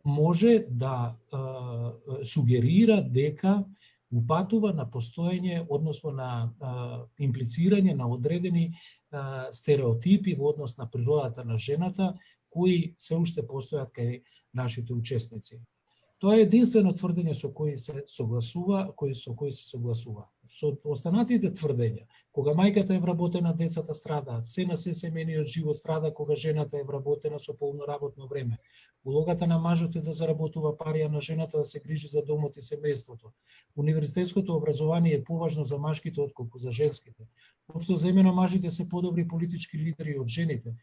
може да сугерира дека упатува на постоење, односно на имплицирање на одредени стереотипи во однос на природата на жената, кои се уште постојат кај нашите учесници. Тоа е единствено тврдење со кои се согласува, Со останатите тврдења, кога мајката е вработена, децата страдаат, се на се семејниот живот страда кога жената е вработена со полно работно време. Улогата на мажот е да заработува пари, а на жената да се грижи за домот и семејството. Универзитетското образование е поважно за машките отколку за женските. Општо земено мажите се подобри политички лидери од жените.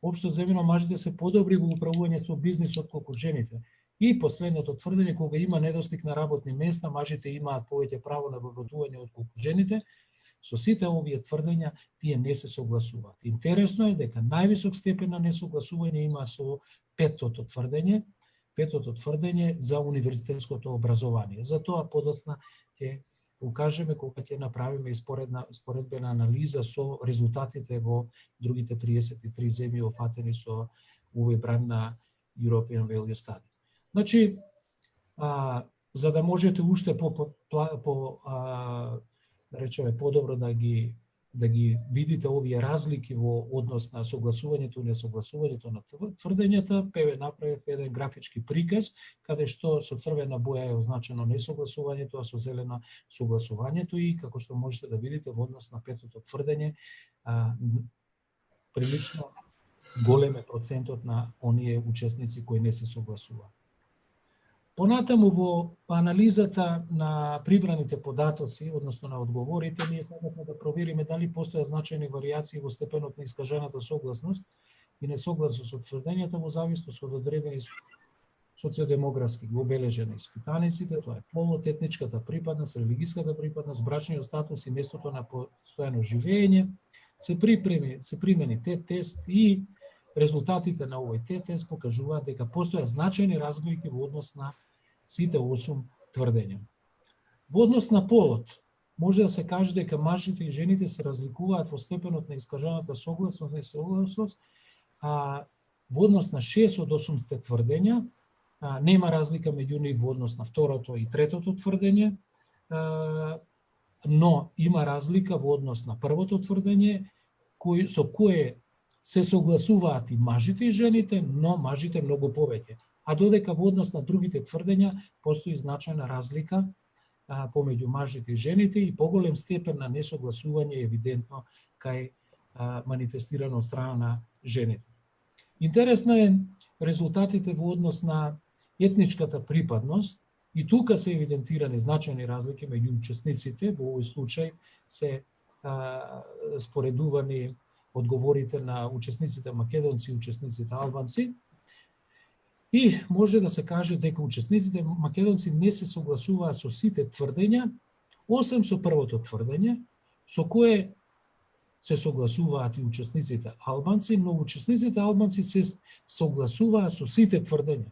Општо земено мажите се подобри во управување со бизнис отколку жените. И последното тврдење, кога има недостиг на работни места, мажите имаат повеќе право на вработување отколку жените. со сите овие тврдења, тие не се согласуваат. Интересно е дека највисок степен на несогласување има со петото тврдење за универзитетското образование. Затоа подоцна ќе укажеме кога ќе направиме споредбена анализа со резултатите во другите 33 земји опатени со овој бран на European Value Study. Значи, за да можете уште подобро да ги видите овие разлики во однос на согласувањето и несогласувањето на тврдењата, направив еден графички приказ, каде што со црвена боја е означено несогласувањето, а со зелена согласувањето, и како што можете да видите во однос на петото тврдење, прилично голем е процентот на оние учесници кои не се согласуваат. Понатаму во анализата на прибраните податоци, односно на одговорите, ние сакавме да провериме дали постојат значајни варијации во степенот на искажената согласност и несогласност со тврдењата во зависност од одредени социодемографски го обележени испитаниците, тоа е полот, етничката припадност, религиската припадност, брачниот статус и местото на постојано живење. Се примени тест и резултатите на овој тест покажуваат дека постојат значајни разлики во однос на сите 8 тврдења. Во однос на полот, може да се каже дека мажите и жените се разликуваат во степенот на искажаната согласност и несогласност, а во однос на 6 од 8 тврдења нема разлика меѓу нив во однос на второто и третото тврдење, но има разлика во однос на првото тврдење, со кое се согласуваат и мажите и жените, но мажите многу повеќе. А додека во однос на другите тврдења постои значајна разлика помеѓу мажите и жените и поголем степен на несогласување е евидентно кај манифестирано од страна на жените. Интересно е резултатите во однос на етничката припадност, и тука се евидентирани значајни разлики меѓу учесниците. Во овој случај се споредувани одговорите на учесниците македонци и учесниците албанци. И може да се каже дека учесниците македонци не се согласуваат со сите тврдења, освен со првото тврдење, со кое се согласуваат и учесниците албанци, но учесниците албанци се согласуваат со сите тврдења,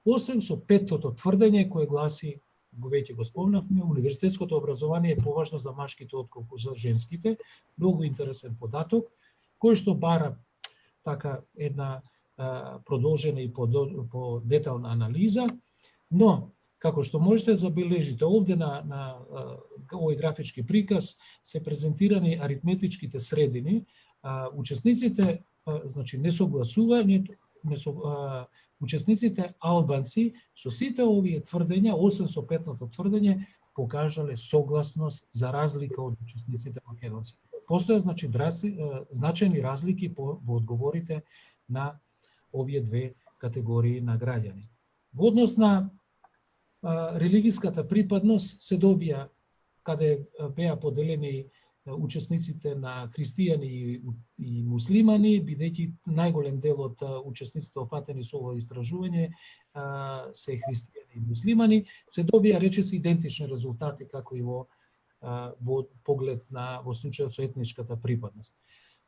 освен со петото тврдење кое гласи, веќе го спомнавме, универзитетското образование е поважно за машките отколку за женските. Многу интересен податок, кој што бара така една продолжена и по-детална анализа, но како што можете да забележите овде на овој графички приказ се презентирани аритметичките средини. Учесниците, значи несогласувањето, учесниците албанци со сите овие тврдења, освен со петното тврдење, покажале согласност за разлика од учесниците македонци. Постојат значајни разлики во одговорите на овие две категории на граѓани. Во однос на религиската припадност се добија каде беа поделени учесниците на христијани и муслимани, бидејќи најголем дел од учесниците опатени со ова истражување се христијани и муслимани, се добија речиси идентични резултати како и во поглед на во случајот со етничката припадност.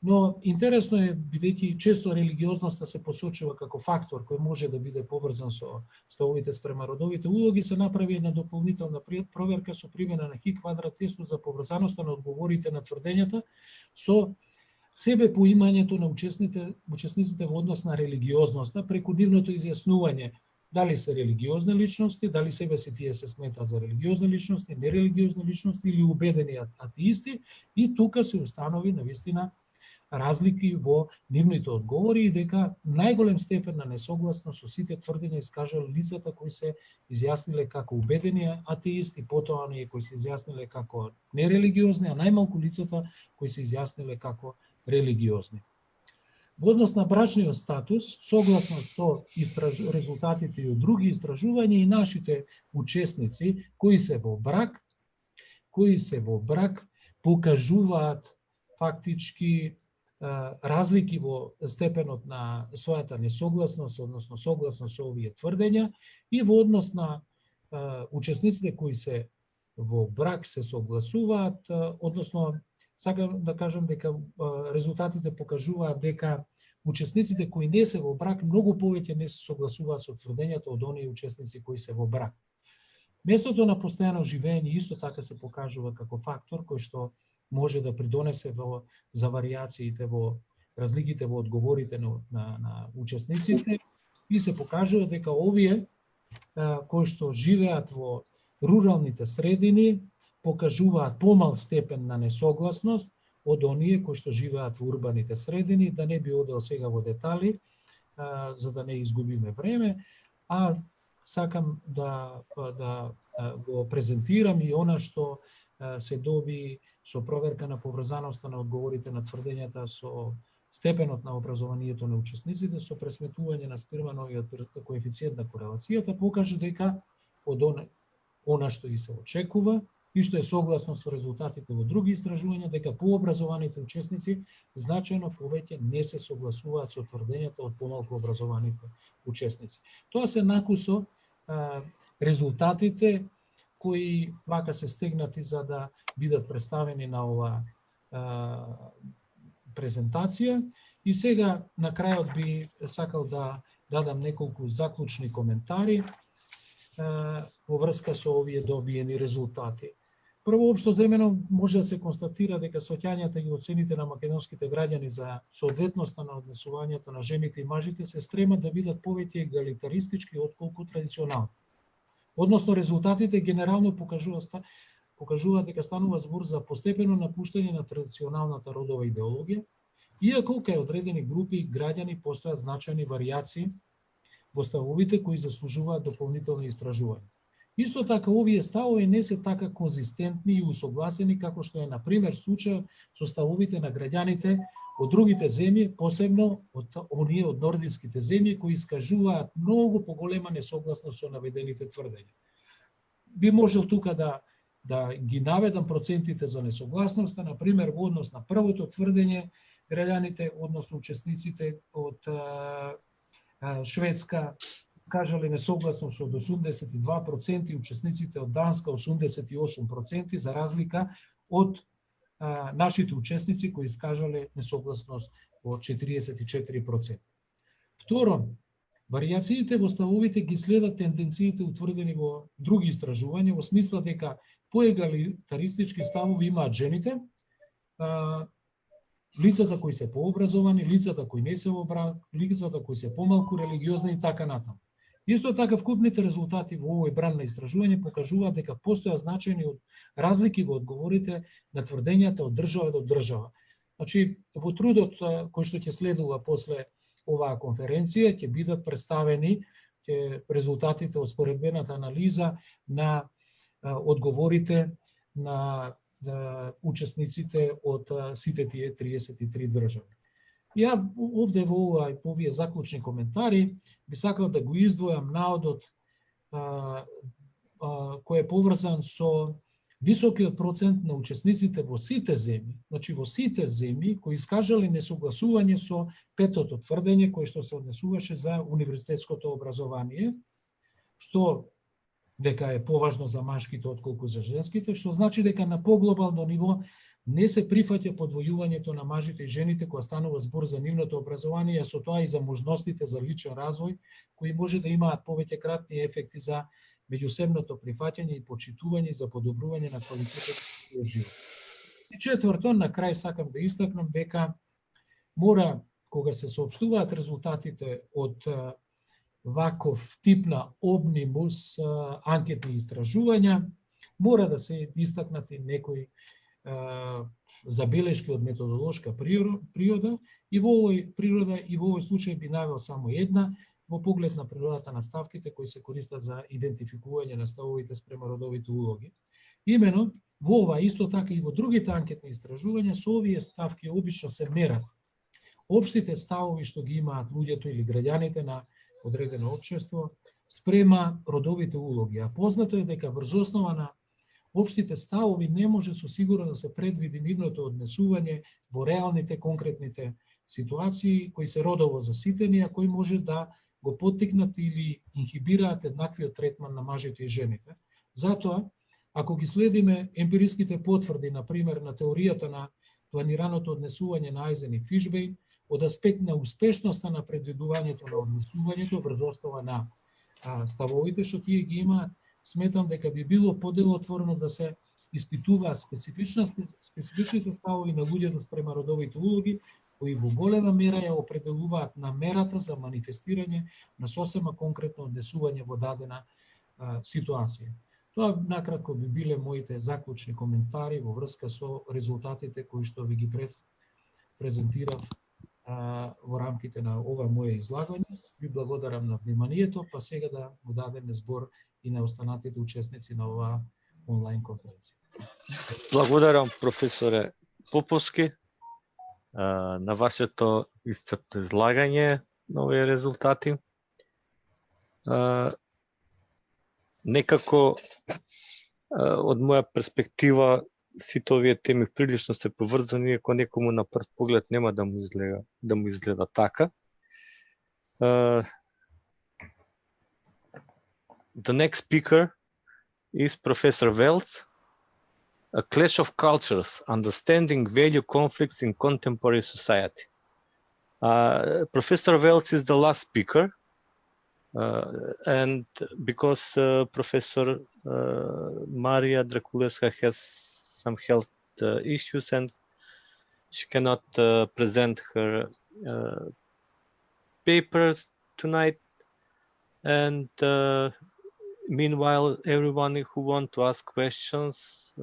Но интересно е, бидејќи често религиозноста се посочува како фактор кој може да биде поврзан со ставовите спрема родовите улоги, се направи една дополнителна проверка со примена на Х² тестот за поврзаноста на одговорите на тврдењата со себе поимањето на учесниците во однос на религиозноста преку нивното изјаснување дали се религиозни личности, дали себе си тие се сметаат за религиозни личности, нерелигиозни личности или убедени атеисти, и тука се установи навистина разлики во нивните одговори и дека најголем степен на несогласност со сите тврдења искажале лицата кои се изјасниле како убедени атеисти, потоа оние кои се изјасниле како нерелигиозни, а најмалку лицата кои се изјасниле како религиозни. Во однос на брачниот статус, согласно со резултатите и од други истражувања, и нашите учесници кои се во брак покажуваат фактички разлики во степенот на својата несогласност, односно согласност со овие тврдења, и во однос на учесниците кои се во брак се согласуваат, односно сакам да кажам дека резултатите покажуваат дека учесниците кои не се во брак многу повеќе не се согласуваат со тврдењата од оние учесници кои се во брак. Местото на постојано живење исто така се покажува како фактор кој што може да придонесе за вариациите во разликите во одговорите на учесниците и се покажува дека овие кои што живеат во руралните средини покажуваат помал степен на несогласност од оние кои што живеат во урбаните средини. Да не би одел сега во детали, за да не изгубиме време, а сакам да го презентирам и она што се доби со проверка на поврзаноста на одговорите на тврдењата со степенот на образованието на учесниците, со пресметување на скривановиот коефициент на корелацијата, покажа дека од она што и се очекува и што е согласно со резултатите во други истражувања, дека пообразованите учесници значајно повеќе не се согласуваат со тврдењата од помалку образованите учесници. Тоа се накусо резултатите кои вака се стегнати за да бидат представени на ова презентација. И сега на крајот би сакал да дадам неколку заклучни коментари во врска со овие добиени резултати. Прво, општо земено може да се констатира дека сваќањата и оцените на македонските граѓани за соодветноста на однесувањето на жените и мажите се стремат да бидат повеќе егалитаристички отколку традиционални. Односно, резултатите генерално покажуваат дека станува збор за постепено напуштање на традиционалната родова идеологија, иако кај одредени групи граѓани постојат значајни варијации во ставовите кои заслужуваат дополнителни истражувања. Исто така, овие ставови не се така конзистентни и усогласени како што е, например, случај со ставовите на граѓаните од другите земји, посебно од оние од нордиските земји, кои искажуваат многу поголема несогласност со наведените тврдења. Би можел тука да ги наведам процентите за несогласноста, например, во однос на првото тврдење, граѓаните, односно учесниците од Шведска, скажале несогласност од 82% и учесниците од Данска 88%, за разлика од нашите учесници кои искажале несогласност од 44%. Второ, варијациите во ставовите ги следат тенденциите утврдени во други истражувања, во смисла дека поегалитаристички ставови имаат жените, лицата кои се пообразовани, лицата кои не се во брак, лицата кои се помалку религиозни и така натаму. Исто така, вкупните резултати во овој бран на истражување покажуваат дека постојат значајни разлики во одговорите на тврдењата од држава до држава. Значи, во трудот кој што ќе следува после оваа конференција ќе бидат представени резултатите од споредбената анализа на одговорите на учесниците од сите тие 33 држави. Ја овде во овие заклучни коментари би сакал да го издвојам наодот кој е поврзан со високиот процент на учесниците во сите земји, значи во сите земји кои искажале несогласување со петото тврдење кој што се однесуваше за универзитетското образование, што дека е поважно за машките отколку за женските, што значи дека на поглобално ниво не се прифаќа подвојувањето на мажите и жените кога станува збор за нивното образование, а со тоа и за можностите за личен развој, кои може да имаат повеќе кратни ефекти за меѓусебното прифаќање и почитување за подобрување на квалитетот на живот. И четврто, на крај сакам да истакнам дека мора, кога се соопштуваат резултатите од ваков тип на обнимус анкетни истражувања, мора да се истакнати некои забелешки од методолошка природа и во овој случај би навел само една во поглед на природата на ставките кои се користат за идентификување на ставовите спрема родовите улоги. Имено, во ова исто така и во другите анкетни истражувања со овие ставки обично се мерат општите ставови што ги имаат луѓето или граѓаните на одредено општество спрема родовите улоги. А познато е дека врз основа на општите ставови не може со сигурно да се предвиди нивното однесување во реалните конкретните ситуации кои се родово заситени, а кои може да го поттикнат или инхибираат еднаквиот третман на мажите и жените. Затоа, ако ги следиме емпириските потврди, например, на теоријата на планираното однесување на Айзен и Фишбей од аспект на успешноста на предвидувањето на однесувањето врз основа на ставовите што тие ги имаат, сметам дека би било поделотворно да се испитуваат специфичните ставови на луѓето спрема родовите улоги, кои во голема мера ја определуваат намерата за манифестирање на сосема конкретно однесување во дадена ситуација. Тоа накратко би биле моите заклучни коментари во врска со резултатите кои што ви ги презентирав во рамките на ова моје излагање. Ви благодарам на вниманието, па сега да му дадеме збор и на останатите учесници на оваа онлайн конференција. Благодарам, професоре Поповски, на вашето исцрпно излагање на овие резултати. Некако, од моја перспектива, сите овие теми прилично се поврзани, ако некому на прв поглед нема да му изгледа така. The next speaker is Professor Wells, A Clash of Cultures, Understanding Value Conflicts in Contemporary Society. Professor Wells is the last speaker, and because Professor Marija Drakulevska has some health issues and she cannot present her paper tonight, and meanwhile everyone who want to ask questions,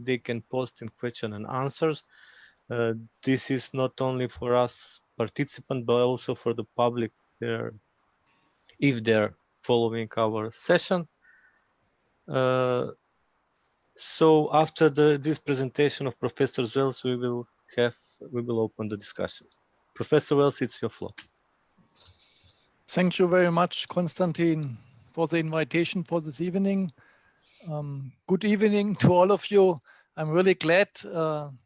they can post in question and answers. This is not only for us participants but also for the public there, if they're following our session. So after this presentation of Professor Wells, we will open the discussion. Professor Wells, it's your floor. Thank you very much, Konstantin, for the invitation for this evening. Good evening to all of you. I'm really glad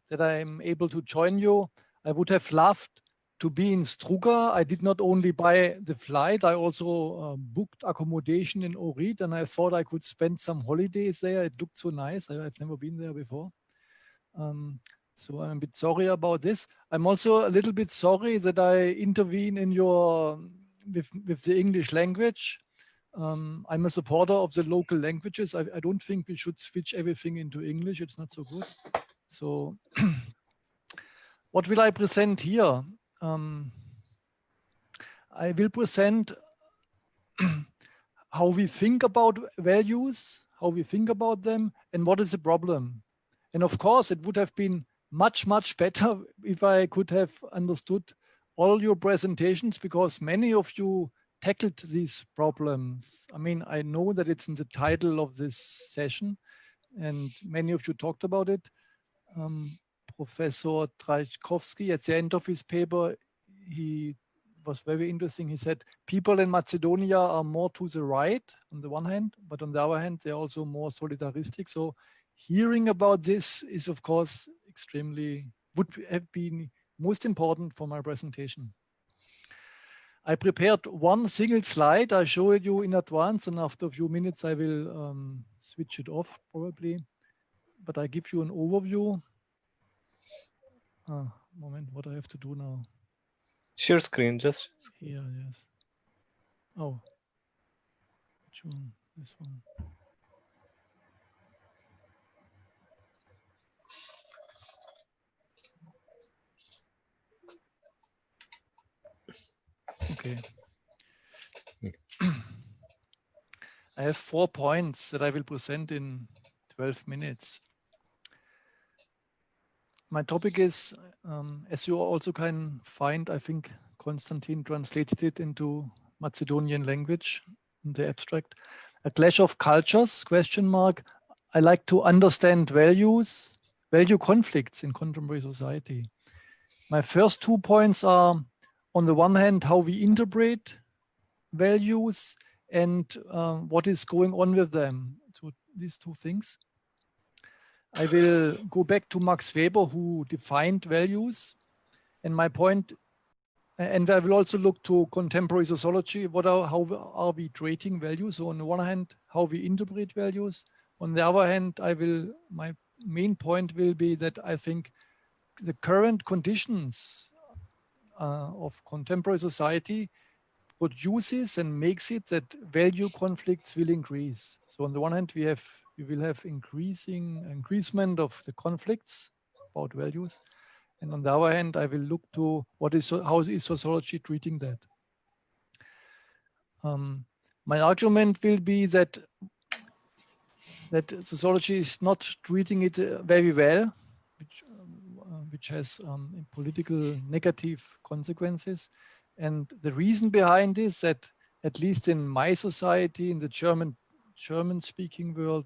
that I'm able to join you. I would have loved to be in Struga. I did not only buy the flight, I also booked accommodation in Ohrid, and I thought I could spend some holidays there. It looked so nice. I've never been there before. So I'm a bit sorry about this. I'm also a little bit sorry that I intervene in your with the English language. I'm a supporter of the local languages. I don't think we should switch everything into English. It's not so good. So what will I present here? I will present how we think about values, how we think about them, and what is the problem. And of course, it would have been much, much better if I could have understood all your presentations, because many of you tackled these problems. I mean, I know that it's in the title of this session, and many of you talked about it. Professor Trajkovski, at the end of his paper, he was very interesting. He said, people in Macedonia are more to the right on the one hand, but on the other hand, they're also more solidaristic. So hearing about this is, of course, would have been most important for my presentation. I prepared one single slide. I showed you in advance, and after a few minutes, I will switch it off probably. But I give you an overview. Moment, what I have to do now? Share screen, just here, yes. Oh, which one? This one. Okay. I have 4 points that I will present in 12 minutes. My topic is, as you also can find, I think Konstantin translated it into Macedonian language in the abstract. A clash of cultures, question mark. I like to understand values, value conflicts in contemporary society. My first 2 points are, on the one hand, how we interpret values and what is going on with them. So these 2 things. I will go back to Max Weber, who defined values. And my point, and I will also look to contemporary sociology. How are we treating values? So on the one hand, how we interpret values. On the other hand, my main point will be that I think the current conditions of contemporary society produces and makes it that value conflicts will increase. So on the one hand, we will have increasement of the conflicts about values, and on the other hand, I will look to how is sociology treating that. My argument will be that sociology is not treating it very well, which has political negative consequences. And the reason behind this, that at least in my society, in the German-speaking world,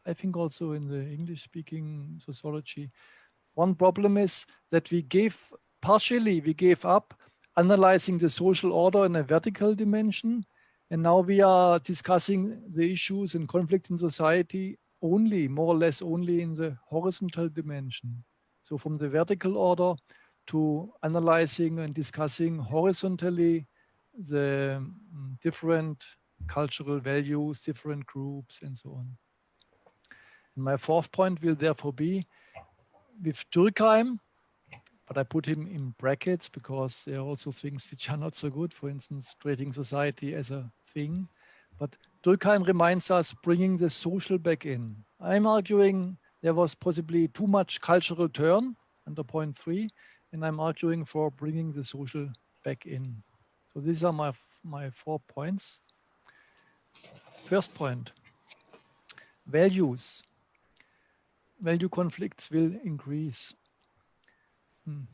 I think also in the English-speaking sociology, one problem is that we gave up analyzing the social order in a vertical dimension, and now we are discussing the issues and conflict in society only, more or less only in the horizontal dimension. So from the vertical order to analyzing and discussing horizontally the different cultural values, different groups, and so on. And my fourth point will therefore be with Durkheim, but I put him in brackets because there are also things which are not so good, for instance, treating society as a thing. But Durkheim reminds us bringing the social back in. I'm arguing there was possibly too much cultural turn under point 3, and I'm arguing for bringing the social back in. So these are my 4 points. First point, values. Value conflicts will increase.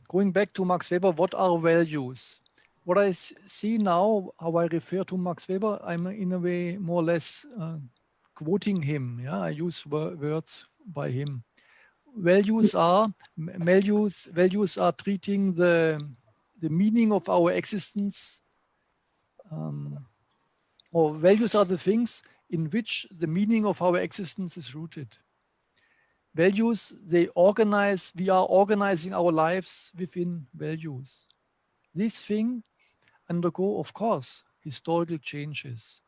Going back to Max Weber, what are values? What I see now, how I refer to Max Weber, I'm in a way more or less quoting him. Yeah, I use words by him. Values are treating the meaning of our existence, or values are the things in which the meaning of our existence is rooted. Values, we are organizing our lives within values. These things undergo, of course, historical changes.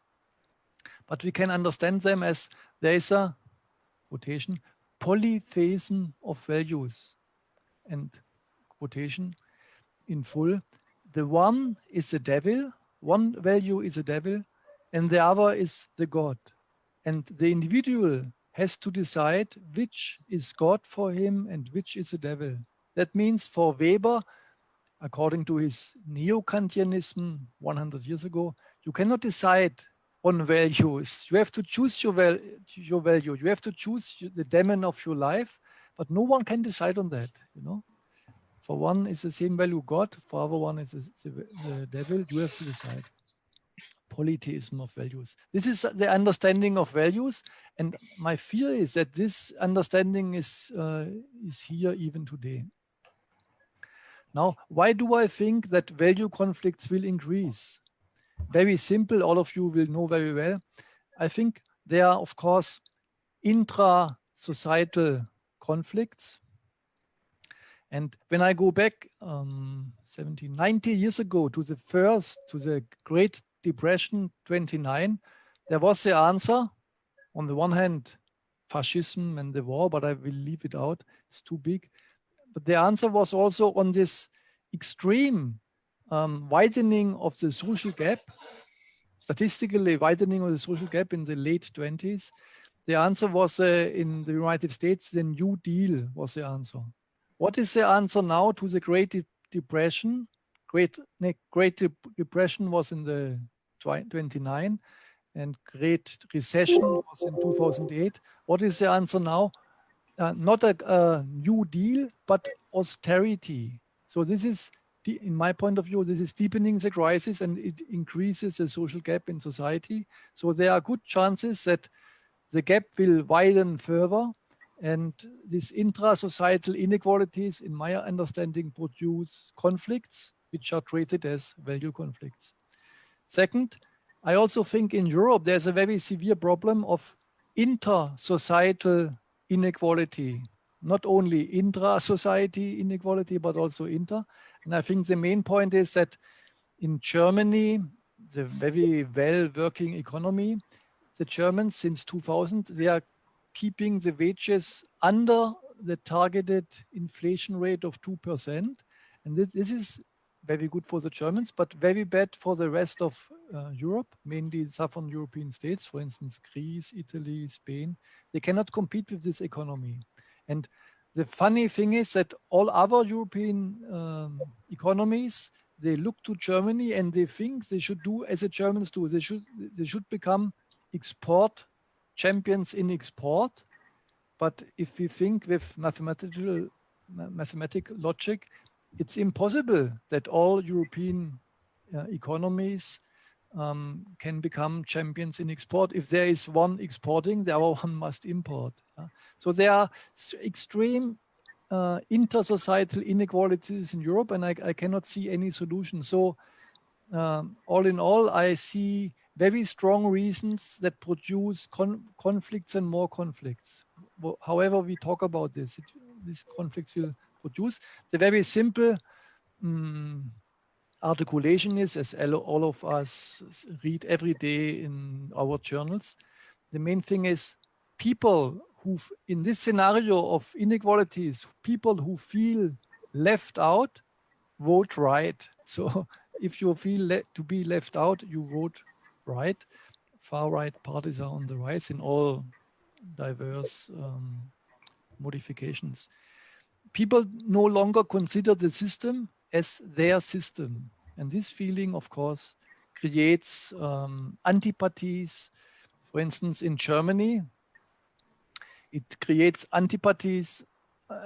But we can understand them as there is a quotation, polytheism of values. And quotation in full, the one is the devil, one value is the devil, and the other is the God. And the individual has to decide which is God for him and which is the devil. That means for Weber, according to his neo-Kantianism 100 years ago, you cannot decide on values. You have to choose your value. You have to choose the demon of your life, but no one can decide on that. You know, for one is the same value God, for other one is the devil. You have to decide. Polytheism of values. This is the understanding of values, and my fear is that this understanding is here even today. Now, why do I think that value conflicts will increase? Very simple, all of you will know very well. I think there are, of course, intra-societal conflicts. And when I go back 90 years ago to the Great Depression 29, there was the answer, on the one hand, fascism and the war, but I will leave it out, it's too big. But the answer was also on this extreme widening of the social gap, statistically widening of the social gap in the late 20s. The answer was in the United States, the New Deal was the answer. What is the answer now to the Great Depression? Great Depression was in the 29 and Great Recession was in 2008. What is the answer now? Not a New Deal, but austerity. So this is, in my point of view, this is deepening the crisis and it increases the social gap in society. So there are good chances that the gap will widen further, and these intra-societal inequalities, in my understanding, produce conflicts which are treated as value conflicts. Second, I also think in Europe there's a very severe problem of inter-societal inequality, not only intra-society inequality, but also inter. And I think the main point is that in Germany, the very well-working economy, the Germans since 2000, they are keeping the wages under the targeted inflation rate of 2%. And this is very good for the Germans, but very bad for the rest of Europe, mainly southern European states, for instance, Greece, Italy, Spain. They cannot compete with this economy. And the funny thing is that all other European economies, they look to Germany and they think they should do as the Germans do. They should become export champions in export. But if we think with mathematical logic, it's impossible that all European economies can become champions in export. If there is one exporting, the other one must import. So there are extreme inter-societal inequalities in Europe, and I cannot see any solution. So all in all, I see very strong reasons that produce conflicts and more conflicts. However we talk about this, these conflicts will produce. The very simple articulation is, as all of us read every day in our journals, the main thing is people who, in this scenario of inequalities, people who feel left out, vote right. So if you feel to be left out, you vote right. Far right parties are on the rise in all diverse modifications. People no longer consider the system as their system. And this feeling, of course, creates antipathies. For instance, in Germany, it creates antipathies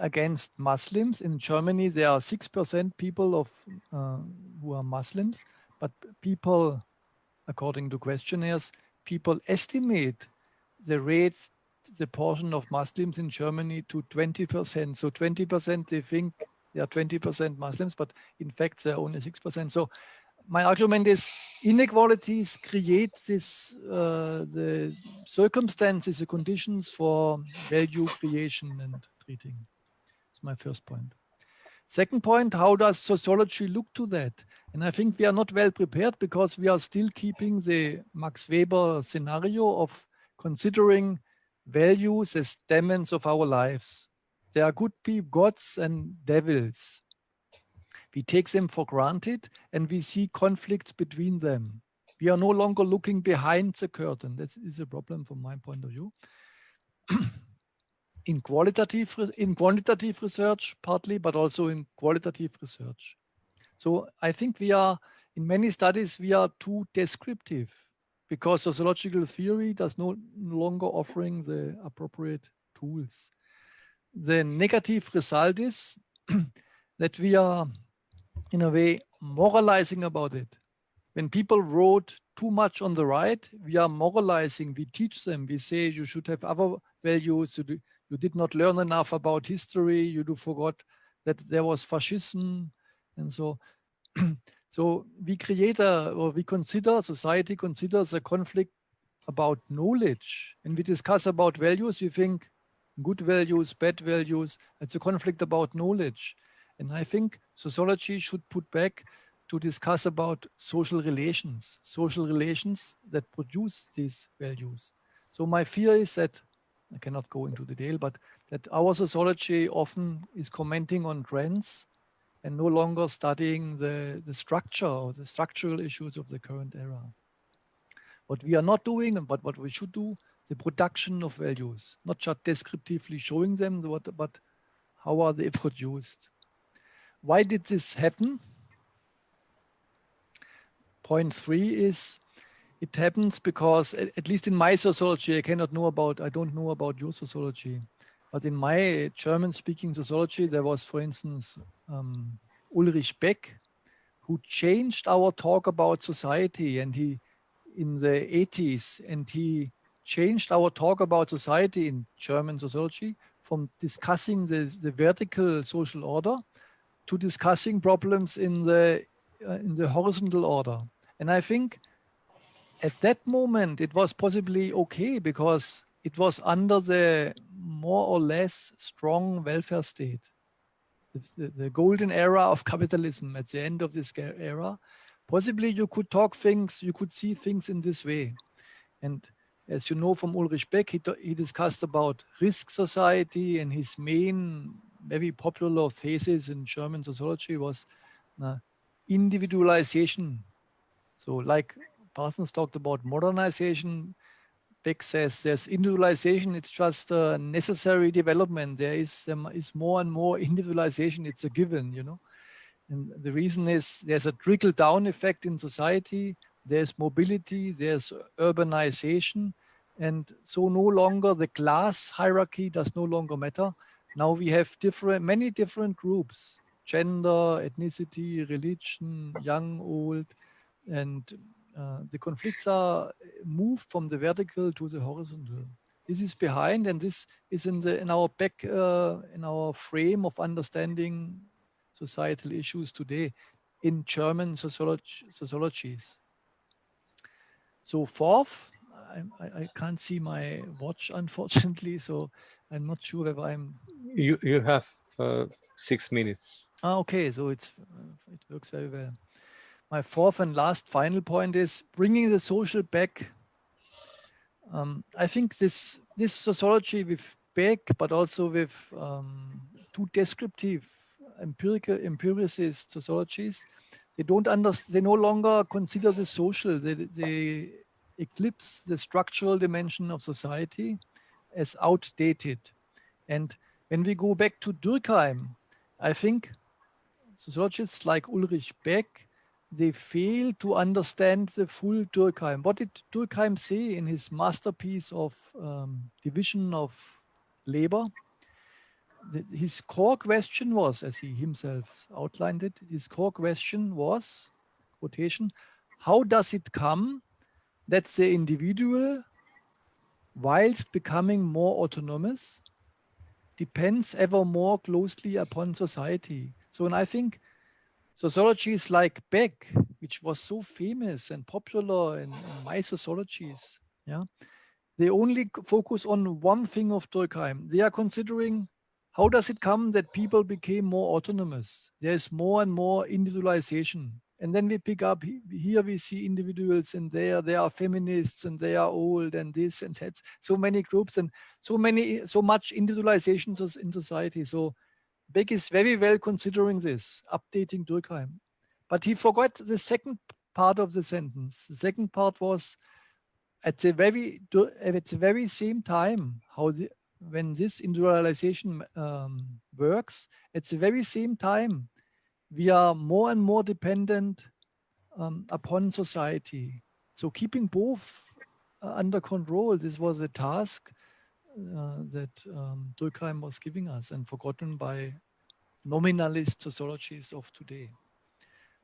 against Muslims. In Germany, there are 6% people who are Muslims, but people, according to questionnaires, people estimate the portion of Muslims in Germany to 20%. So 20%, they think there are 20% Muslims, but in fact, there are only 6%. So my argument is inequalities create this, the circumstances, the conditions for value creation and treating. That's my first point. Second point, how does sociology look to that? And I think we are not well prepared because we are still keeping the Max Weber scenario of considering values as demons of our lives. There are good people, gods and devils. We take them for granted and we see conflicts between them. We are no longer looking behind the curtain. That is a problem from my point of view. In quantitative research, partly, but also in qualitative research. So I think we are, in many studies, we are too descriptive because sociological theory does no longer offering the appropriate tools. The negative result is that we are, in a way, moralizing about it. When people wrote too much on the right, we are moralizing, we teach them, we say you should have other values, you did not learn enough about history, you forgot that there was fascism, and so. So we create society considers a conflict about knowledge. And we discuss about values, we think good values, bad values, it's a conflict about knowledge. And I think sociology should put back to discuss about social relations that produce these values. So my fear is that, I cannot go into detail, but that our sociology often is commenting on trends and no longer studying the structure or the structural issues of the current era. What we are not doing, but what we should do, the production of values, not just descriptively showing them, but how are they produced? Why did this happen? Point 3 is, it happens because, at least in my sociology, I don't know about your sociology, but in my German-speaking sociology, there was, for instance, Ulrich Beck, who changed our talk about society, and he, in the 80s, and he changed our talk about society in German sociology from discussing the vertical social order to discussing problems in the horizontal order. And I think at that moment, it was possibly okay because it was under the more or less strong welfare state. The golden era of capitalism at the end of this era, possibly you could talk things, you could see things in this way. And as you know from Ulrich Beck, he discussed about risk society, and his main very popular thesis in German sociology was individualization. So like Parsons talked about modernization, Beck says there's individualization, it's just a necessary development. There is more and more individualization, it's a given, you know. And the reason is there's a trickle-down effect in society, there's mobility, there's urbanization, and so no longer the class hierarchy does no longer matter. Now we have many different groups, gender, ethnicity, religion, young, old, and the conflicts are moved from the vertical to the horizontal. This is behind, and this is in our frame of understanding societal issues today in German sociologies. So fourth, I can't see my watch, unfortunately, so I'm not sure if I'm... You have 6 minutes. Okay, so it works very well. My fourth and last final point is bringing the social back. I think this sociology with Beck, but also with two descriptive empiricist sociologies, they no longer consider the social. They eclipse the structural dimension of society as outdated. And when we go back to Durkheim, I think sociologists like Ulrich Beck, they fail to understand the full Durkheim. What did Durkheim say in his masterpiece of division of labor? His core question was, as he himself outlined it, his core question was, quotation, how does it come that the individual, whilst becoming more autonomous, depends ever more closely upon society? So, and I think sociologies like Beck, which was so famous and popular in my sociologies, yeah, they only focus on one thing of Durkheim. They are considering how does it come that people became more autonomous? There's more and more individualization. And then we pick up, here we see individuals, and there are feminists, and they are old, and this and that. So many groups and so much individualization in society. So Beck is very well considering this, updating Durkheim. But he forgot the second part of the sentence. The second part was at the very same time, when this individualization works, at the very same time, we are more and more dependent upon society. So keeping both under control, this was a task that Durkheim was giving us and forgotten by nominalist sociologies of today.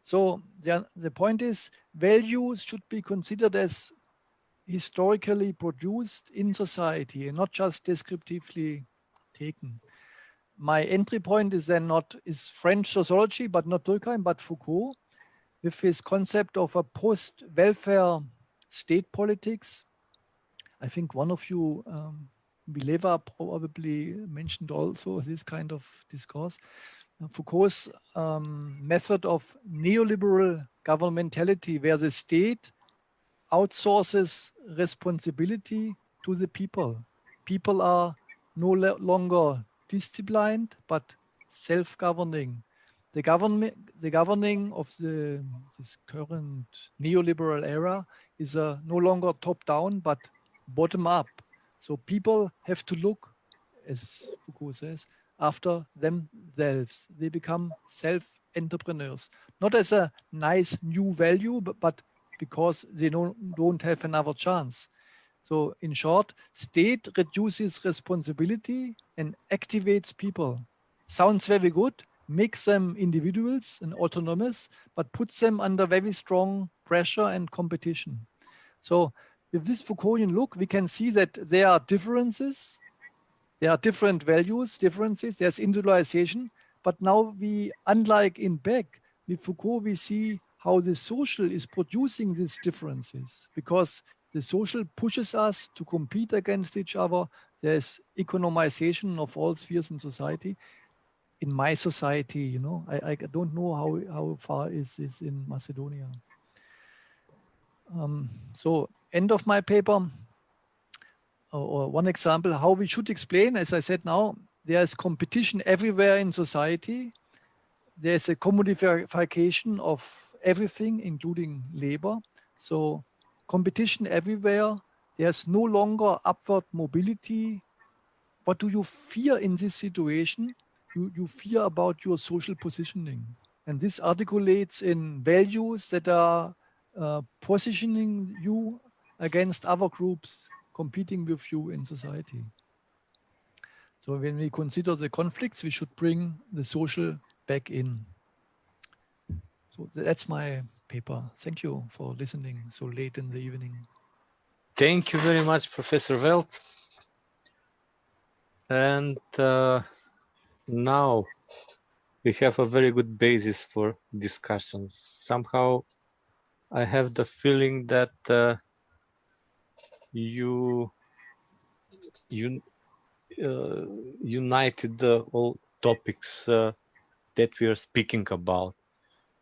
So the point is, values should be considered as historically produced in society and not just descriptively taken. My entry point is French sociology, but not Durkheim, but Foucault, with his concept of a post-welfare state politics. I think one of you, Mileva, probably mentioned also this kind of discourse. Foucault's method of neoliberal governmentality, where the state outsources responsibility to the people. People are no longer disciplined, but self-governing. The governing of this current neoliberal era is no longer top-down, but bottom-up. So people have to look, as Foucault says, after themselves. They become self-entrepreneurs, not as a nice new value, but because they don't have another chance. So in short, state reduces responsibility and activates people. Sounds very good, makes them individuals and autonomous, but puts them under very strong pressure and competition. So with this Foucaultian look, we can see that there are differences, there are different values, differences, there's individualization, but now unlike in Beck, with Foucault, we see how the social is producing these differences, because the social pushes us to compete against each other. There's economization of all spheres in society. In my society, I don't know how far is this in Macedonia. So end of my paper. or one example how we should explain, as I said now, there is competition everywhere in society. There's a commodification of everything, including labor. So competition everywhere. There's no longer upward mobility. What do you fear in this situation? You fear about your social positioning. And this articulates in values that are positioning you against other groups competing with you in society. So when we consider the conflicts, we should bring the social back in. So that's my paper. Thank you for listening so late in the evening. Thank you very much, Professor Welt. And now we have a very good basis for discussion. Somehow I have the feeling that you united all topics that we are speaking about.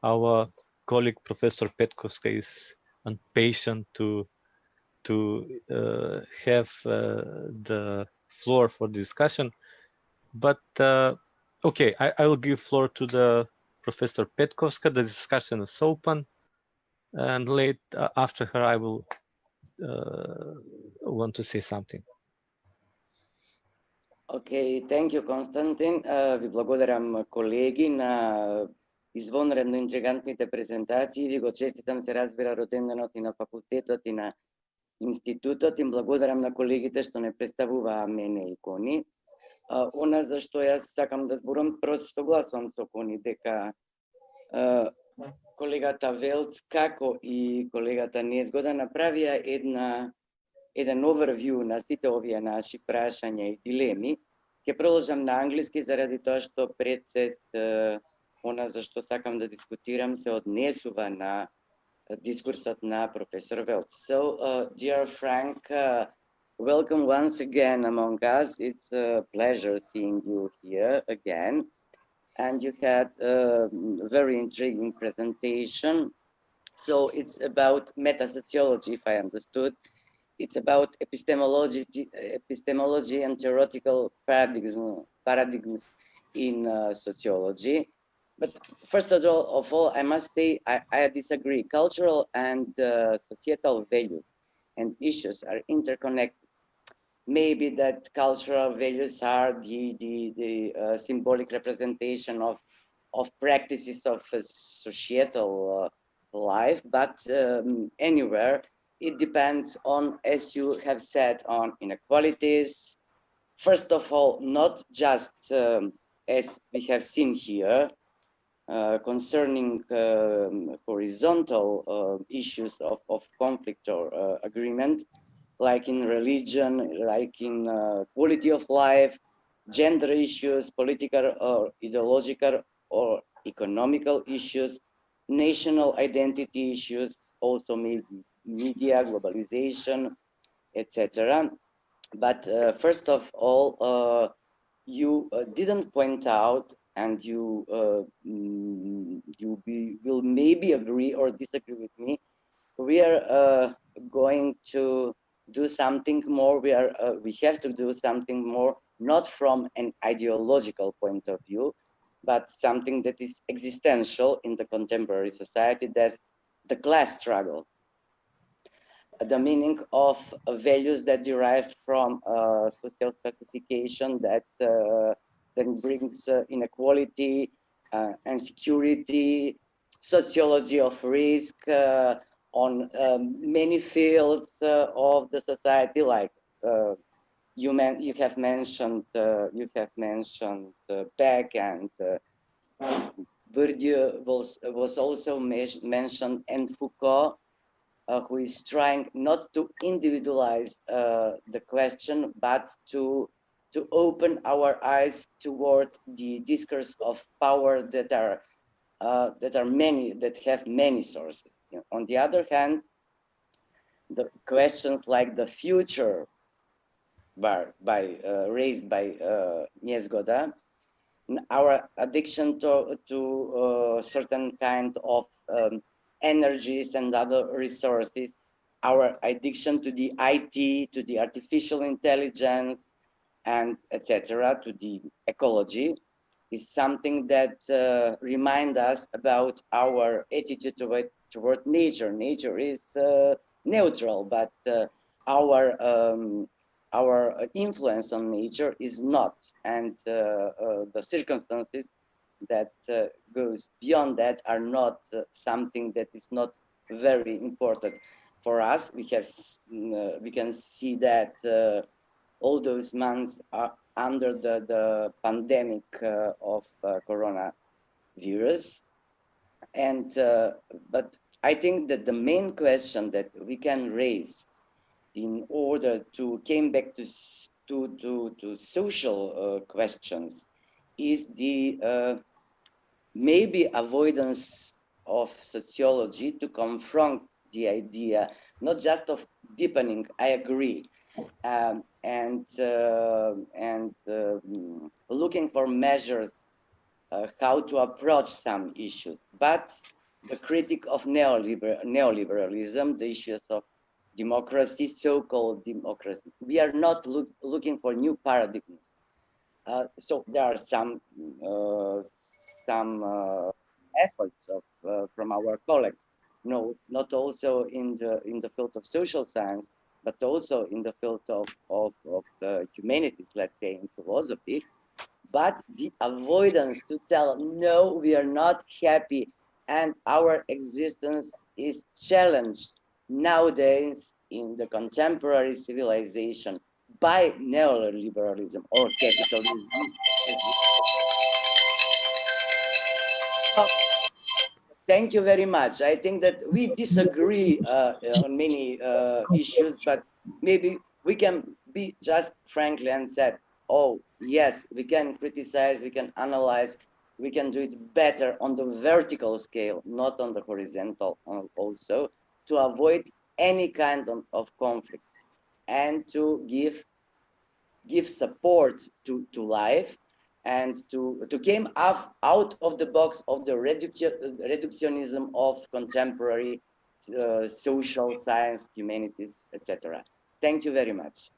Our colleague Professor Petkovska is impatient to have the floor for discussion, but okay, I will give floor to the Professor Petkovska. The discussion is open, and after her I will want to say something. Okay, thank you, Konstantin. Ви благодарам, колеги, на извонредно интригантните презентации. Ви го честитам, се разбира, роденденот и на факултетот и на институтот. Им благодарам на колегите што не представуваа мене и Кони. Она за што јас сакам да зборам, прво што гласувам со Кони, дека колегата Велц, како и колегата Niezgoda направија еден overview на сите овие наши прашања и дилеми. Ќе продолжам на англиски заради тоа што предсест она за што сакам да дискутирам се однесува на дискурсот на професор Велц. So, dear Frank, welcome once again among us. It's a pleasure seeing you here again. And you had a very intriguing presentation. So it's about meta-sociology, if I understood. It's about epistemology and theoretical paradigms in sociology. But first of all, I must say I disagree. Cultural and societal values and issues are interconnected. Maybe that cultural values are the symbolic representation of practices of societal life, but anywhere it depends on, as you have said, on inequalities. First of all, not just as we have seen here, concerning horizontal issues of conflict or agreement, like in religion, like in quality of life, gender issues, political or ideological or economical issues, national identity issues, also maybe media, globalization, etc. But first of all, you didn't point out, and you will maybe agree or disagree with me, we are going to do something more. We have to do something more, not from an ideological point of view, but something that is existential in the contemporary society. That's the class struggle, the meaning of values that derived from social stratification that then brings inequality, insecurity, sociology of risk on many fields of the society, like you have mentioned Beck, and Bourdieu was also mentioned, and Foucault, who is trying not to individualize the question, but to open our eyes toward the discourse of power that have many sources. You know, on the other hand, the questions like the future raised by Niezgoda, our addiction to certain kind of energies and other resources, our addiction to the IT, to the artificial intelligence, and etc., to the ecology, is something that reminds us about our attitude toward nature. Nature is neutral, but our influence on nature is not, and the circumstances that goes beyond that are not something that is not very important for us. We can see that all those months are under the pandemic of coronavirus, and but I think that the main question that we can raise in order to came back to social questions is the maybe avoidance of sociology to confront the idea, not just of deepening, I agree, and looking for measures how to approach some issues, but the critique of neoliberalism, the issues of democracy, so-called democracy. We are not looking for new paradigms. So there are some efforts from our colleagues. No, not also in the field of social science, but also in the field of the humanities, let's say in philosophy. But the avoidance to tell, no, we are not happy, and our existence is challenged nowadays in the contemporary civilization by neoliberalism or capitalism. Thank you very much. I think that we disagree on many issues, but maybe we can be just frankly and said, oh, yes, we can criticize, we can analyze, we can do it better on the vertical scale, not on the horizontal also, to avoid any kind of conflicts and to give support to life and to came out of the box of the reductionism of contemporary social science, humanities, etc. Thank you very much.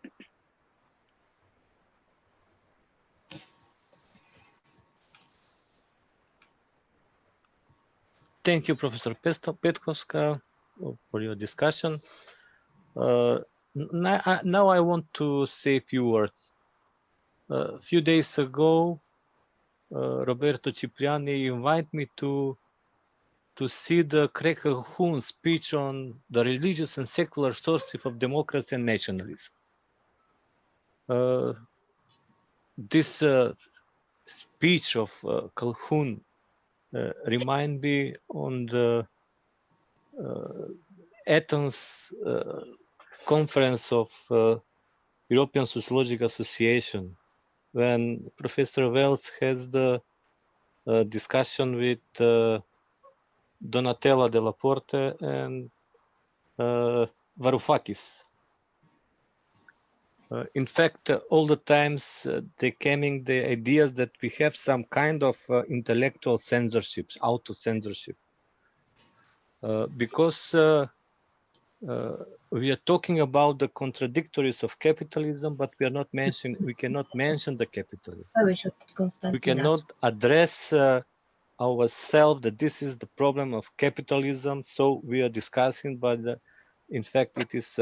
Thank you, Professor Petkovska, for your discussion. Now I want to say a few words. A few days ago, Roberto Cipriani invited me to see the Krakov speech on the religious and secular sources of democracy and nationalism. This speech of Calhoun remind me on the Athens conference of European Sociological Association, when Professor Wells has the discussion with Donatella Della Porte and Varoufakis. In fact, all the times they came in the ideas that we have some kind of intellectual censorship, auto-censorship, because we are talking about the contradictories of capitalism, but we cannot mention the capitalism. We cannot address ourselves that this is the problem of capitalism, so we are discussing, but in fact it is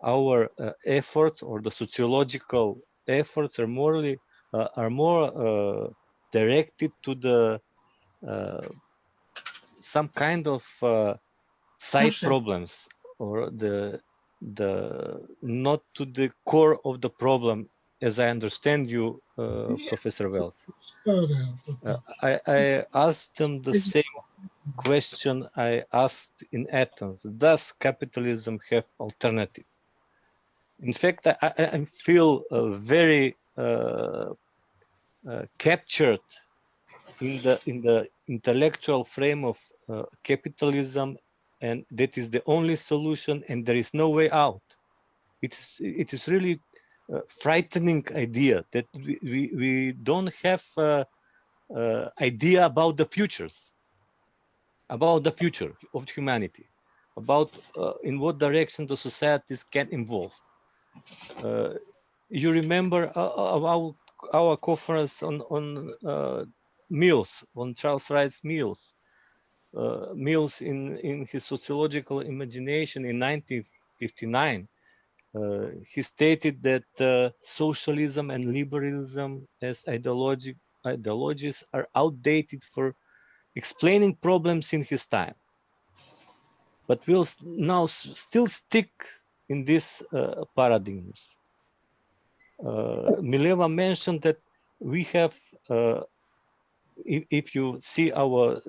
our efforts or the sociological efforts are more directed to the some kind of side problems, or the not to the core of the problem, as I understand you, Professor Wells. I asked them the same question I asked in Athens. Does capitalism have alternative? In fact, I feel very captured in the intellectual frame of capitalism, and that is the only solution, and there is no way out. It is really a frightening idea that we don't have idea about the future of humanity. about in what direction the societies can evolve. You remember our conference on Mills, on Charles Wright's Mills. Mills in his sociological imagination in 1959, he stated that socialism and liberalism as ideologies are outdated for explaining problems in his time. But we'll now still stick in these paradigms. Mileva mentioned that we have, if you see our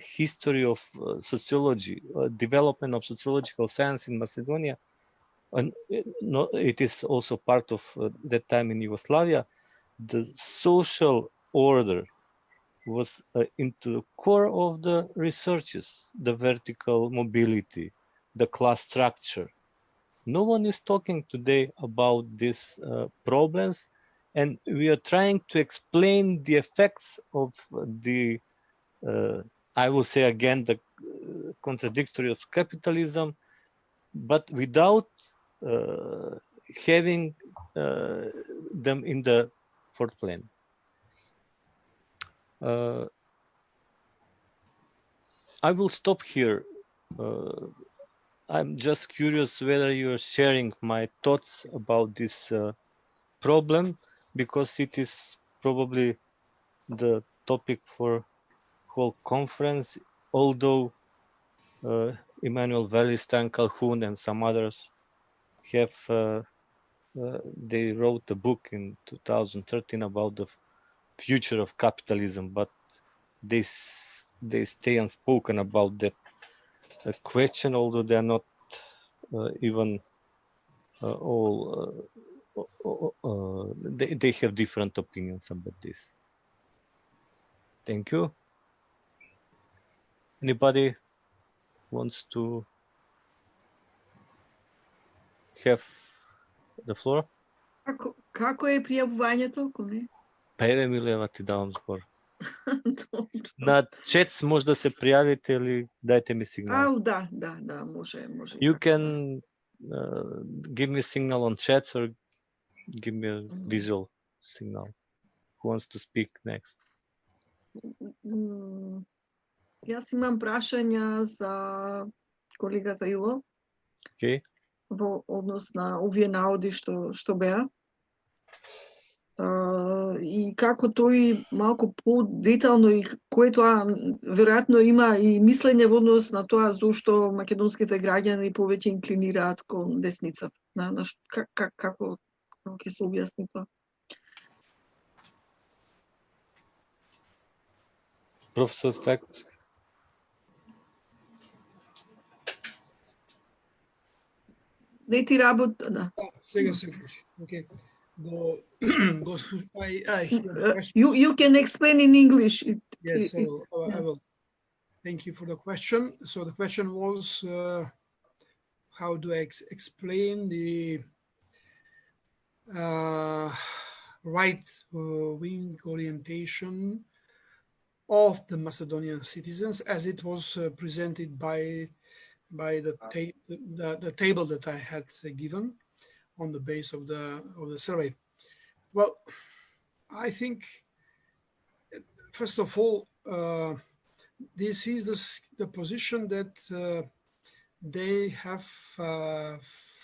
history of sociology, development of sociological science in Macedonia, and it is also part of that time in Yugoslavia, the social order was into the core of the researches, the vertical mobility, the class structure. No one is talking today about these problems, and we are trying to explain the effects of the, I will say again, the contradictory of capitalism, but without having them in the fourth plane. I will stop here. I'm just curious whether you're sharing my thoughts about this problem, because it is probably the topic for whole conference, although Emmanuel Wallerstein, Calhoun, and some others have, they wrote a book in 2013 about the future of capitalism, but they stay unspoken about that question, although they are not even all, they have different opinions about this. Thank you. Anybody wants to have the floor? Како е пријавувањето, ако не? Па еве, Милева, ти давам збор. На чет може да се пријавите или дайте ми сигнал. Да, може. You can give me a signal on chat or give me a visual signal. Who wants to speak next? Јас имам прашања за колегата Ило. Okay. Во однос на овие наводи што беа. И како тој малку по-детално и кое тоа веројатно има и мислење во однос на тоа зошто македонските граѓани повеќе инклинираат кон десницата. Како ќе се објасни тоа? Професор Trajkovski. Не ти работа, да. Сега се уклучи. Okay. You can explain in English. Yes, I will. Thank you for the question. So the question was, how do I explain the right-wing orientation of the Macedonian citizens as it was presented by the table that I had given on the base of the survey. Well, I think first of all, this is the position that they have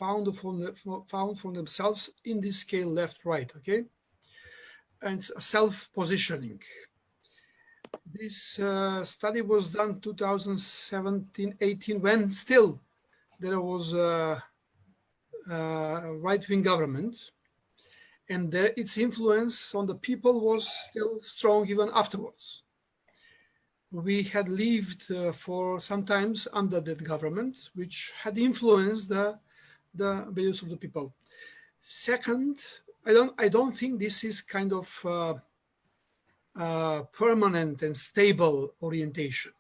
found for themselves in this scale left-right, okay? And it's a self-positioning. This study was done 2017-18 when still there was a right-wing government, and its influence on the people was still strong even afterwards. We had lived for sometimes under that government, which had influenced the values of the people. Second, I don't think this is kind of permanent and stable orientation,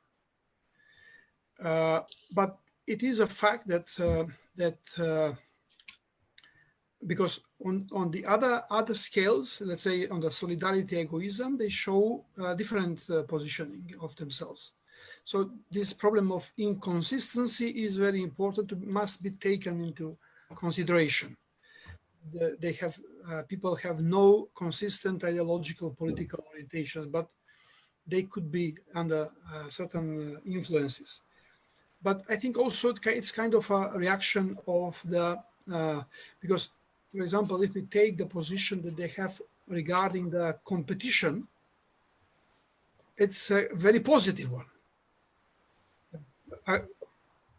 but it is a fact that because on the other scales, let's say on the solidarity egoism, they show different positioning of themselves. So this problem of inconsistency is very important, must be taken into consideration. They have, people have no consistent ideological political orientations, but they could be under certain influences. But I think also it's kind of a reaction of the, because, for example, if we take the position that they have regarding the competition, it's a very positive one.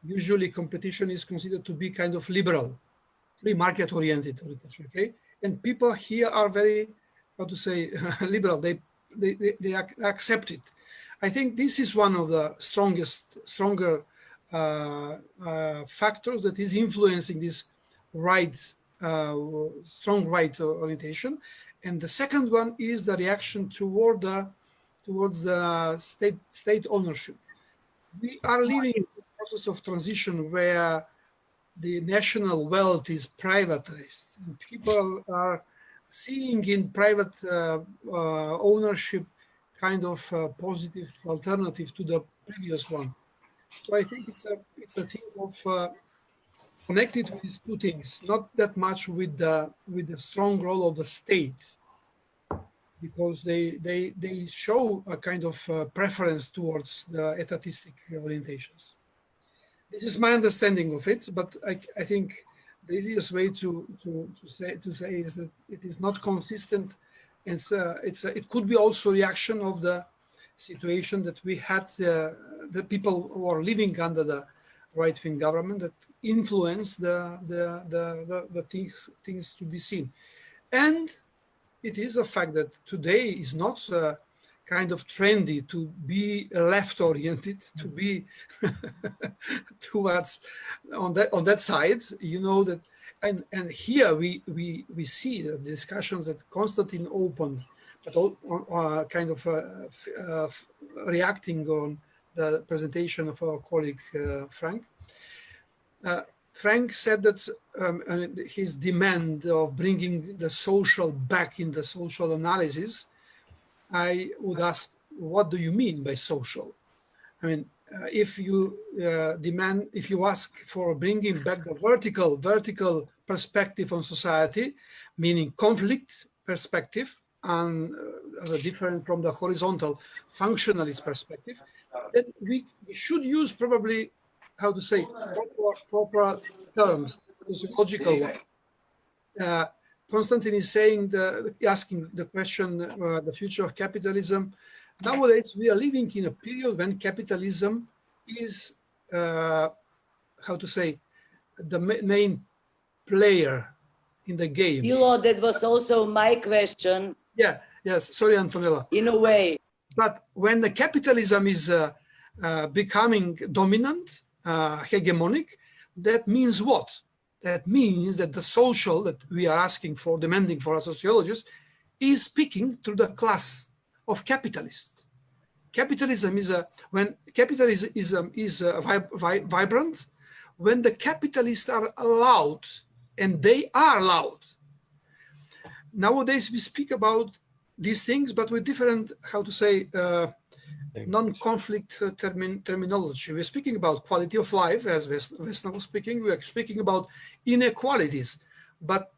Usually competition is considered to be kind of liberal, free market oriented, okay? And people here are very, how to say, liberal. They accept it. I think this is one of the stronger factors that is influencing this strong right orientation. And the second one is the reaction towards the state ownership. We are living in a process of transition where the national wealth is privatized, and people are seeing in private ownership kind of positive alternative to the previous one. So I think it's a thing of connected with these two things, not that much with the strong role of the state, because they show a kind of preference towards the etatistic orientations. This is my understanding of it, but I think the easiest way to say is that it is not consistent. It could be also a reaction of the situation that we had, the people who are living under the right-wing government that influence the things to be seen. And it is a fact that today is not kind of trendy to be left-oriented, to be towards on that side. You know that, and here we see the discussions that Konstantin opened, but all, kind of reacting on the presentation of our colleague Frank. Frank said that his demand of bringing the social back in the social analysis. I would ask, what do you mean by social? I mean, if you if you ask for bringing back the vertical perspective on society, meaning conflict perspective, and as a different from the horizontal functionalist perspective, then we should use probably, how to say, proper terms, sociological one. Konstantin is saying, asking the question, the future of capitalism. Nowadays, we are living in a period when capitalism is, how to say, the main player in the game. Milo, that was also my question. Yeah, yes, sorry, Antoanela. In a way. But when the capitalism is becoming dominant, hegemonic, that means what? That means that the social that we are asking for, demanding for as sociologists, is speaking to the class of capitalists. Capitalism is when capitalism is vibrant, when the capitalists are allowed, and they are allowed. Nowadays we speak about these things, but with different, how to say, non-conflict terminology. We're speaking about quality of life, as Vesna was speaking. We are speaking about inequalities, but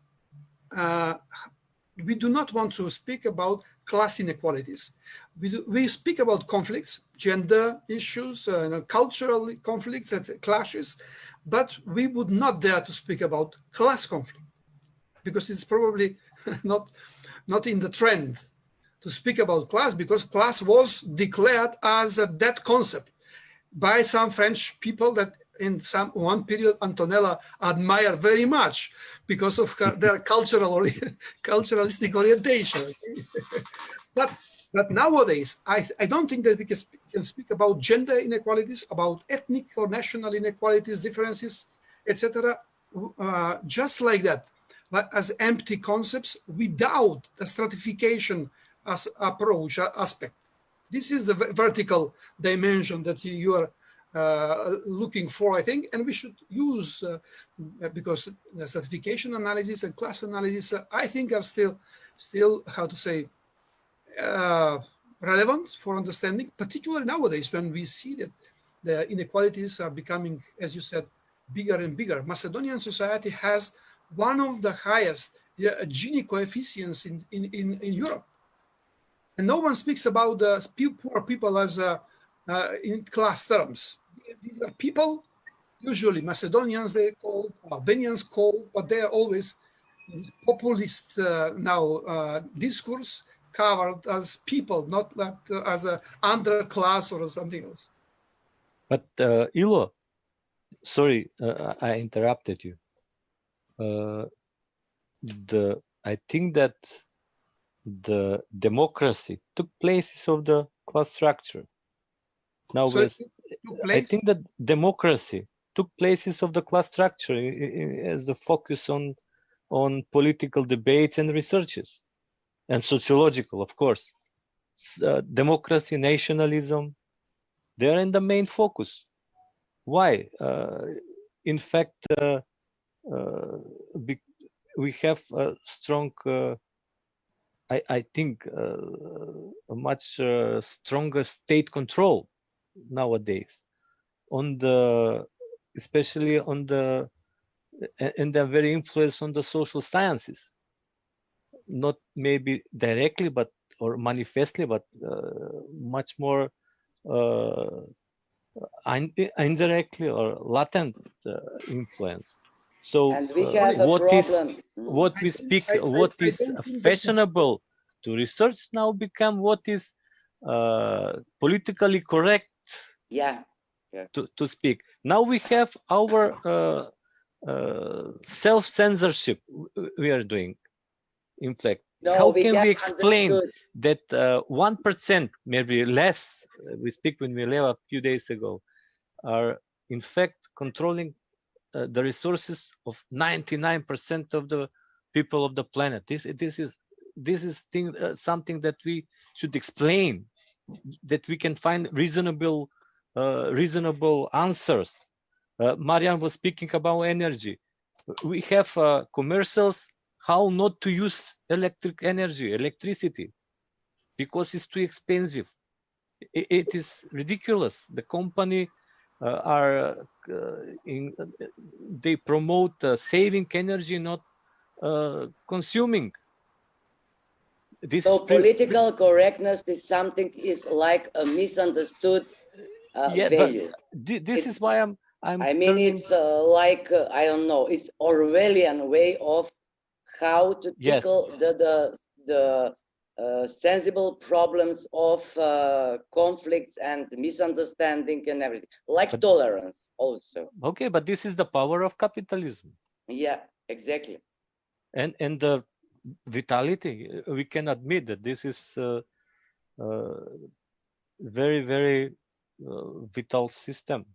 we do not want to speak about class inequalities. We speak about conflicts, gender issues, cultural conflicts, clashes, but we would not dare to speak about class conflict, because it's probably not in the trend to speak about class, because class was declared as a dead concept by some French people that in one period Antoanela admired very much because of their culturalistic orientation. But nowadays, I don't think that we can speak about gender inequalities, about ethnic or national inequalities, differences, etc., just like that, as empty concepts without the stratification as approach aspect. This is the vertical dimension that you are looking for, I think, and we should use, because the stratification analysis and class analysis, I think, are still, how to say, relevant for understanding, particularly nowadays when we see that the inequalities are becoming, as you said, bigger and bigger. Macedonian society has one of the highest Gini coefficients in Europe. And no one speaks about the poor people as in class terms. These are people, usually Macedonians they call, Albanians call, but they are always populist discourse covered as people, not as an underclass or something else. But Ilo, sorry, I interrupted you. I think that the democracy took places of the class structure. Now, I think that democracy took places of the class structure as the focus on political debates and researches, and sociological, of course. Democracy, nationalism, they are in the main focus. Why? In fact, we have a strong, I think, a much stronger state control nowadays on especially on and they're very influenced on the social sciences, not maybe directly, or manifestly, but much more indirectly or latent influence. So and we have a problem. What we speak, what is fashionable to research now become what is politically correct. Yeah. To speak. Now we have our self-censorship we are doing. In fact, how can we explain that 1%, maybe less, we speak with Mileva a few days ago, are in fact controlling the resources of 99% of the people of the planet? This is something that we should explain, that we can find reasonable answers. Marian was speaking about energy. We have commercials how not to use electricity, because it's too expensive. It is ridiculous. The company they promote saving energy, not consuming. So political correctness is something is like a misunderstood value. This is why I mean, it's like I don't know. It's Orwellian way of how to tackle the sensible problems of conflicts and misunderstanding and everything, like tolerance also. Okay, but this is the power of capitalism. Yeah, exactly. And the vitality, we can admit that this is very, very vital system.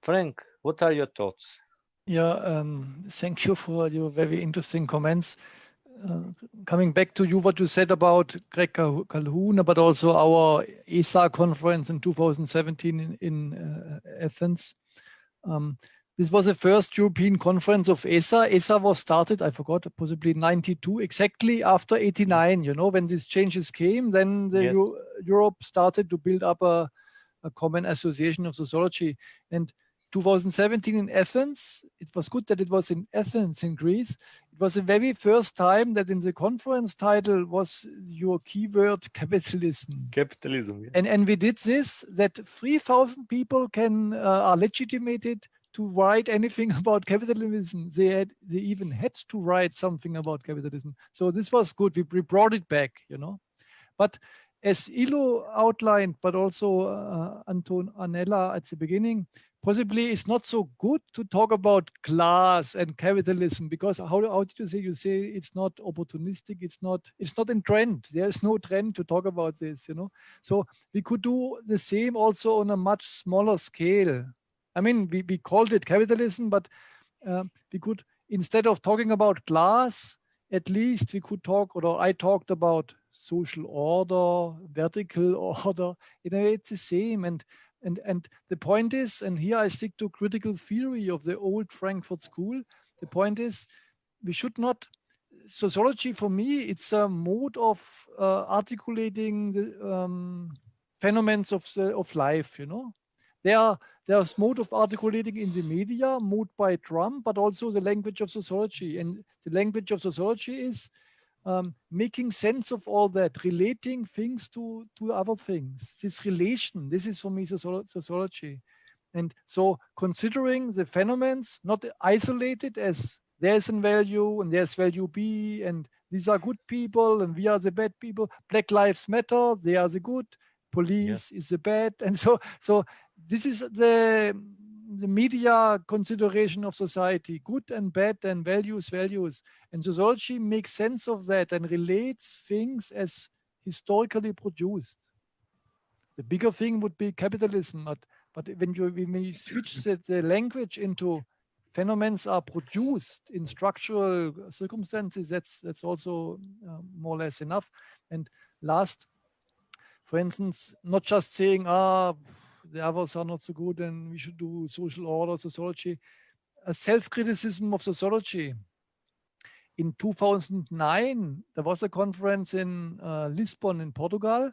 Frank, what are your thoughts? Yeah, thank you for your very interesting comments. Coming back to what you said about Greg Calhoun, but also our ESA conference in 2017 in Athens. This was the first European conference of ESA. ESA was started, I forgot, possibly 92, exactly after 89. You know, when these changes came, then Europe started to build up a common association of sociology. And 2017 in Athens, it was good that it was in Athens in Greece. It was the very first time that in the conference title was your keyword capitalism. Capitalism, yeah. And we did this, that 3,000 people are legitimated to write anything about capitalism. They even had to write something about capitalism. So this was good. We brought it back, you know. But as Ilo outlined, but also Antoanela at the beginning, possibly it's not so good to talk about class and capitalism, because how did you say? You say it's not opportunistic. It's not in trend. There is no trend to talk about this, you know. So we could do the same also on a much smaller scale. I mean, we called it capitalism, but we could, instead of talking about class, at least we could talk, or I talked about social order, vertical order. You know, it's the same. And the point is, and here I stick to critical theory of the old Frankfurt school, the point is we should not sociology for me, it's a mode of articulating the phenomena of life, you know. There's mode of articulating in the media, mode by Trump, but also the language of sociology. And the language of sociology is making sense of all that, relating things to other things. This relation, this is for me sociology. And so considering the phenomena, not isolated as there's a value and there's value B, and these are good people and we are the bad people. Black lives matter, they are the good, police is the bad. And so this is the media consideration of society, good and bad and values. And sociology makes sense of that and relates things as historically produced. The bigger thing would be capitalism, but when you switch the language into phenomena are produced in structural circumstances, that's also more or less enough. And last, for instance, not just saying, the others are not so good and we should do social order sociology, a self-criticism of sociology. In 2009, there was a conference in Lisbon in Portugal,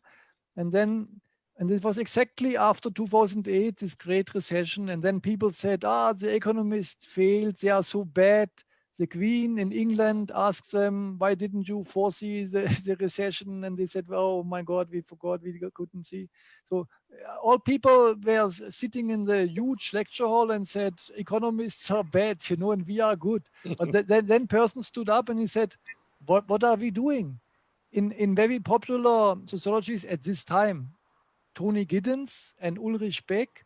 and it was exactly after 2008, this great recession. And then people said, the economists failed. They are so bad. The Queen in England asked them, why didn't you foresee the recession? And they said, oh my God, we forgot, we couldn't see. So all people were sitting in the huge lecture hall and said, economists are bad, you know, and we are good. But then person stood up and he said, what are we doing? In very popular sociologies at this time, Tony Giddens and Ulrich Beck,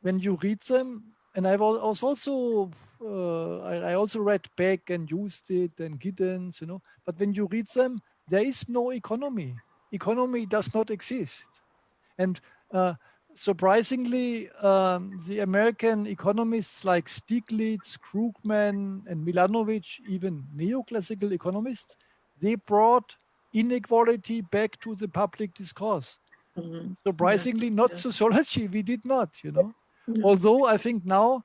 when you read them, and I was also, I also read Beck and used it and Giddens, you know, but when you read them, there is no economy. Economy does not exist. And surprisingly, the American economists like Stiglitz, Krugman, and Milanovic, even neoclassical economists, they brought inequality back to the public discourse. Surprisingly, not sociology. We did not, you know. Although I think now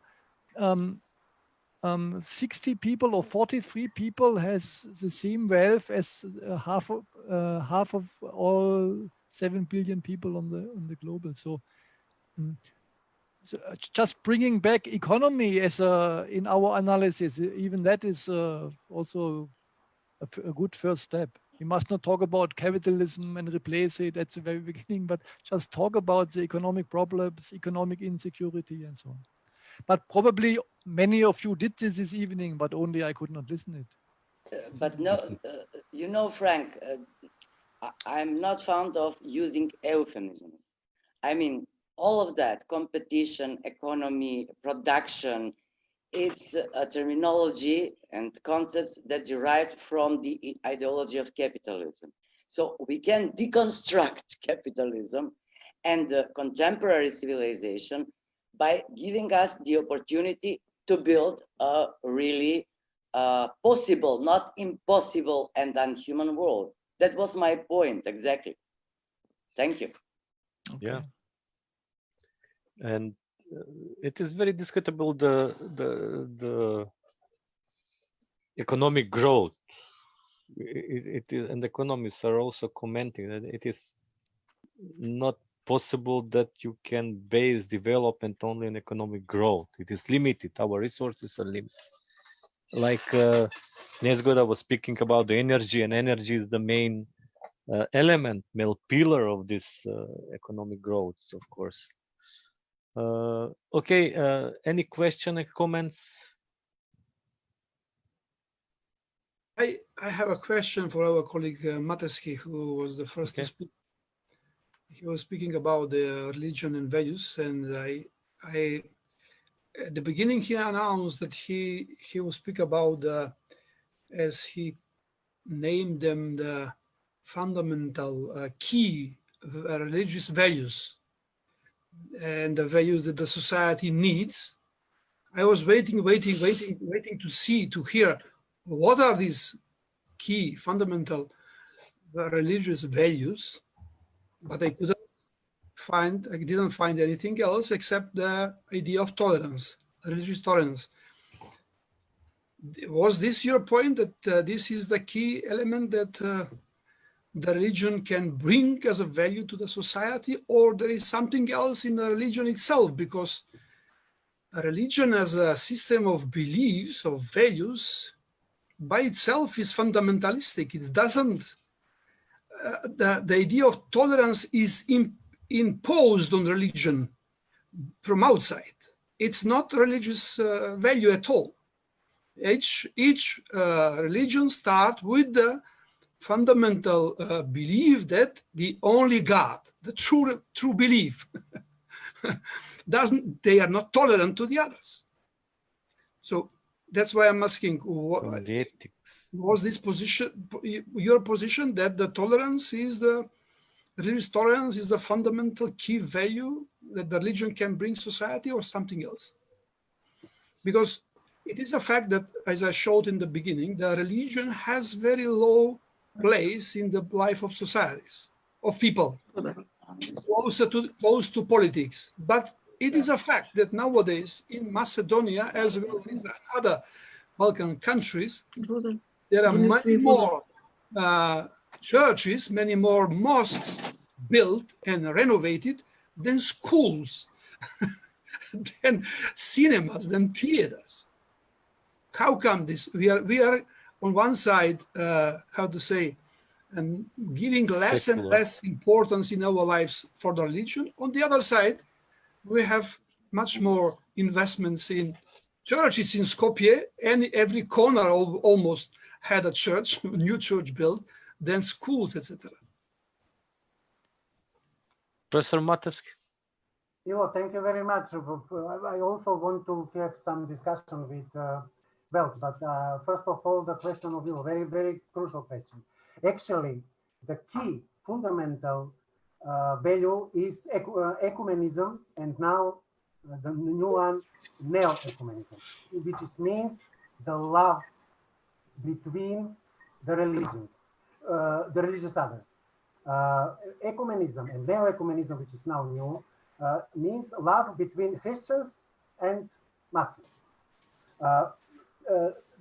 60 people or 43 people has the same wealth as half of all 7 billion people on the global. So, just bringing back economy as in our analysis, even that is also a good first step. We must not talk about capitalism and replace it at the very beginning, but just talk about the economic problems, economic insecurity, and so on. But probably many of you did this evening, but only I could not listen it. But no, you know, Frank, I'm not fond of using euphemisms. I mean, all of that, competition, economy, production, it's a terminology and concepts that derived from the ideology of capitalism. So we can deconstruct capitalism and contemporary civilization by giving us the opportunity to build a really possible, not impossible and unhuman world. That was my point, exactly. Thank you. Okay. Yeah. And it is very discutable the economic growth. It is, and economists are also commenting that it is not possible that you can base development only on economic growth. It is limited. Our resources are limited. Like Niezgoda was speaking about the energy, and energy is the main element, main pillar of this economic growth, of course. Okay, any question or comments? I have a question for our colleague Matevski, who was the first to speak. He was speaking about the religion and values, and I at the beginning he announced that he will speak about as he named them, the fundamental key religious values and the values that the society needs. I was waiting to hear what are these key fundamental religious values, but I didn't find anything else except the idea of tolerance, religious tolerance. Was this your point, that this is the key element that the religion can bring as a value to the society, or there is something else in the religion itself? Because a religion as a system of beliefs, of values, by itself is fundamentalistic. It doesn't, the idea of tolerance is imposed on religion from outside. It's not religious value at all. Each religion starts with the fundamental belief that the only God, the true belief, they are not tolerant to the others. So that's why I'm asking, was this position, your position, that the tolerance is religious tolerance is the fundamental key value that the religion can bring society, or something else? Because it is a fact that, as I showed in the beginning, the religion has very low place in the life of societies, of people, close to politics. But it is a fact that nowadays in Macedonia, as well as in other Balkan countries, there are many more churches, many more mosques built and renovated than schools, than cinemas, than theaters. How come this? We are on one side, how to say, and giving less and less importance in our lives for the religion. On the other side, we have much more investments in churches in Skopje, and every corner almost had a church, a new church built, than schools, etc. Professor Matevski. Thank you very much. I also want to have some discussion with Welt, but first of all, the question of you, very, very crucial question. Actually, the key fundamental value is ecumenism, and now the new one, neo-ecumenism, which means the love between the religions, the religious others. Ecumenism and neo-ecumenism, which is now new, means love between Christians and Muslims.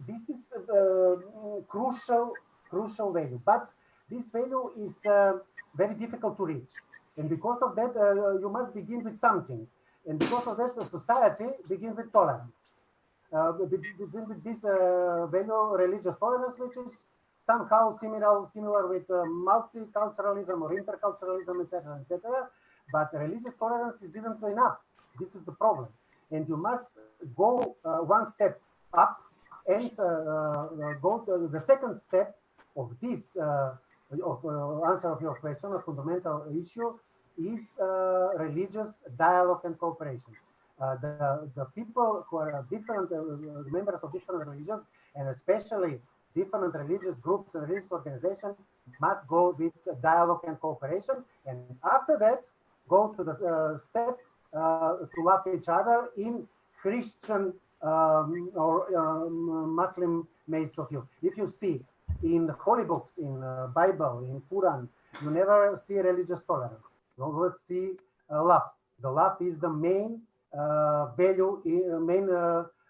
This is a crucial value, but this value is very difficult to reach. And because of that, you must begin with something. And because of that, the society begins with tolerance. Begin with this value, religious tolerance, which is somehow similar with multiculturalism or interculturalism, etc., etc. But religious tolerance isn't enough. This is the problem. And you must go one step up and go to the second step of this answer of your question, a fundamental issue is religious dialogue and cooperation. The people who are different members of different religions, and especially different religious groups and religious organizations, must go with dialogue and cooperation, and after that go to the step to love each other in Christian or Muslim ways of view. If you see in the holy books, in Bible, in Quran, you never see religious tolerance. You always see love. The love is the main value, main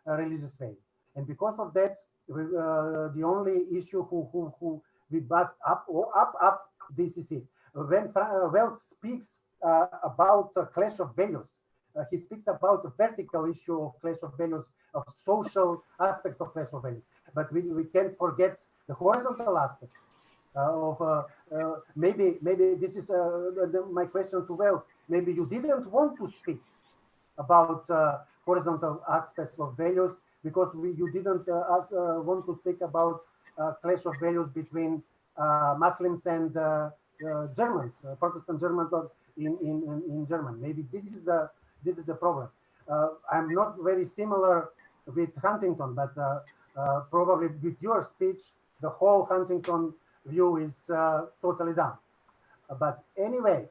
religious value. And because of that, the only issue who we bust up, this is it. When Welt speaks about the clash of values, he speaks about the vertical issue of clash of values, of social aspects of clash of values. But we can't forget the horizontal aspects of maybe this is my question to Welt. Maybe you didn't want to speak about horizontal aspects of values because you didn't want to speak about clash of values between Muslims and Germans, Protestant Germans in German. Maybe this is the problem. I'm not very similar with Huntington, but probably with your speech, the whole Huntington view is totally down. But anyway,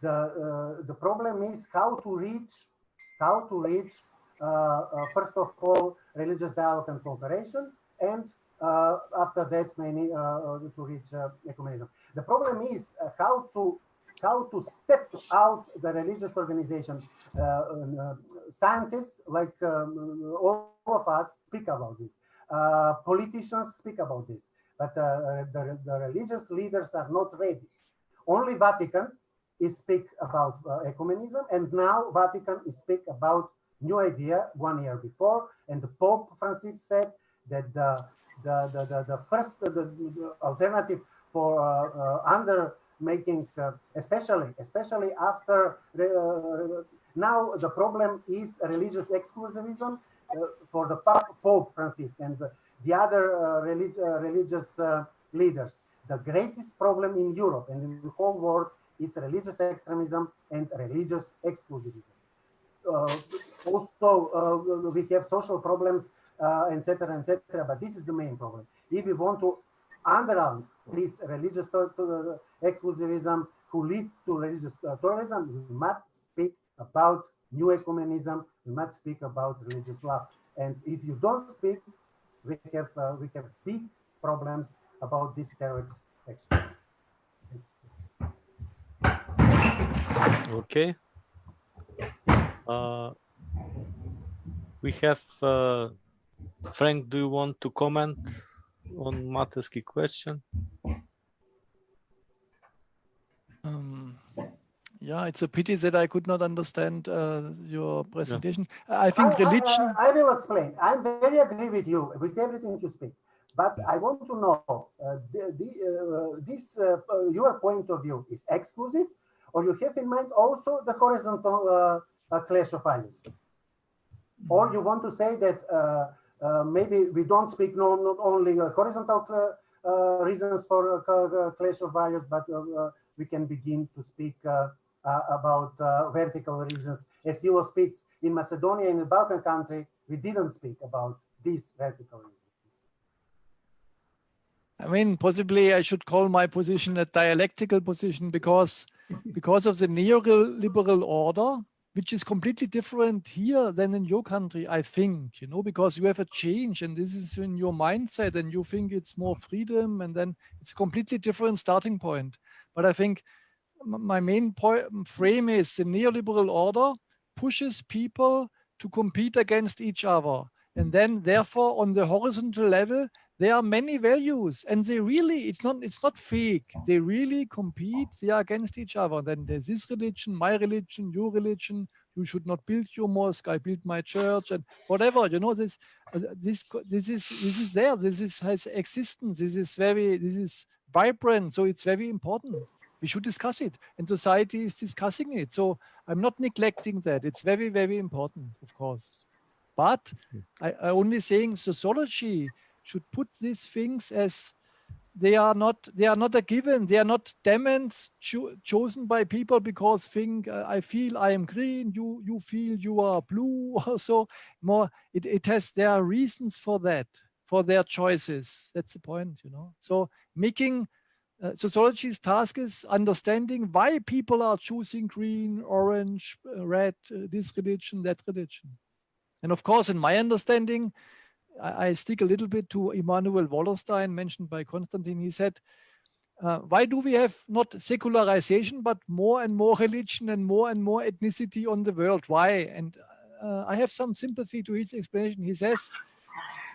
the problem is how to reach first of all religious dialogue and cooperation, and after that many to reach ecumenism. The problem is how to step out the religious organization. Scientists like all of us speak about this, Politicians speak about this, but the religious leaders are not ready. Only Vatican is speak about ecumenism, and now Vatican is speak about new idea 1 year before, and the Pope Francis said that the first the alternative for making, especially after now the problem is religious exclusivism for the Pope Francis and the other religious leaders. The greatest problem in Europe and in the whole world is religious extremism and religious exclusivism. Also, we have social problems, etc., etc. But this is the main problem. If we want to underline this religious exclusivism who lead to religious tourism, we must speak about new ecumenism. We must speak about religious love. And if you don't speak, we have big problems about this terrorist action. Okay. We have Frank. Do you want to comment on Matevski's question? Yeah, it's a pity that I could not understand your presentation. Yeah. I think religion. I will explain. I very agree with you with everything you speak, but I want to know your point of view is exclusive, or you have in mind also the horizontal clash of values, or you want to say that maybe we don't speak not only horizontal reasons for clash of values, but we can begin to speak about vertical reasons. As Cyril speaks in Macedonia, in the Balkan country, we didn't speak about these vertical reasons. I mean, possibly I should call my position a dialectical position because of the neoliberal order, which is completely different here than in your country, I think, you know, because you have a change and this is in your mindset and you think it's more freedom and then it's a completely different starting point. But I think my main frame is the neoliberal order pushes people to compete against each other. And then therefore on the horizontal level, there are many values and they really, it's not fake. They really compete, they are against each other. Then there's this religion, my religion, your religion, you should not build your mosque, I build my church and whatever, you know, this is there, has existence, this is vibrant, so it's very important. We should discuss it and society is discussing it. So I'm not neglecting that. It's very, very important, of course. But I only saying sociology should put these things as they are not a given. They are not demands chosen by people because I feel I am green, you feel you are blue or so. More there are reasons for that, for their choices. That's the point, you know. So making sociology's task is understanding why people are choosing green, orange, red, this religion, that religion. And of course, in my understanding, I stick a little bit to Immanuel Wallerstein, mentioned by Konstantin. He said, why do we have not secularization, but more and more religion and more ethnicity on the world? Why? And I have some sympathy to his explanation. He says,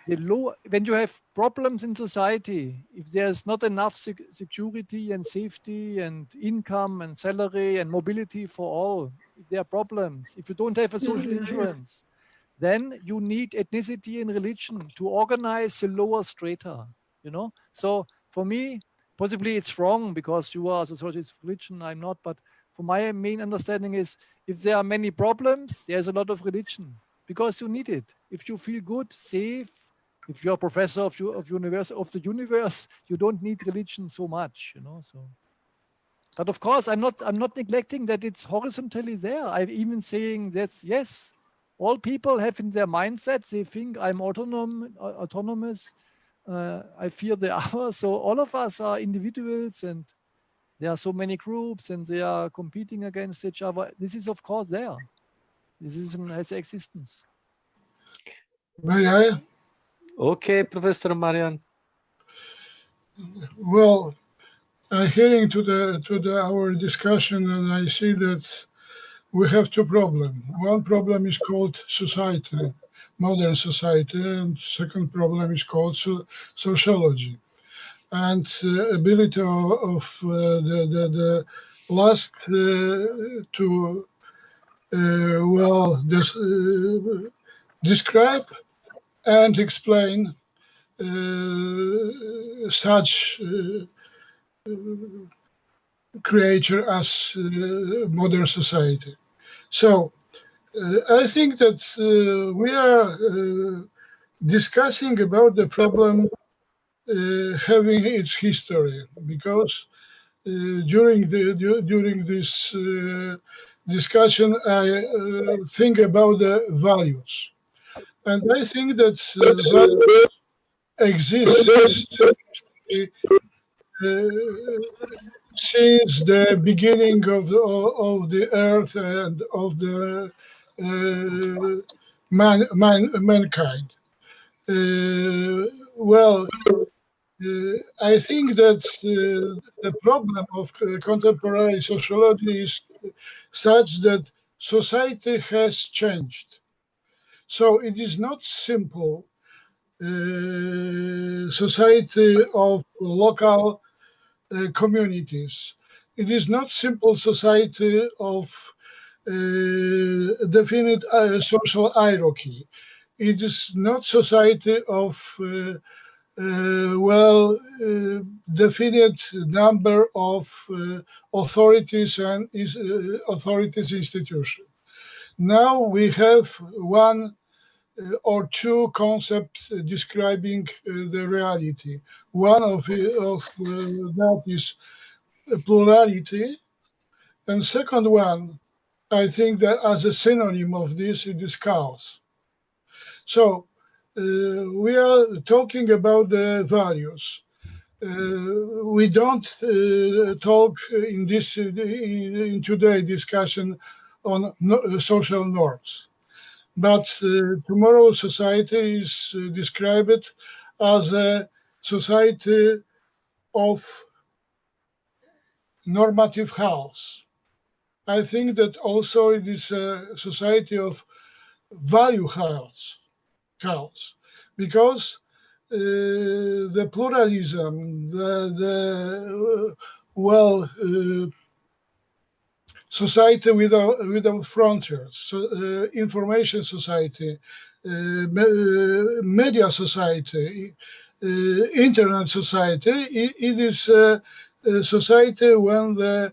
when you have problems in society, if there's not enough security and safety and income and salary and mobility for all, if there are problems, if you don't have a social insurance, then you need ethnicity and religion to organize the lower strata, you know? So for me, possibly it's wrong because you are a sociologist of religion, I'm not, but for my main understanding is if there are many problems, there's a lot of religion because you need it. If you feel good, safe, if you're a professor of the universe, you don't need religion so much, you know, so. But of course, I'm not neglecting that it's horizontally there. I'm even saying that, yes, all people have in their mindset, they think I'm autonomous, I fear the other. So all of us are individuals and there are so many groups and they are competing against each other. This is of course there. This has existence. May I? Okay, Professor Marian. Well, hearing to our discussion, and I see that we have two problems. One problem is called society, modern society, and second problem is called sociology. And ability of the last to describe and explain such creature as modern society. So I think that we are discussing about the problem having its history, because during this discussion I think about the values, and I think that values exist since the beginning of the earth and of the mankind. I think that the problem of contemporary sociology is such that society has changed. So it is not simple society of local communities. It is not simple society of definite social hierarchy. It is not society of definite number of authorities and authorities institutions. Now we have one or two concepts describing the reality. One of that is plurality, and second one, I think that as a synonym of this, it is chaos. So we are talking about the values. We don't talk in today's discussion on social norms, but tomorrow's society is described as a society of normative chaos. I think that also it is a society of value chaos, because the pluralism, society without frontiers, information society, media society, internet society, it is a society when the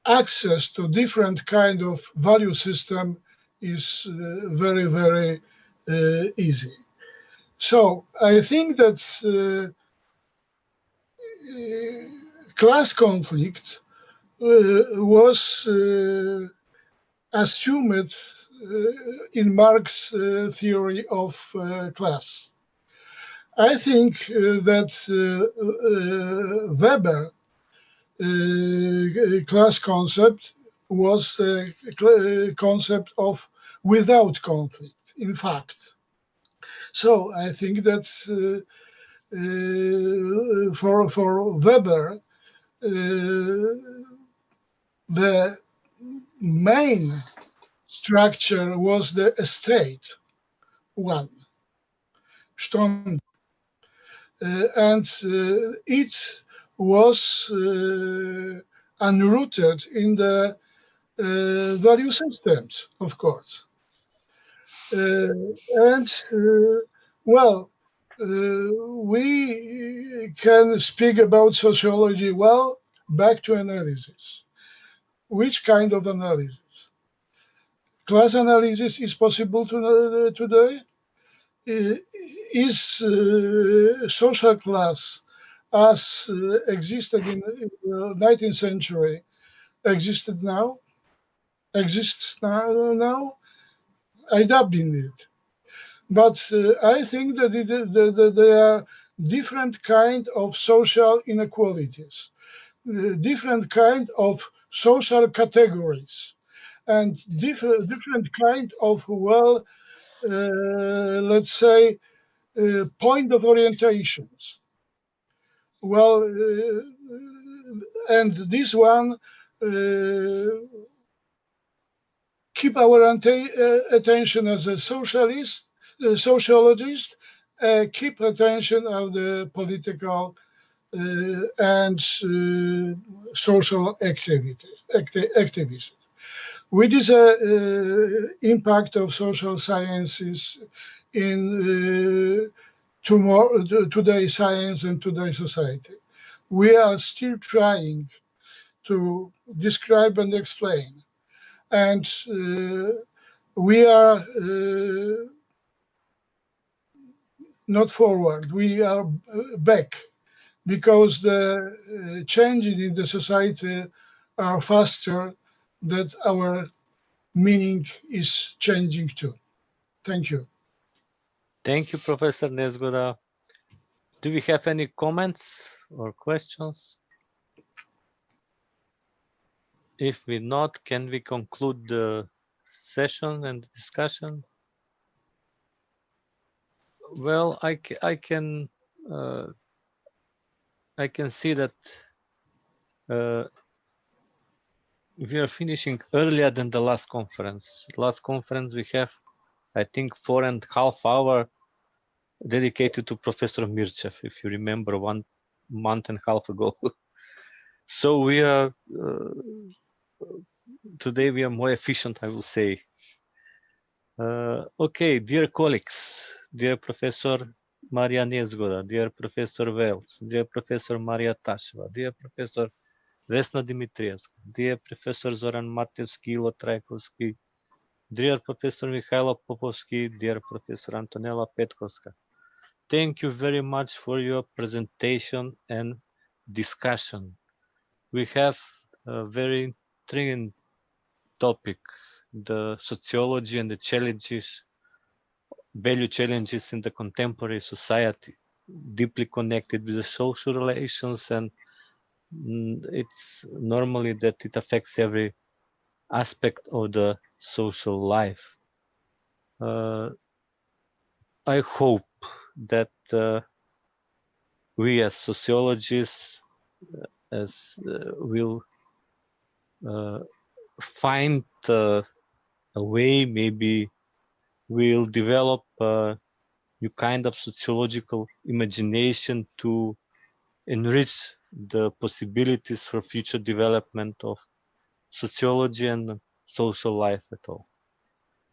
access to different kind of value system is very, very easy. So I think that class conflict was assumed in Marx's theory of class. I think that Weber class concept was a concept of without conflict, in fact. So I think that for Weber, the main structure was the estate one, Stand, and it was unrooted in the value systems, of course. We can speak about sociology. Well, back to analysis. Which kind of analysis? Class analysis is possible today? Is social class as existed in the 19th century exists now? I doubt in it. But I think that there are different kind of social inequalities, different kind of social categories, and different kind of, let's say, point of orientations. And this one keep our attention as a socialist, sociologist, keep attention of the political and social activities. With this impact of social sciences in today's science and today's society, we are still trying to describe and explain. And we are not forward, we are back, because the changes in the society are faster than our meaning is changing too. Thank you. Thank you, Professor Niezgoda. Do we have any comments or questions? If we not, can we conclude the session and discussion? Well, I can see that we are finishing earlier than the last conference. Last conference we have, I think, 4.5 hours dedicated to Professor Mirchev, if you remember, 1.5 months ago. So we are today we are more efficient, I will say. Okay, dear colleagues, dear Professor Marija Niezgoda, dear Professor Wels, dear Professor Marija Taševa, dear Professor Vesna Dimitrievska, dear Professor Zoran Matevski, Trajkovski, dear Professor Mihajlo Popovski, dear Professor Antoanela Petkovska. Thank you very much for your presentation and discussion. We have a very intriguing topic, the sociology and the challenges, value challenges in the contemporary society, deeply connected with the social relations, and it's normally that it affects every aspect of the social life. I hope that we as sociologists will find a way, maybe we'll develop a new kind of sociological imagination to enrich the possibilities for future development of sociology and social life at all.